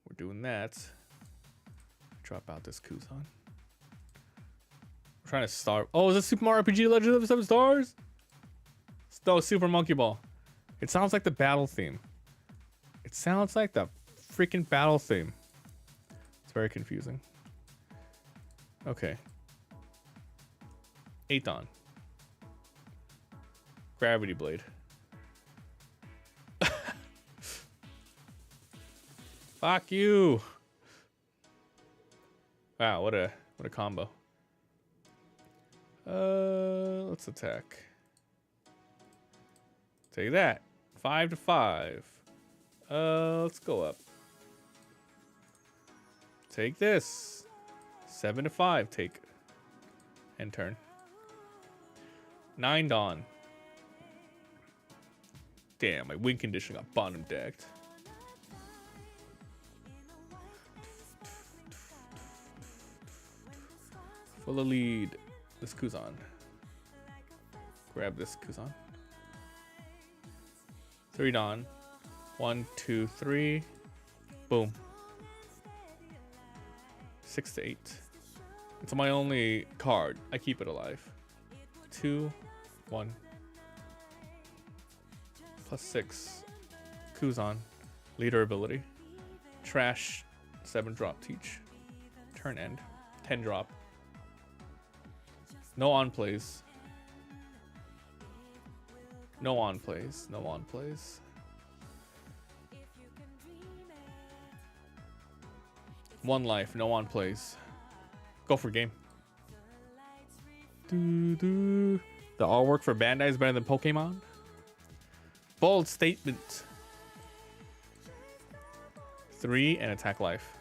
S1: we're doing that. Drop out this Kuzan. We're trying to start. Oh, is this Super Mario RPG Legend of the 7 Stars? No, Super Monkey Ball. It sounds like the battle theme. It sounds like the freaking battle theme. It's very confusing. Okay. 8 Dawn. Gravity Blade. Fuck you. Wow, what a combo. Let's attack. Take that. 5 to 5. Let's go up. Take this. 7 to 5. Take. End turn. 9 Dawn. Damn, my win condition got bottom decked. Full of lead. This Kuzan. Grab this Kuzan. 3 Dawn. 1, 2, 3. Boom. 6 to 8. It's my only card. I keep it alive. 2, 1. Plus 6. Kuzan. Leader ability. Trash. 7 drop teach. Turn end. 10 drop. No on plays. No on plays. No on plays. One life. No on plays. Go for game. The artwork for Bandai is better than Pokemon. Bold statement. 3 and attack life.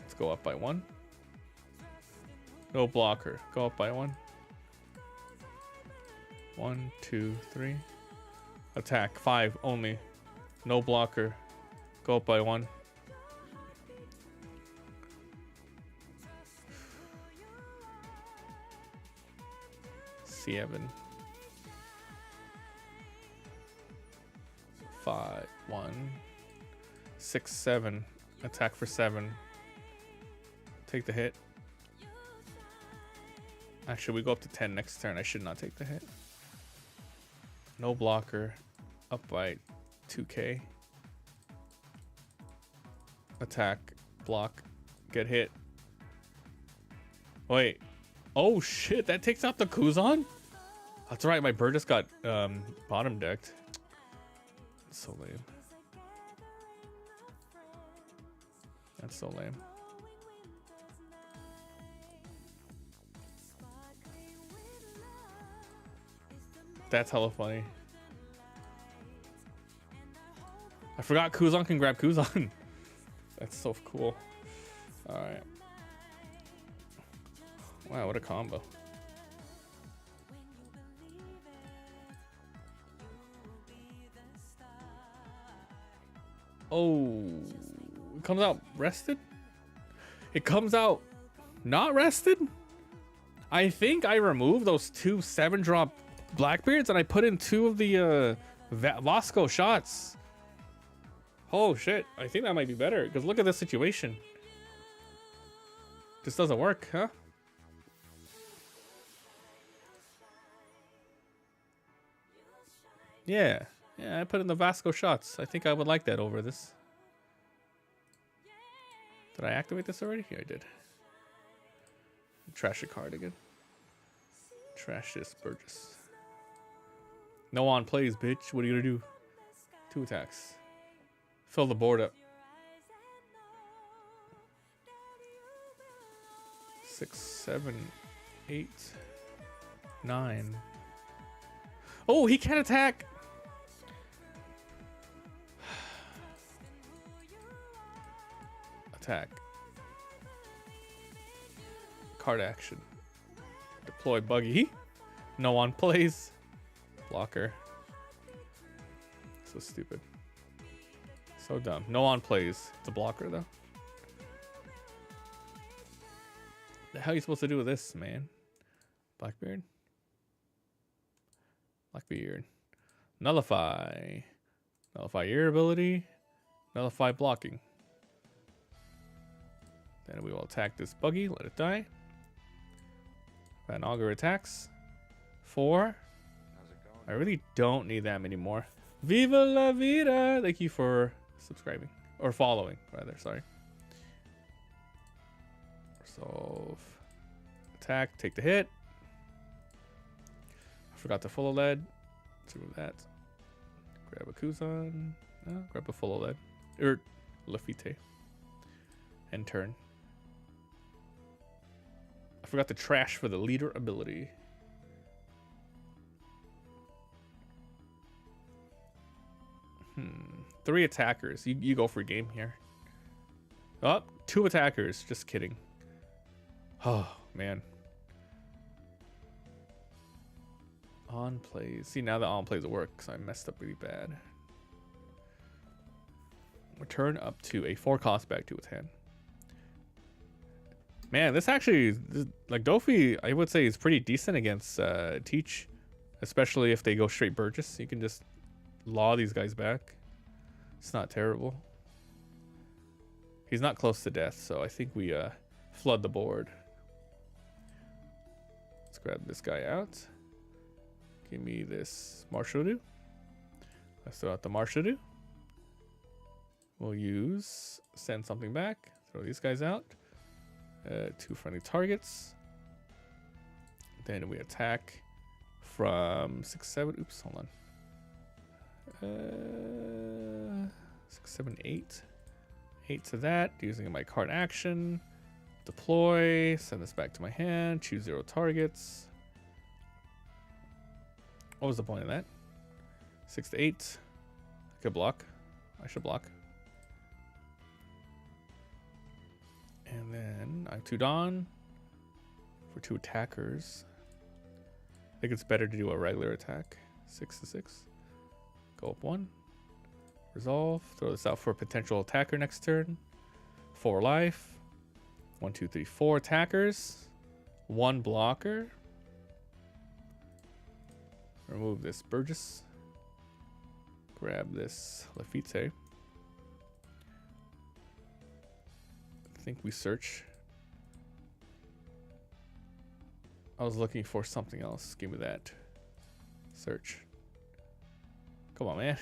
S1: Let's go up by 1. No blocker. Go up by 1. 1, 2, 3. Attack 5 only. No blocker. Go up by 1. C7. 5, 1. 6, 7. Attack for 7. Take the hit. Actually, we go up to 10 next turn. I should not take the hit. No blocker. Up by 2k. Attack. Block. Get hit. Wait. Oh shit, that takes out the Kuzan? That's right, my bird just got bottom decked. So lame. That's so lame. That's hella funny. I forgot Kuzan can grab Kuzan. That's so cool. Alright. Wow, what a combo. Oh, it comes out rested? It comes out not rested? I think I removed those 2 7-drop Blackbeards and I put in 2 of the Vasco shots. Oh shit, I think that might be better because look at this situation. This doesn't work, huh? Yeah, I put in the Vasco shots. I think I would like that over this. Did I activate this already? Yeah, I did. Trash a card again. Trash this Burgess. No on plays, bitch. What are you gonna do? 2 attacks. Fill the board up. 6, 7, 8, 9. Oh, he can't attack. Attack. Card action. Deploy buggy. No one plays. Blocker. So stupid. So dumb. No one plays. It's a blocker though. The hell are you supposed to do with this, man? Blackbeard. Blackbeard. Nullify. Nullify your ability. Nullify blocking. Then we will attack this buggy. Let it die. Van Augur attacks. 4. I really don't need that many more. Viva la vida! Thank you for subscribing. Or following, rather. Sorry. Resolve. Attack. Take the hit. I forgot the full lead. Let's remove that. Grab a Kuzan. Grab a full lead. Or Lafite. And turn. I forgot the trash for the leader ability. Three attackers. You go for game here. Oh, 2 attackers. Just kidding. Oh, man. On plays. See, now the on plays will work because I messed up really bad. Return up to a 4 cost back to its hand. Man, this actually, like Dofi, I would say is pretty decent against Teach. Especially if they go straight Burgess. You can just law these guys back. It's not terrible. He's not close to death, so I think we flood the board. Let's grab this guy out. Give me this Marshaldu. Let's throw out the Marshaldu. We'll use send something back. Throw these guys out. 2 friendly targets. Then we attack from 6, 7. Oops, hold on. 6, 7, 8. 8 to that, using my card action. Deploy, send this back to my hand, choose 0 targets. What was the point of that? 6 to 8. I could block. I should block. And then I have 2 Dawn for 2 attackers. I think it's better to do a regular attack. 6 to 6. Go up 1. Resolve. Throw this out for a potential attacker next turn. 4 life. 1, 2, 3, 4 attackers. 1 blocker. Remove this Burgess. Grab this Lafite. I think we search. I was looking for something else. Give me that. Search. Come on, man.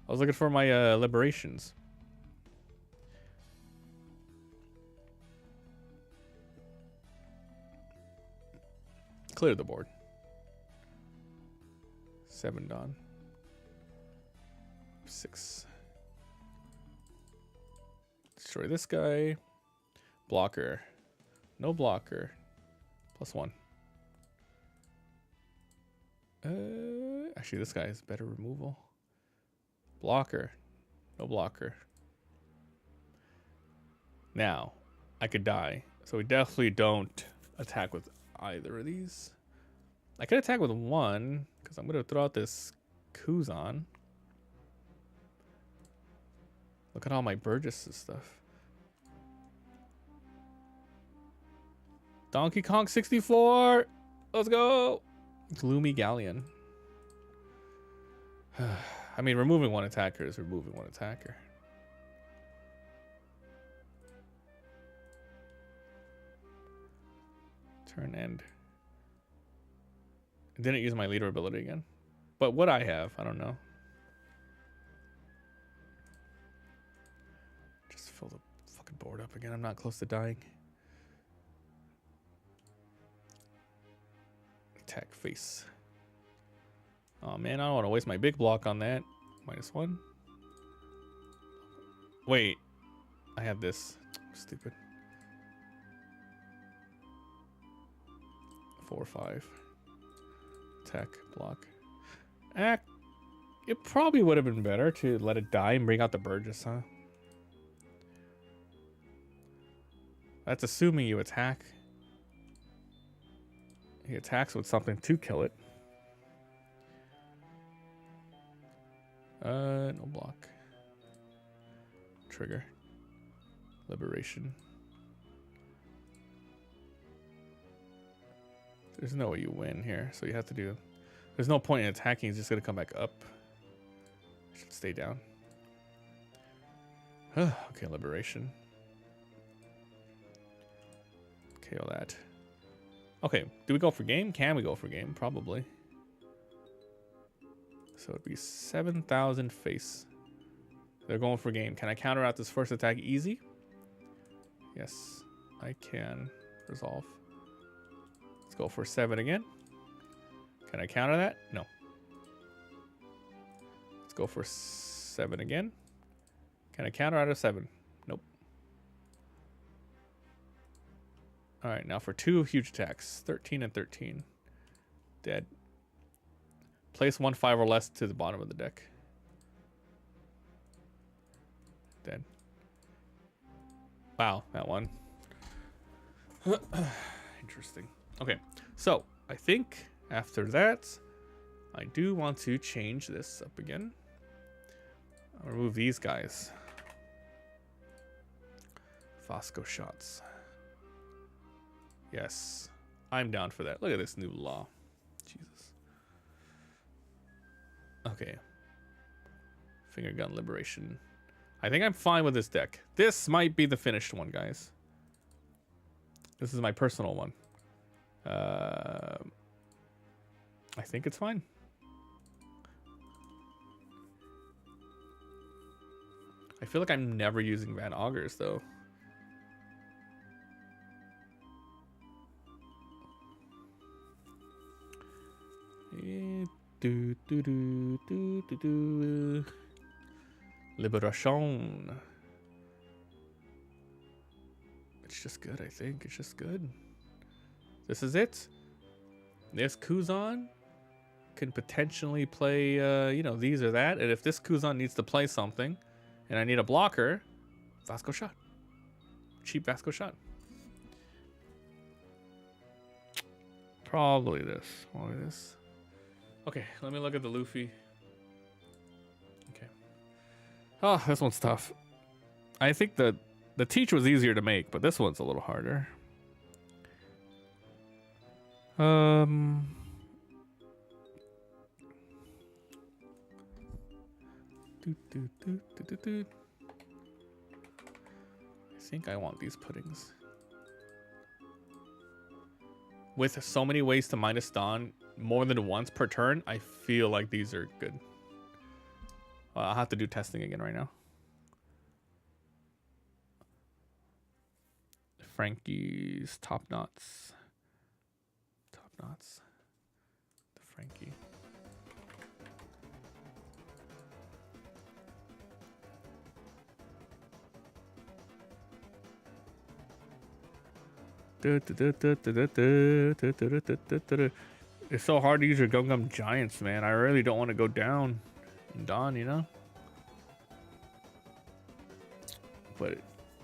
S1: I was looking for my liberations. Clear the board. 7 Dawn. 6. Let's destroy this guy. Blocker. No blocker. +1. Actually, this guy is better removal. Blocker. No blocker. Now, I could die. So we definitely don't attack with either of these. I could attack with one, because I'm going to throw out this Kuzan. Look at all my Burgess and stuff. Donkey Kong 64! Let's go! Gloomy Galleon. I mean, removing one attacker is removing one attacker. Turn end. Didn't use my leader ability again. But what I have, I don't know. Just fill the fucking board up again. I'm not close to dying. Attack face. Oh man, I don't want to waste my big block on that. -1. Wait. I have this. Stupid. 4 or 5. Attack, block. It probably would have been better to let it die and bring out the Burgess, huh? That's assuming you attack. He attacks with something to kill it. No block. Trigger. Liberation. There's no way you win here, so you have to do... There's no point in attacking, he's just going to come back up. Should stay down. Okay, liberation. KO that. Okay, do we go for game? Can we go for game? Probably. So it'd be 7,000 face. They're going for game. Can I counter out this first attack easy? Yes, I can. Resolve. Let's go for 7 again. Can I counter that? No. Let's go for 7 again. Can I counter out of 7? Nope. All right, now for 2 huge attacks. 13 and 13. Dead. Place 1 5 or less to the bottom of the deck. Dead. Wow, that one. Interesting. Okay, so I think after that, I do want to change this up again. I'll remove these guys. Fosco shots. Yes, I'm down for that. Look at this new law. Jesus. Okay. Finger gun liberation. I think I'm fine with this deck. This might be the finished one, guys. This is my personal one. I think it's fine. I feel like I'm never using Van Augers, though. Liberation. It's just good, I think. It's just good. This is it. This Kuzan can potentially play, you know, these or that. And if this Kuzan needs to play something and I need a blocker, Vasco shot. Cheap Vasco shot. Probably this. Probably this. Okay, let me look at the Luffy. Okay. Oh, this one's tough. I think the Teach was easier to make, but this one's a little harder. I think I want these puddings. With so many ways to minus Dawn more than once per turn, I feel like these are good. I'll have to do testing again right now. Frankie's top knots. Top knots. The Frankie. It's so hard to use your Gum Gum Giants, man. I really don't want to go down and Dawn, you know? But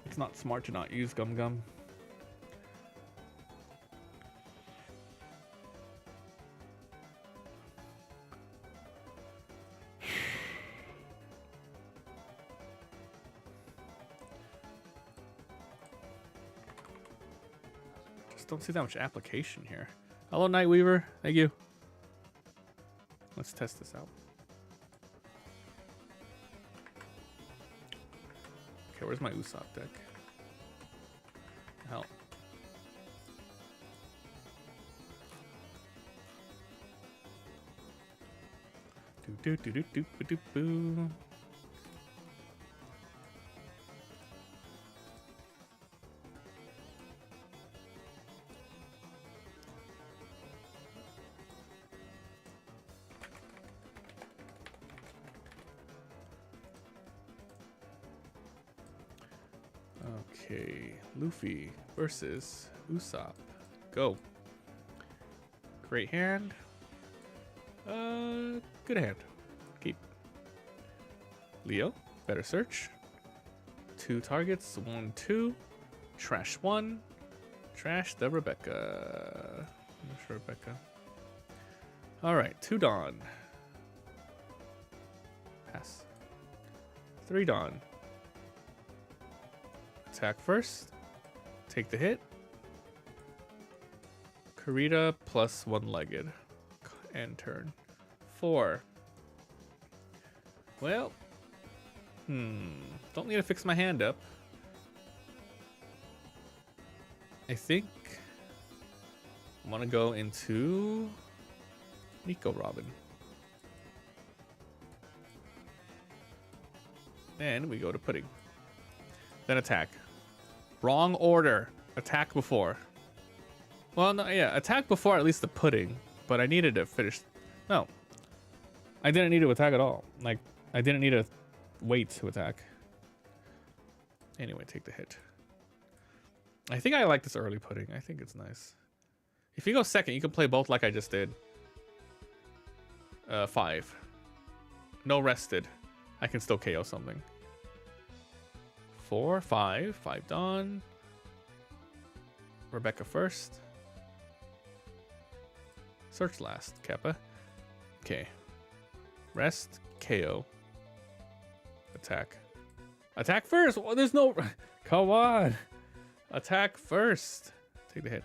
S1: it's not smart to not use Gum Gum. Just don't see that much application here. Hello, Nightweaver. Thank you. Let's test this out. Okay, where's my Usopp deck? Hell. Do do do do do do boo. Okay, Luffy versus Usopp. Go. Great hand. Good hand. Keep. Leo, better search. 2 targets, 1, 2. Trash 1. Trash the Rebecca. I'm sure Rebecca. Alright, 2 Dawn. Pass. 3 Dawn. Attack first. Take the hit. Kurita plus 1-legged. End turn. 4. Well. Don't need to fix my hand up. I think I want to go into Nico Robin. Then we go to Pudding. Then attack. Wrong order. Attack before. Well, no, yeah, attack before at least the Pudding. But I needed to finish. No. I didn't need to attack at all. Like, I didn't need to wait to attack. Anyway, take the hit. I think I like this early Pudding. I think it's nice. If you go second, you can play both like I just did. 5. No rested. I can still KO something. 4, 5. 5 Dawn. Rebecca first. Search last. Kappa. Okay. Rest. KO. Attack. Attack first! Well, there's no... Come on! Attack first. Take the hit.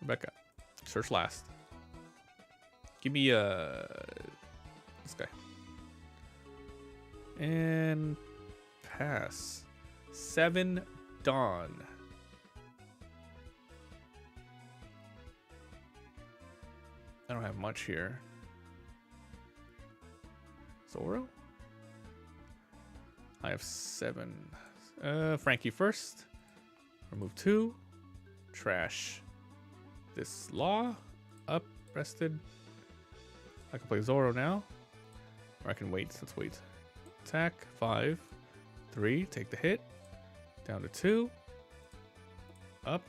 S1: Rebecca. Search last. Give me this guy. And pass. 7 Dawn. I don't have much here. Zoro? I have 7. Frankie first. Remove 2. Trash. This Law. Up. Rested. I can play Zoro now. Or I can wait. Let's wait. Attack. 5. 3. Take the hit. Down to 2. Up.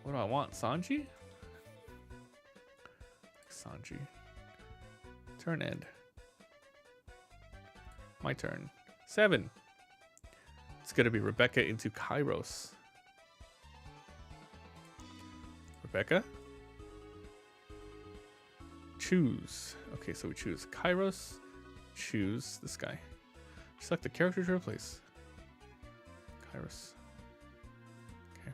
S1: What do I want? Sanji? Sanji. Turn end. My turn. 7. It's going to be Rebecca into Kairos. Rebecca. Choose. Okay, so we choose Kairos. Choose this guy. Select the character to replace. Kairos. Okay.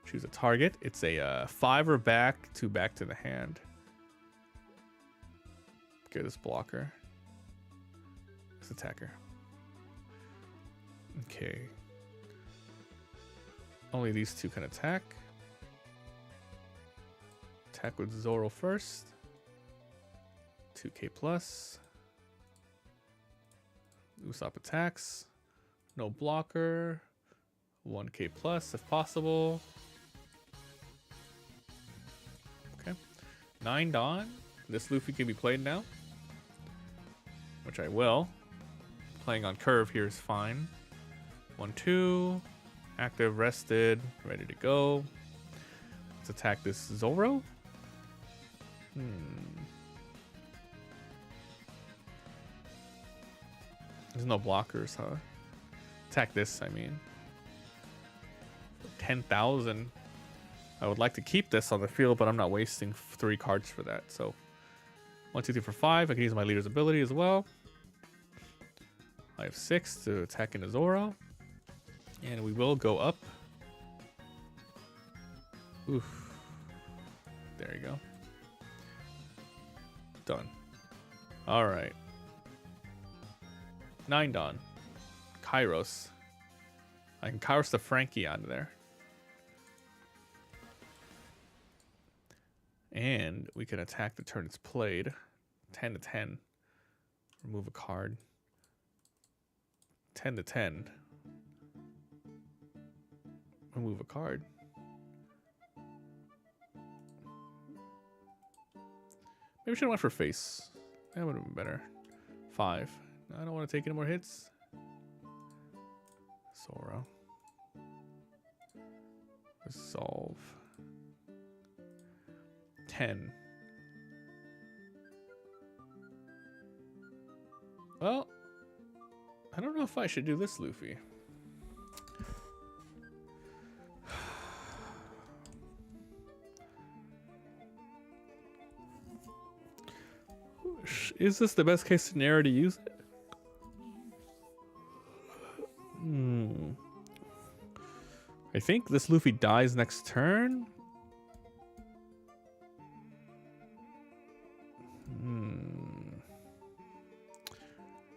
S1: Choose a target. It's a 5 back, 2 back to the hand. Get this blocker. This attacker. Okay. Only these 2 can attack. Attack with Zoro first. 2k plus. Usopp attacks. No blocker. 1k plus if possible. Okay. 9 Dawn. This Luffy can be played now. Which I will. Playing on curve here is fine. 1-2. Active, rested, ready to go. Let's attack this Zoro. There's no blockers, huh? Attack this, I mean. 10,000. I would like to keep this on the field, but I'm not wasting 3 cards for that. So 1, 2, 3, 4, 5. I can use my leader's ability as well. I have 6 to attack into Zoro. And we will go up. Oof. There you go. Done. All right. 9 Dawn. Kairos. I can Kairos the Frankie out of there. And we can attack the turn it's played. 10 to 10. Remove a card. 10 to 10. Remove a card. Maybe we should have went for face. That would have been better. 5. I don't want to take any more hits. Zoro. Resolve. 10. Well, I don't know if I should do this, Luffy. Is this the best case scenario to use it? I think this Luffy dies next turn.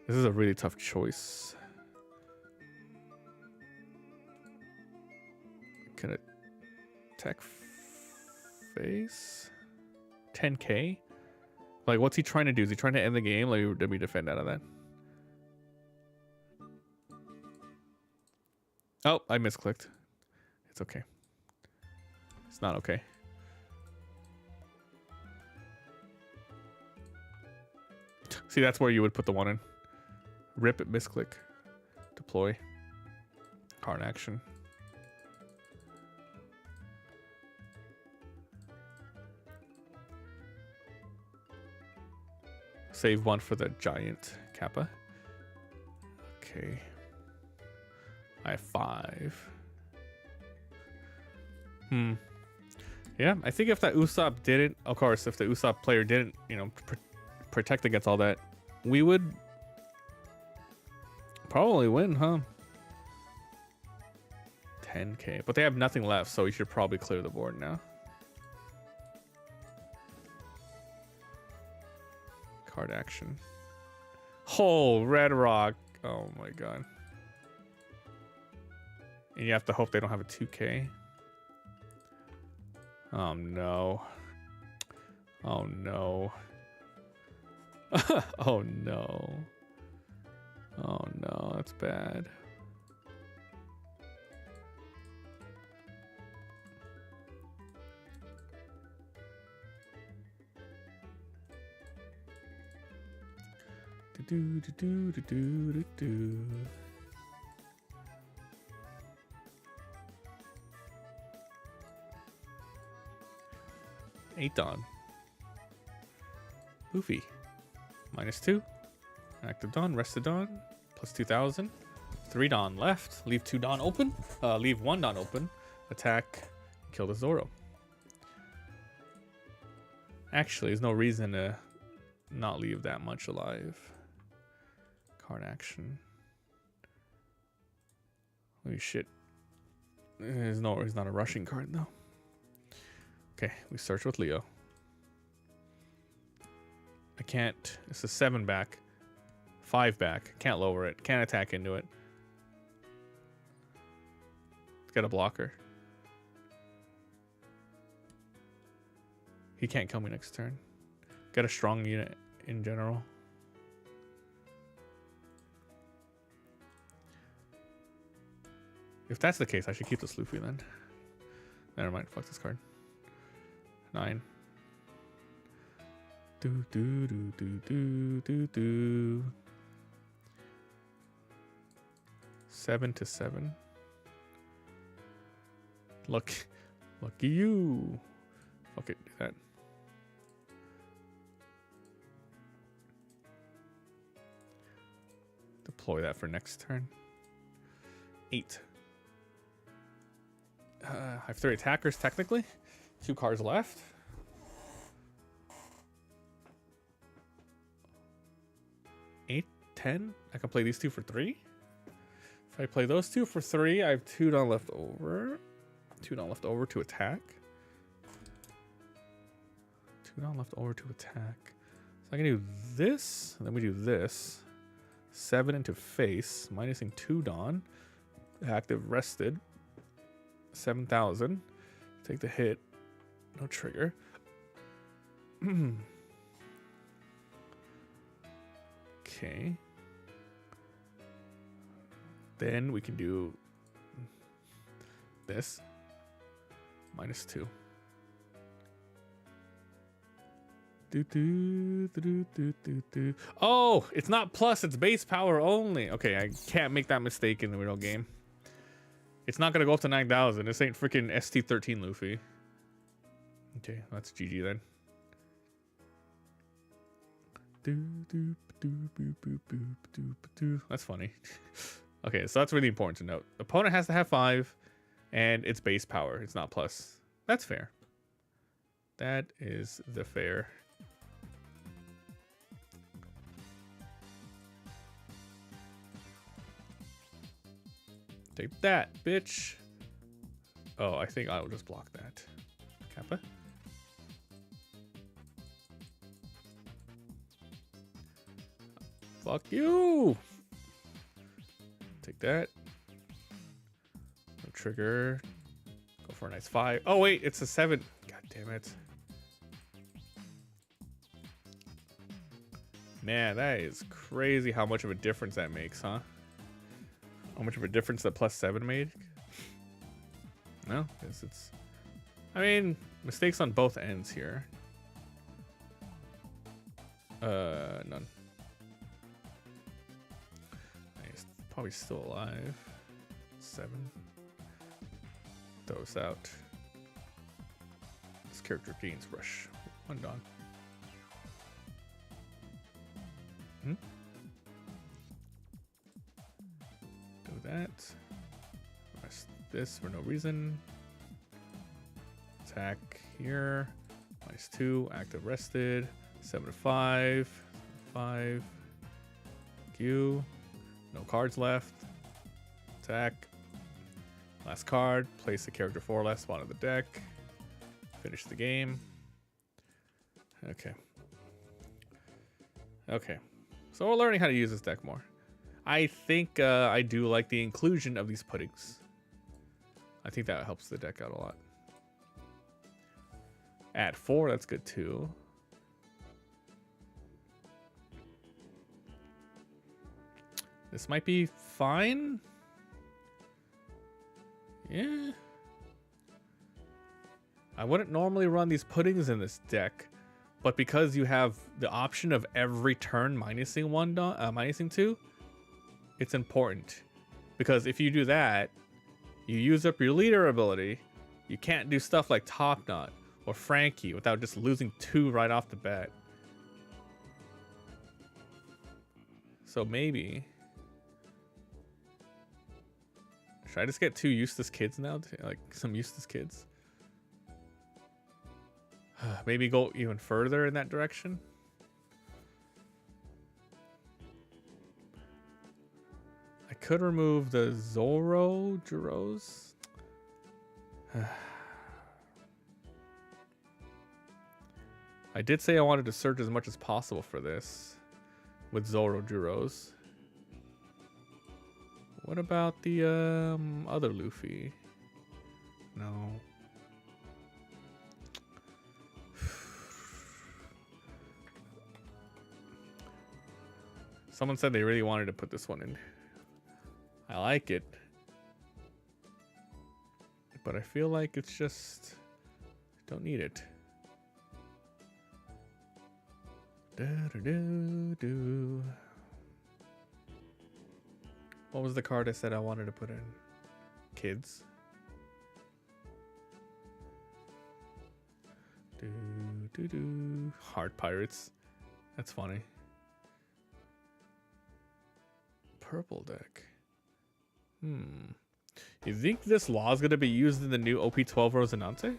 S1: This is a really tough choice. Can it attack face? 10k? Like, what's he trying to do? Is he trying to end the game? Like, did we defend out of that? Oh, I misclicked. It's okay. It's not okay. See, that's where you would put the 1 in. Rip it, misclick. Deploy. Card action. Save 1 for the giant Kappa. Okay. I have 5. Yeah, I think if that Usopp didn't, of course, if the Usopp player didn't, you know, protect against all that, we would probably win, huh? 10k, but they have nothing left, so we should probably clear the board now. Card action. Oh, Red Rock. Oh my god. And you have to hope they don't have a 2k. Oh no. Oh no. Oh no. Oh no, that's bad. Do do do do do do do. Eight Dawn. Luffy. -2. Active Dawn, rested Dawn. Plus 2,000. 3 Dawn left. Leave 2 Dawn open. Leave 1 Dawn open. Attack. Kill the Zoro. Actually, there's no reason to not leave that much alive. Card action. Holy shit. There's no, he's not a rushing card though. Okay, we search with Leo. I can't. It's a 7 back. 5 back. Can't lower it. Can't attack into it. It's got a blocker. He can't kill me next turn. Got a strong unit in general. If that's the case, I should keep this Luffy then. Never mind. Fuck this card. 9. Do do do do do do do. 7-7. Lucky you. Okay, do that. Deploy that for next turn. 8. I have 3 attackers technically. 2 cards left. Eight, 10. I can play these 2 for 3. If I play those 2 for 3, I have 2 down left over. 2 down left over to attack. 2 down left over to attack. So I can do this, and then we do this. 7 into face, minusing 2 Dawn. Active rested. 7,000. Take the hit. No trigger. Okay. Then we can do this. -2. Oh, it's not plus, it's base power only. Okay, I can't make that mistake in the real game. It's not gonna go up to 9,000. This ain't freaking ST13 Luffy. Okay, that's GG then. That's funny. Okay, so that's really important to note. The opponent has to have 5, and it's base power. It's not plus. That's fair. That is the fair. Take that, bitch. Oh, I think I will just block that. Kappa. Fuck you. Take that. No trigger. Go for a nice 5. Oh, wait, it's a 7. God damn it. Man, that is crazy how much of a difference that makes, huh? How much of a difference that +7 made? No, it's. I mean, mistakes on both ends here. None. He's probably still alive. 7. Throws out. This character gains rush. 1 Dawn. Do that. Rest this for no reason. Attack here. -2. Active rested. 7 to 5. 5. Q. No cards left. Attack. Last card. Place the character 4 last spot of the deck. Finish the game. Okay. Okay. So we're learning how to use this deck more. I think I do like the inclusion of these puddings. I think that helps the deck out a lot. At 4, that's good too. This might be fine. Yeah. I wouldn't normally run these puddings in this deck, but because you have the option of every turn minusing 1, minusing 2, it's important. Because if you do that, you use up your leader ability. You can't do stuff like Top Knot or Frankie without just losing 2 right off the bat. So maybe. Should I just get 2 Eustace kids now? Like some Eustace kids? Maybe go even further in that direction. I could remove the Juros. I did say I wanted to search as much as possible for this with Juros. What about the other Luffy? No. Someone said they really wanted to put this one in. I like it. But I feel like it's just... don't need it. What was the card I said I wanted to put in? Kids. Heart Pirates. That's funny. Purple deck. You think this law is going to be used in the new OP12 Rosinante?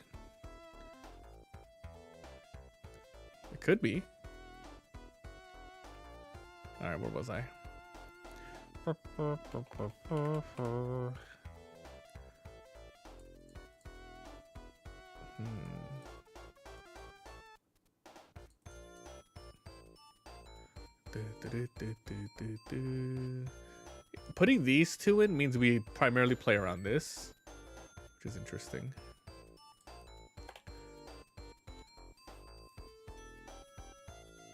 S1: It could be. Alright, where was I? Putting these two in means we primarily play around this, which is interesting.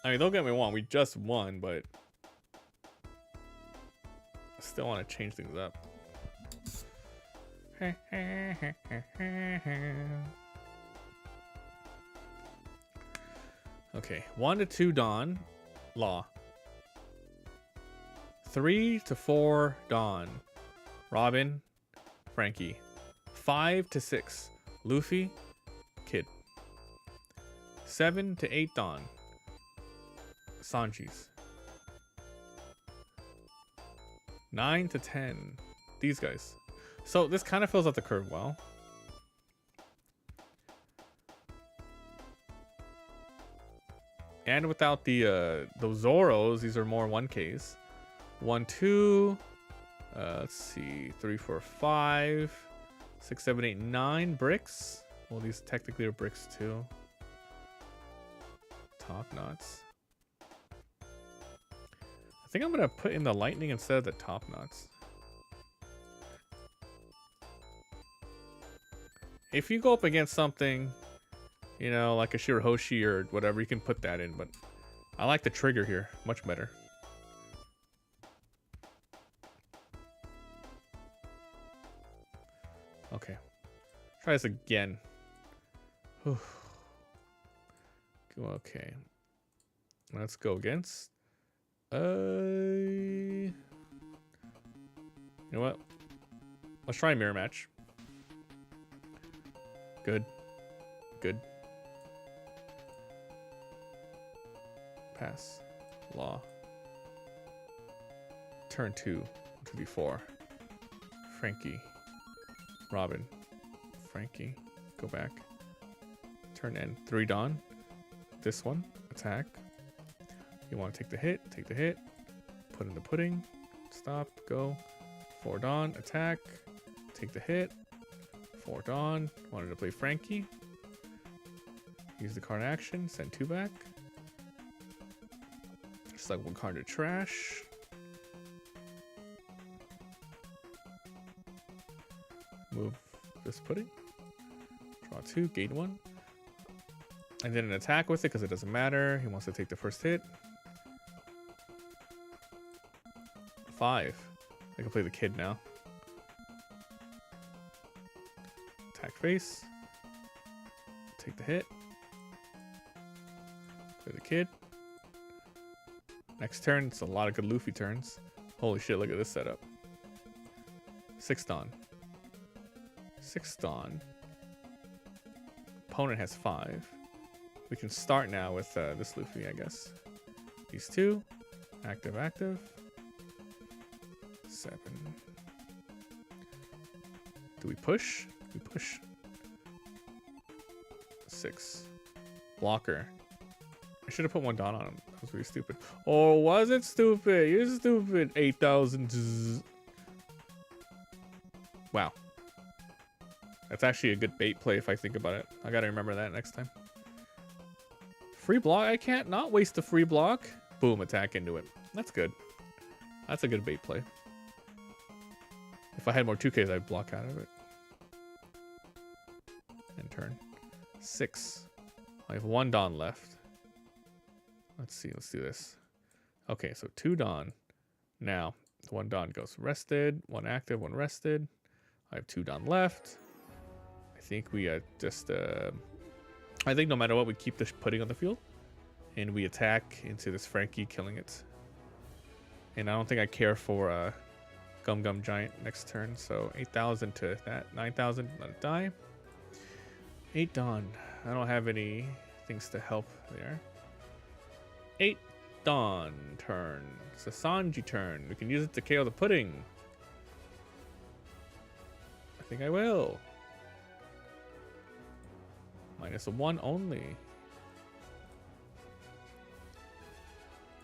S1: I mean, don't get me wrong, we just won, but I still want to change things up. Okay, 1 to 2 Dawn, Law. 3 to 4 Dawn, Robin, Frankie. 5 to 6 Luffy, Kid. 7 to 8 Dawn, Sanji's. 9 to 10 these guys. So this kind of fills out the curve well. And without the those Zoros, these are more 1Ks. 1, 2, let's see, 3, 4, 5, 6, 7, 8, 9 bricks. Well, these technically are bricks too. Top knots. I think I'm gonna put in the lightning instead of the top knots. If you go up against something, you know, like a Shirahoshi or whatever, you can put that in, but I like the trigger here much better. Okay, try this again. Okay, let's go against. You know what? Let's try a mirror match. Good. Good. Pass. Law. Turn 2. 2d4. Frankie. Robin. Frankie. Go back. Turn N. 3 Dawn. This one. Attack. You want to take the hit. Take the hit. Put in the pudding. Stop. Go. 4 Dawn. Attack. Take the hit. 4 Dawn. Wanted to play Frankie. Use the card action. Send 2 back. Just like 1 card to trash. Move this pudding. Draw 2. Gain 1. And then an attack with it because it doesn't matter. He wants to take the first hit. 5. I can play the kid now. Attack face. Take the hit. Play the kid. Next turn, it's a lot of good Luffy turns. Holy shit, look at this setup. 6 Dawn. 6 Dawn. Opponent has 5. We can start now with this Luffy, I guess. These 2. Active, active. 7. Do we push? We push. 6. Blocker. I should have put 1 Dawn on him. That was really stupid. Or was it stupid? You're stupid. 8,000. Wow. That's actually a good bait play if I think about it. I gotta remember that next time. Free block? I can't not waste the free block. Boom, attack into it. That's good. That's a good bait play. If I had more 2Ks, I'd block out of it. And turn. 6. I have 1 Dawn left. Let's see. Let's do this. Okay, so 2 Dawn. Now, 1 Dawn goes rested. 1 active, 1 rested. I have 2 Dawn left. I think we just... I think no matter what, we keep this pudding on the field. And we attack into this Frankie, killing it. And I don't think I care for Gum Gum Giant next turn. So 8,000 to that. 9,000. Let it die. 8 Dawn. I don't have any things to help there. 8 Dawn turn. It's a Sanji turn. We can use it to KO the pudding. I think I will. -1 only.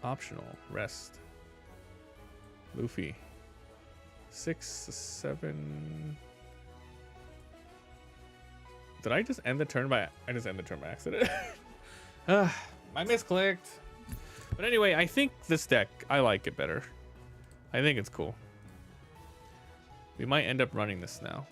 S1: Optional. Rest. Luffy. 6, 7. Did I just end the turn by... I just end the turn by accident. I misclicked. But anyway, I think this deck, I like it better. I think it's cool. We might end up running this now.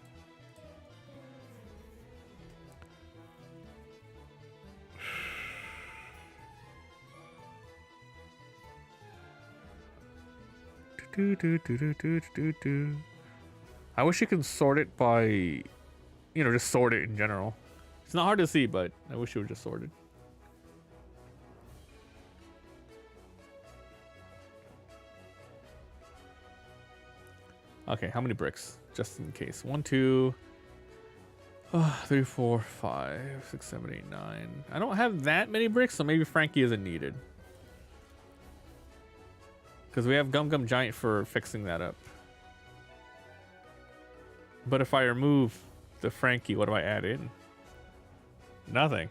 S1: I wish you could sort it by, you know, just sort it in general. It's not hard to see, but I wish it were just sorted. Okay, how many bricks? Just in case. 1, 2, 3, 4, 5, 6, 7, 8, 9. I don't have that many bricks, so maybe Frankie isn't needed. Because we have Gum Gum Giant for fixing that up. But if I remove the Frankie, what do I add in? Nothing.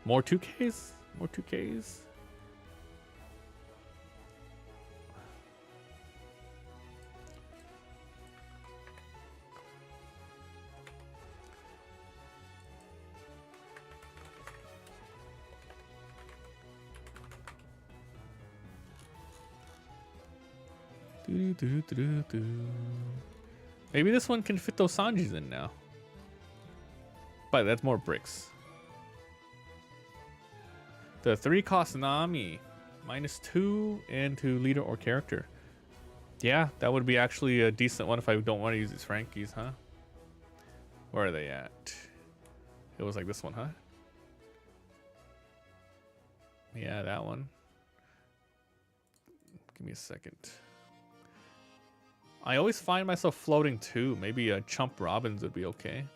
S1: More 2Ks? More 2Ks? Maybe this one can fit those Sanjis in now. But that's more bricks. The 3 cost Nami. -2 and to leader or character. Yeah, that would be actually a decent one if I don't want to use these Frankies, huh? Where are they at? It was like this one, huh? Yeah, that one. Give me a second. I always find myself floating too. Maybe a Chump Robins would be okay.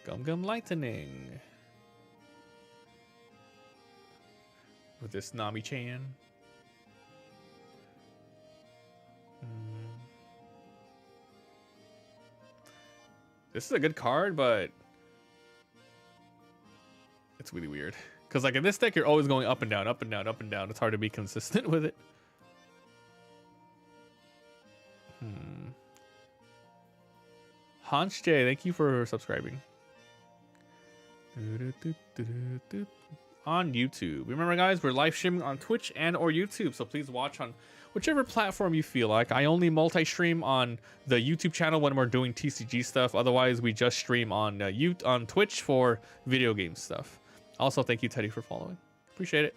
S1: Gum Gum Lightning. With this Nami-chan. This is a good card, but it's really weird. Because like in this deck, you're always going up and down, up and down, up and down. It's hard to be consistent with it. Hans J, thank you for subscribing. On YouTube. Remember guys, we're live streaming on Twitch and or YouTube, so please watch on whichever platform you feel like. I only multi-stream on the YouTube channel when we're doing TCG stuff. Otherwise, we just stream on on Twitch for video game stuff. Also, thank you, Teddy, for following. Appreciate it.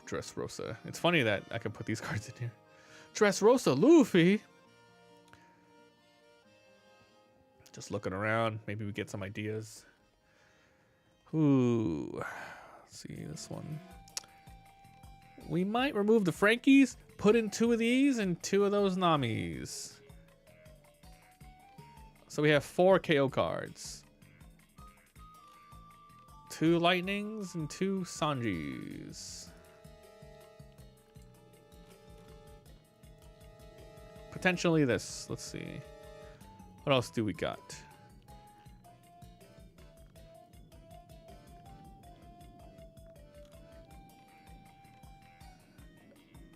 S1: Dressrosa. It's funny that I can put these cards in here. Dressrosa, Luffy. Just looking around. Maybe we get some ideas. Ooh. Let's see this one. We might remove the Frankies, put in 2 of these and 2 of those Namis. So we have 4 KO cards. 2 Lightnings and 2 Sanjis. Potentially this. Let's see. What else do we got?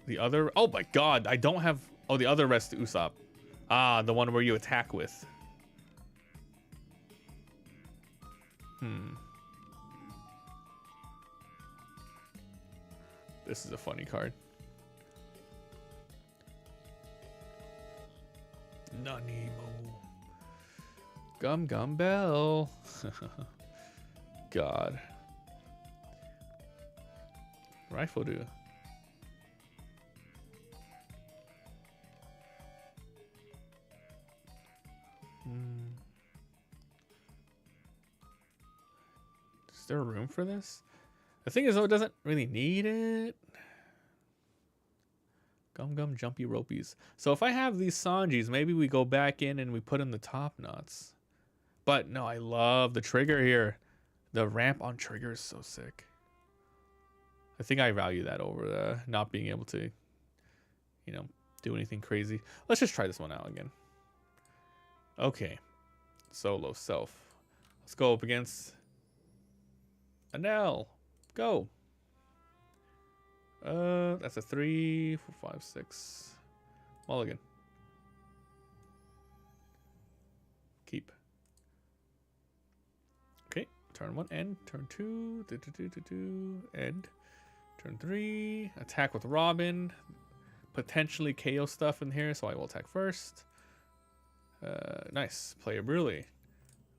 S1: The other... Oh my god, I don't have... Oh, the other rest Usopp. Ah, the one where you attack with. This is a funny card. Nanimo. Gum Gum Bell. God. Rifle do. Is there room for this? The thing is, though, it doesn't really need it. Gum jumpy ropies. So if I have these Sanjis, maybe we go back in and we put in the top knots. But no, I love the trigger here. The ramp on trigger is so sick. I think I value that over not being able to, you know, do anything crazy. Let's just try this one out again. Okay. Solo self. Let's go up against Anel. Go. That's a 3, 4, 5, 6. Mulligan. Keep. Okay. Turn 1 end. Turn 2. End. Turn 3. Attack with Robin. Potentially KO stuff in here, so I will attack first. Nice. Play a Bruley.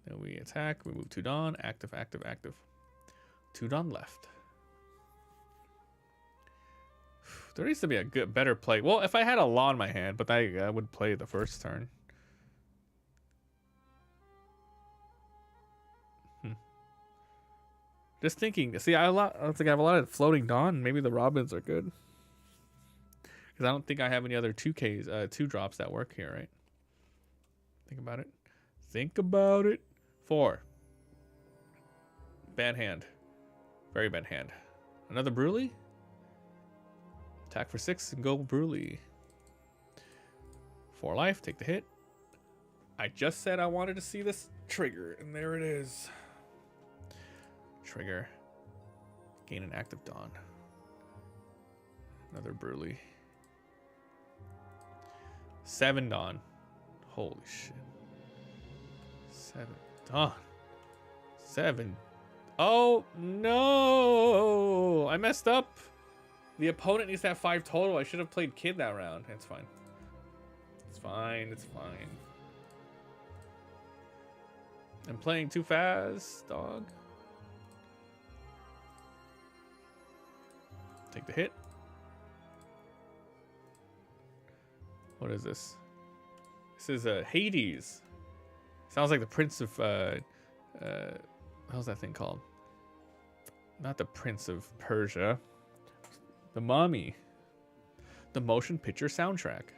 S1: Then we attack. We move to Dawn. Active, active, active. 2 Dawn left. There needs to be a better play. Well, if I had a Law in my hand, but I would play the first turn. Just thinking. See, I don't think I have a lot of floating Dawn. Maybe the Robins are good. Because I don't think I have any other 2Ks, 2 drops that work here, right? Think about it. Think about it. 4. Bad hand. Very bad hand. Another Bruley? Attack for 6 and go Bruley. 4 life. Take the hit. I just said I wanted to see this trigger, and there it is. Trigger. Gain an active Dawn. Another Bruley. 7 Dawn. Holy shit. 7 Dawn. 7. Oh, no. I messed up. The opponent needs to have 5 total. I should have played Kid that round. It's fine. It's fine. It's fine. I'm playing too fast, dog. Take the hit. What is this? This is Hades. Sounds like the Prince of how's that thing called? Not the Prince of Persia. The Mummy. The motion picture soundtrack.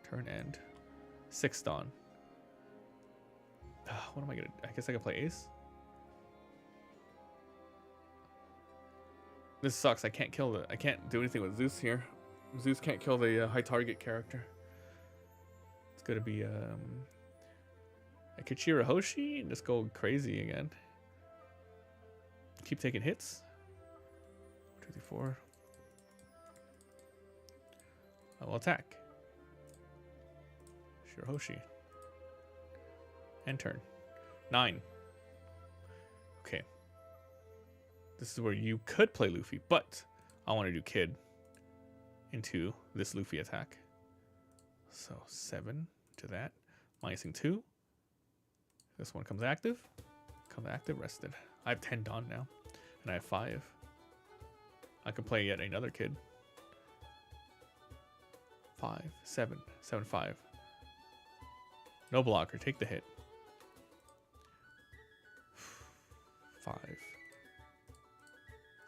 S1: Turn end. 6 Dawn. What am I gonna? I guess I can play Ace. This sucks. I can't kill the. I can't do anything with Zeus here. Zeus can't kill the high target character. It's gonna be I could cheer a Hoshi and just go crazy again. Keep taking hits. 2, 3, 4. I will attack. Shirahoshi. End turn. 9. Okay. This is where you could play Luffy, but I want to do Kid into this Luffy attack. So 7 to that. Minusing 2. This one comes active. Comes active, rested. I have 10 Dawn now. And I have 5. I can play yet another Kid. 5, 7, 7, 5. No blocker. Take the hit. 5.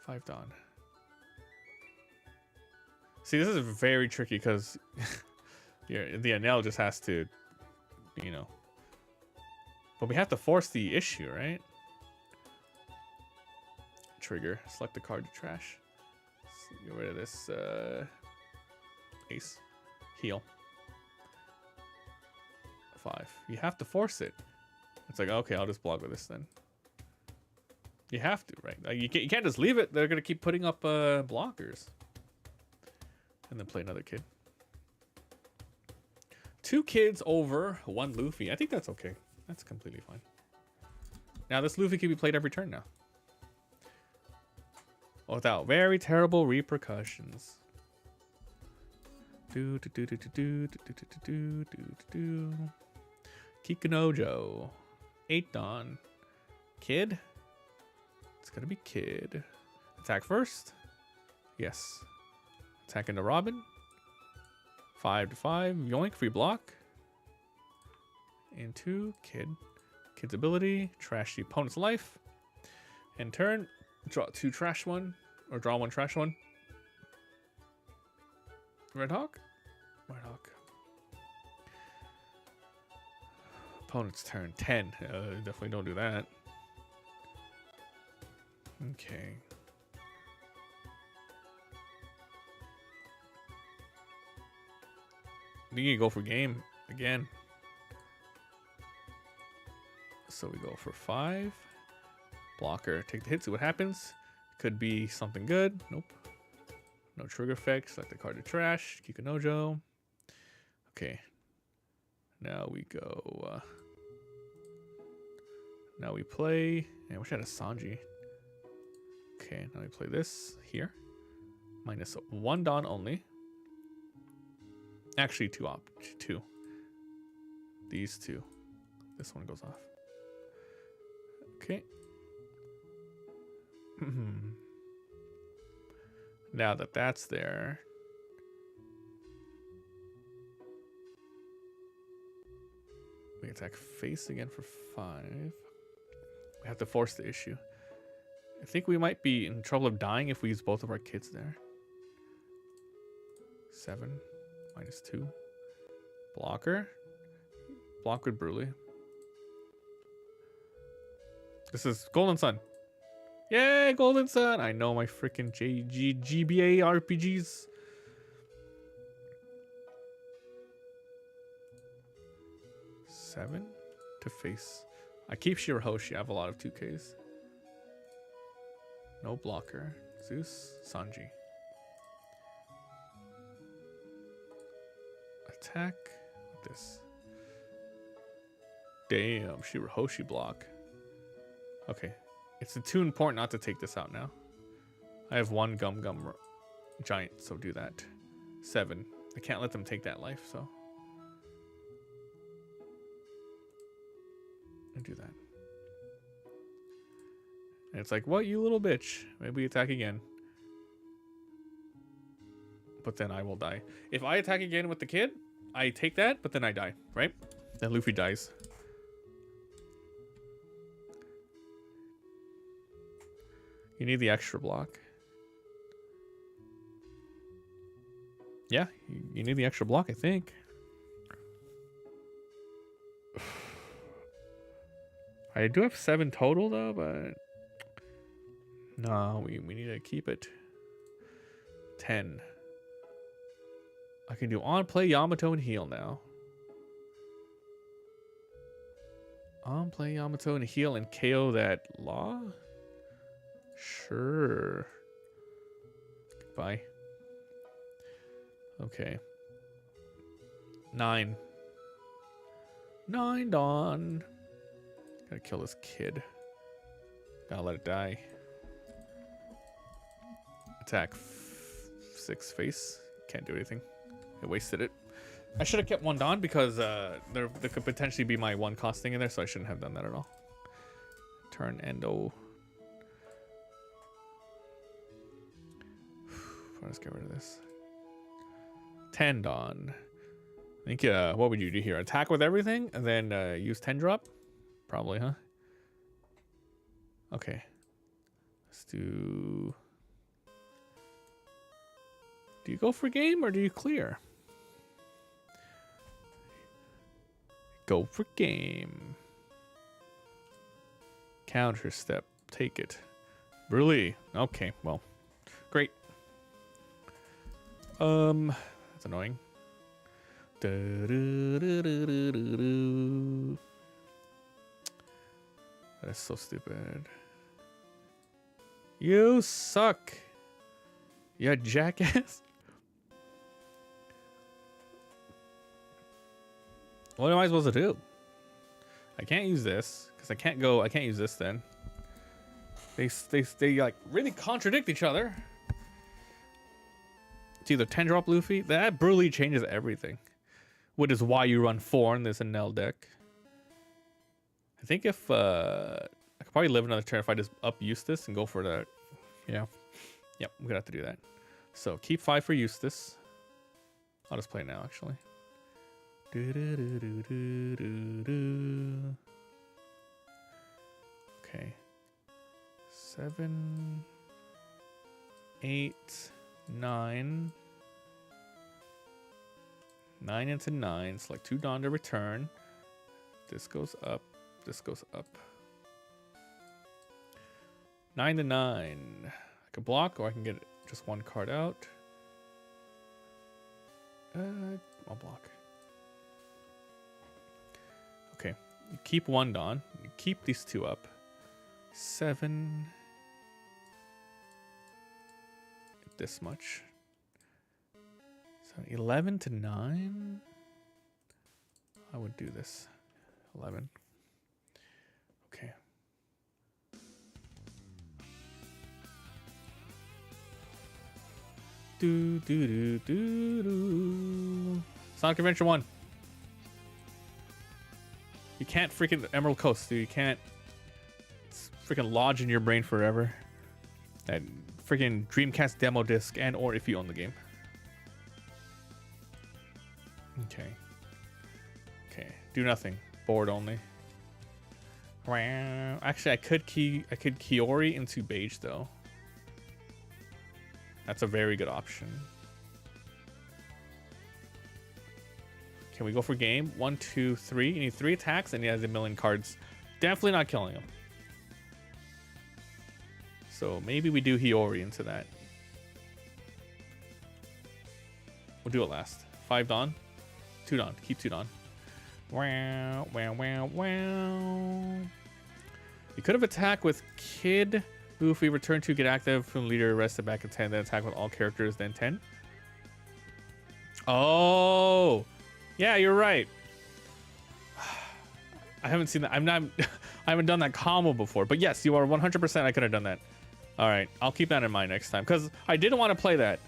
S1: 5 Dawn. See, this is very tricky because the Anel just has to, you know. But we have to force the issue, right? Trigger. Select a card to trash. Get rid of this Ace. Heal. 5. You have to force it. It's like, okay, I'll just block with this then. You have to, right? Like, you can't just leave it. They're going to keep putting up blockers. And then play another Kid. 2 kids over 1 Luffy. I think that's okay. That's completely fine. Now, this Luffy can be played every turn now. Without very terrible repercussions. Kikunojo. 8 Dawn. Kid. It's gonna be Kid. Attack first. Yes. Attack into Robin. 5 to 5. Yoink. Free block. into Kid. Kid's ability, trash the opponent's life. In turn, draw 2 trash 1, or draw 1 trash 1. Red Hawk? Red Hawk. Opponent's turn 10. Definitely don't do that. Okay. You can go for game again. So we go for 5. Blocker, take the hit, see what happens. Could be something good. Nope. No trigger effect. Select the card to trash. Kikunojo. Okay. Now we go. Now we play. I wish I had a Sanji. Okay, now we play this here. Minus 1 Dawn only. Actually, 2. These 2. This one goes off. Okay. Now that that's there, we attack face again for 5. We have to force the issue. I think we might be in trouble of dying if we use both of our kids there. 7 minus 2. Blocker. Block with Bruley. This is Golden Sun. Yay, Golden Sun! I know my freaking GBA RPGs. Seven to face. I keep Shirahoshi. I have a lot of 2Ks. No blocker. Zeus, Sanji. Attack with this. Damn, Shirahoshi block. Okay. It's too important not to take this out now. I have 1 Gum Giant, so do that. 7. I can't let them take that life, so. I do that. And it's like, what, you little bitch? Maybe attack again. But then I will die. If I attack again with the kid, I take that, but then I die, right? Then Luffy dies. You need the extra block. Yeah, you need the extra block, I think. I do have 7 total, though, but... No, we need to keep it. 10. I can do on play Yamato and heal now. On play Yamato and heal and KO that Law? Sure. Goodbye. Okay. 9. 9 Dawn. Gotta kill this kid. Gotta let it die. Attack 6 face. Can't do anything. I wasted it. I should have kept 1 Dawn because there could potentially be my 1 cost thing in there, so I shouldn't have done that at all. Turn Endo. Let's get rid of this. 10 Dawn. I think, what would you do here? Attack with everything and then use 10 drop? Probably, huh? Okay. Let's do... Do you go for game or do you clear? Go for game. Counter step. Take it. Really? Okay, well. Great. That's annoying. That is so stupid. You suck. You jackass. What am I supposed to do? I can't use this because I can't use this then. They like really contradict each other. It's either 10 drop Luffy. That brutally changes everything. Which is why you run 4 in this Nell deck. I think if I could probably live another turn if I just up Eustace and go for that. Yeah. Yep, we're gonna have to do that. So keep 5 for Eustace. I'll just play now actually. Okay. 7, 8, 9. 9 into 9. Select 2 Dawn to return. This goes up. This goes up. 9 to 9. I can block, or I can get just one card out. I'll block. Okay. You keep 1 Dawn. You keep these 2 up. 7. This much. So 11 to 9. I would do this. 11. Okay. Do do do do do. Sonic Adventure 1. You can't freaking Emerald Coast, dude. You can't. It's freaking lodge in your brain forever. That freaking Dreamcast demo disc, and or if you own the game. Okay. Okay. Do nothing. Board only. Actually, I could Kiori into Beige though. That's a very good option. Can we go for game? 1, 2, 3. You need 3 attacks and he has a million cards. Definitely not killing him. So maybe we do Hiyori into that. We'll do it last. 5 Dawn. 2 Dawn. Keep 2 Dawn. Wow, wow, wow, wow. You could have attacked with Kid, who if we return to get active from leader, rested back at 10, then attack with all characters, then 10. Oh, yeah, you're right. I haven't seen that. I haven't done that combo before, but yes, you are 100%. I could have done that. All right, I'll keep that in mind next time because I didn't want to play that.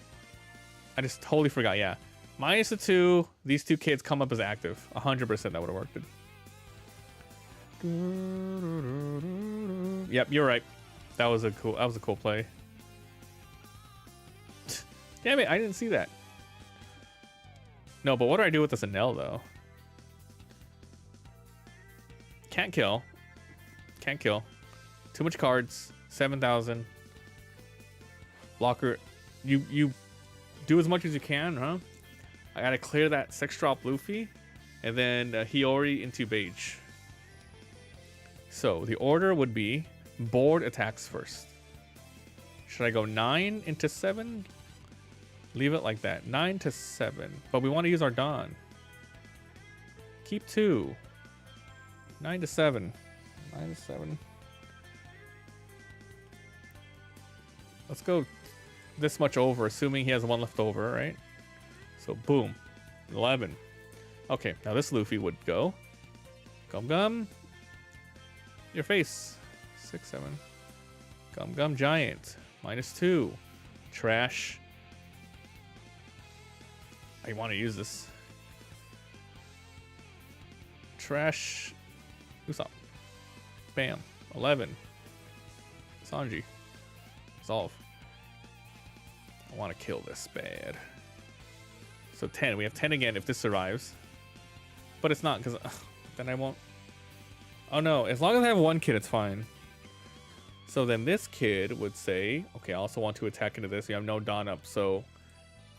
S1: I just totally forgot. Yeah, minus the 2. These 2 kids come up as active. 100% that would have worked. Yep, you're right. That was a cool play. Damn it, I didn't see that. No, but what do I do with this Anel though? Can't kill. Can't kill. Too much cards. 7,000. Blocker. You do as much as you can, huh? I gotta clear that 6 drop Luffy, and then Hiyori into Beige. So the order would be board attacks first. Should I go 9 into 7? Leave it like that. 9 to 7. But we want to use our Dawn. Keep 2. 9 to 7. 9 to 7. Let's go this much over, assuming he has 1 left over, right? So boom. 11. Okay, now this Luffy would go. Gum Gum. Your face. 6, 7. Gum Gum Giant. -2. Trash. I want to use this. Trash. Usopp. Bam. 11. Sanji. Resolve. I want to kill this bad. So 10. We have 10 again if this survives. But it's not because then I won't. Oh no, as long as I have 1 kid, it's fine. So then this kid would say, okay, I also want to attack into this. You have no Dawn up, so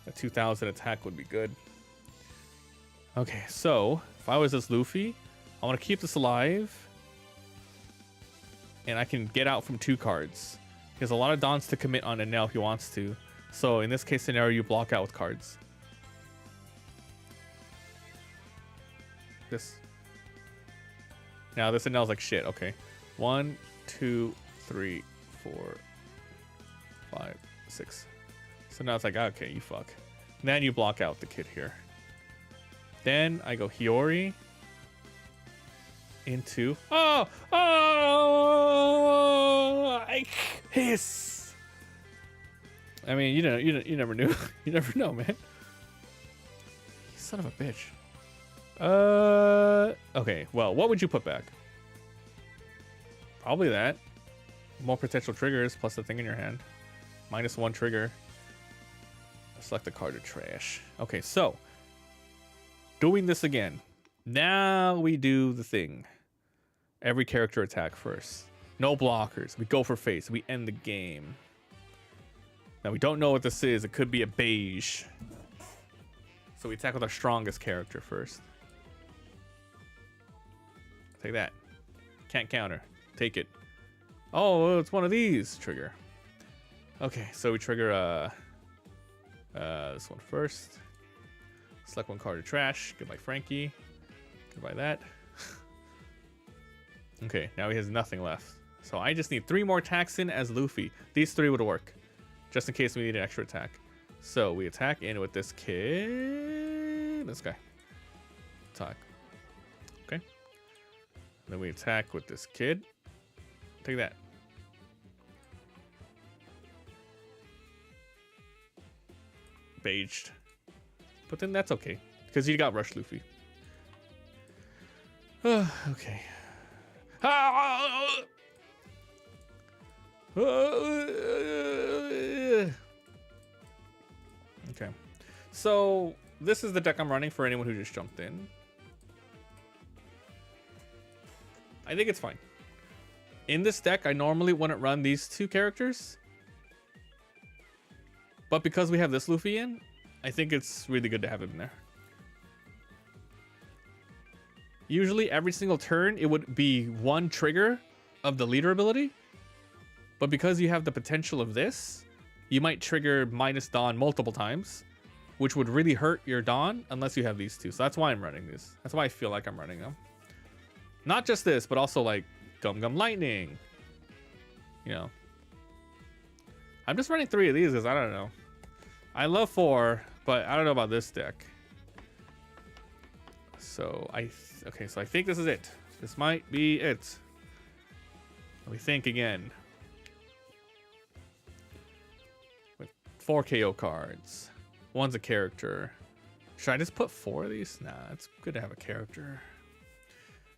S1: a 2,000 attack would be good. Okay, so if I was this Luffy, I want to keep this alive. And I can get out from 2 cards. He has a lot of Dawns to commit on Enel if he wants to. So in this case scenario, you block out with cards. This. Now this Enel's like shit. Okay. 1, 2, 3, 4, 5, 6. So now it's like, okay, you fuck. And then you block out the kid here. Then I go Hiyori into. Oh! I hiss. I mean, you never knew. You never know, man. Son of a bitch. Okay, well, what would you put back? Probably that. More potential triggers plus the thing in your hand. -1 trigger. Select a card to trash. Okay, so doing this again. Now we do the thing. Every character attack first. No blockers. We go for face. We end the game. Now we don't know what this is. It could be a beige. So we attack with our strongest character first. Take that. Can't counter. Take it. Oh, it's one of these. Trigger. Okay, so we trigger this one first. Select one card to trash. Goodbye, Frankie. Goodbye, that. Okay, now he has nothing left. So I just need 3 more attacks in as Luffy. These 3 would work. Just in case we need an extra attack. So we attack in with this kid. This guy. Attack. Okay. Then we attack with this kid. Take that. Beiged. But then that's okay. Because he got Rush Luffy. Okay. Okay. So this is the deck I'm running for anyone who just jumped in. I think it's fine. In this deck, I normally wouldn't run these 2 characters. But because we have this Luffy in, I think it's really good to have him there. Usually every single turn, it would be 1 trigger of the leader ability. But because you have the potential of this, you might trigger minus Dawn multiple times, which would really hurt your Dawn unless you have these 2. So that's why I'm running these. That's why I feel like I'm running them. Not just this, but also like Gum Gum Lightning. You know. I'm just running 3 of these because I don't know. I love 4, but I don't know about this deck. So okay, so I think this is it. This might be it. Let me think again. With 4 KO cards. 1's a character. Should I just put 4 of these? Nah, it's good to have a character.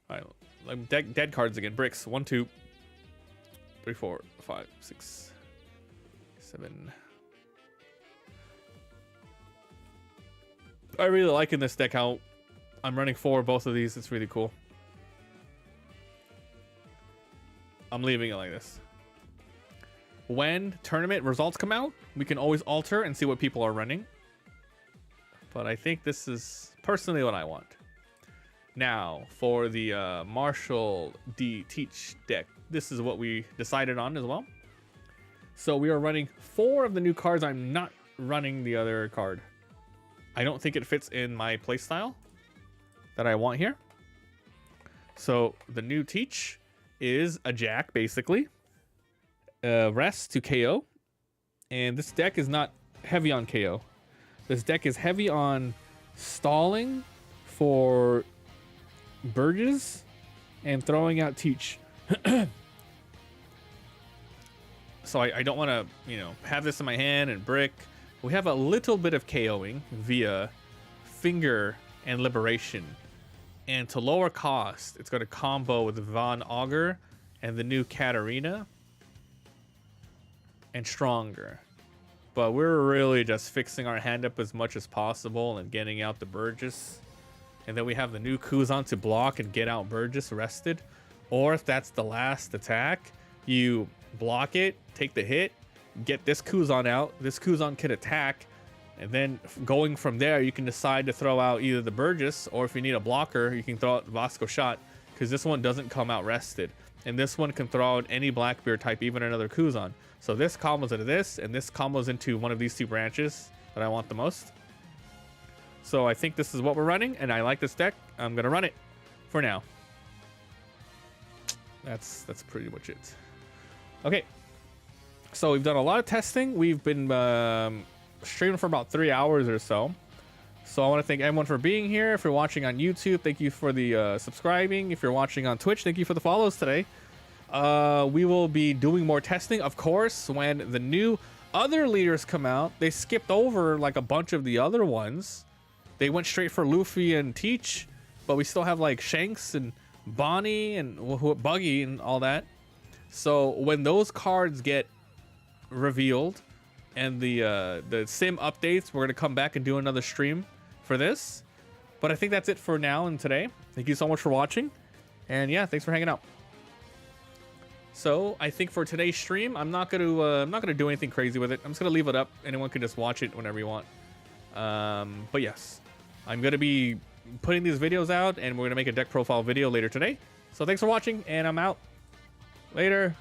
S1: Alright, like dead cards again. Bricks. 1, 2, 3, 4, 5, 6, 7. I really like in this deck how I'm running 4 of both of these. It's really cool. I'm leaving it like this. When tournament results come out, we can always alter and see what people are running. But I think this is personally what I want. Now, for the Marshall D Teach deck, this is what we decided on as well. So we are running 4 of the new cards. I'm not running the other card. I don't think it fits in my playstyle that I want here. So the new Teach is a Jack, basically. Rest to KO. And this deck is not heavy on KO. This deck is heavy on stalling for Burgess and throwing out Teach. So I don't want to, you know, have this in my hand and brick. We have a little bit of KOing via Finger and Liberation. And to lower cost, it's going to combo with Von Augur and the new Katarina and Stronger. But we're really just fixing our hand up as much as possible and getting out the Burgess. And then we have the new Kuzan to block and get out Burgess rested. Or if that's the last attack, you block it, take the hit, get this Kuzan out. This Kuzan can attack. And then going from there, you can decide to throw out either the Burgess, or if you need a blocker, you can throw out Vasco Shot, because this one doesn't come out rested. And this one can throw out any Blackbeard type, even another Kuzan. So this combos into this, and this combos into one of these 2 branches that I want the most. So I think this is what we're running, and I like this deck. I'm going to run it for now. That's pretty much it. Okay. So we've done a lot of testing. We've been streaming for about 3 hours or so. So I want to thank everyone for being here. If you're watching on YouTube, thank you for the subscribing. If you're watching on Twitch, thank you for the follows today. We will be doing more testing, of course, when the new other leaders come out. They skipped over like a bunch of the other ones. They went straight for Luffy and Teach, but we still have like Shanks and Bonnie and Buggy and all that. So when those cards get revealed and the sim updates, we're gonna come back and do another stream for this. But I think that's it for now and today. Thank you so much for watching. And yeah, thanks for hanging out. So I think for today's stream, I'm not gonna do anything crazy with it. I'm just gonna leave it up. Anyone can just watch it whenever you want. But yes, I'm gonna be putting these videos out, and we're gonna make a deck profile video later today. So thanks for watching, and I'm out. Later.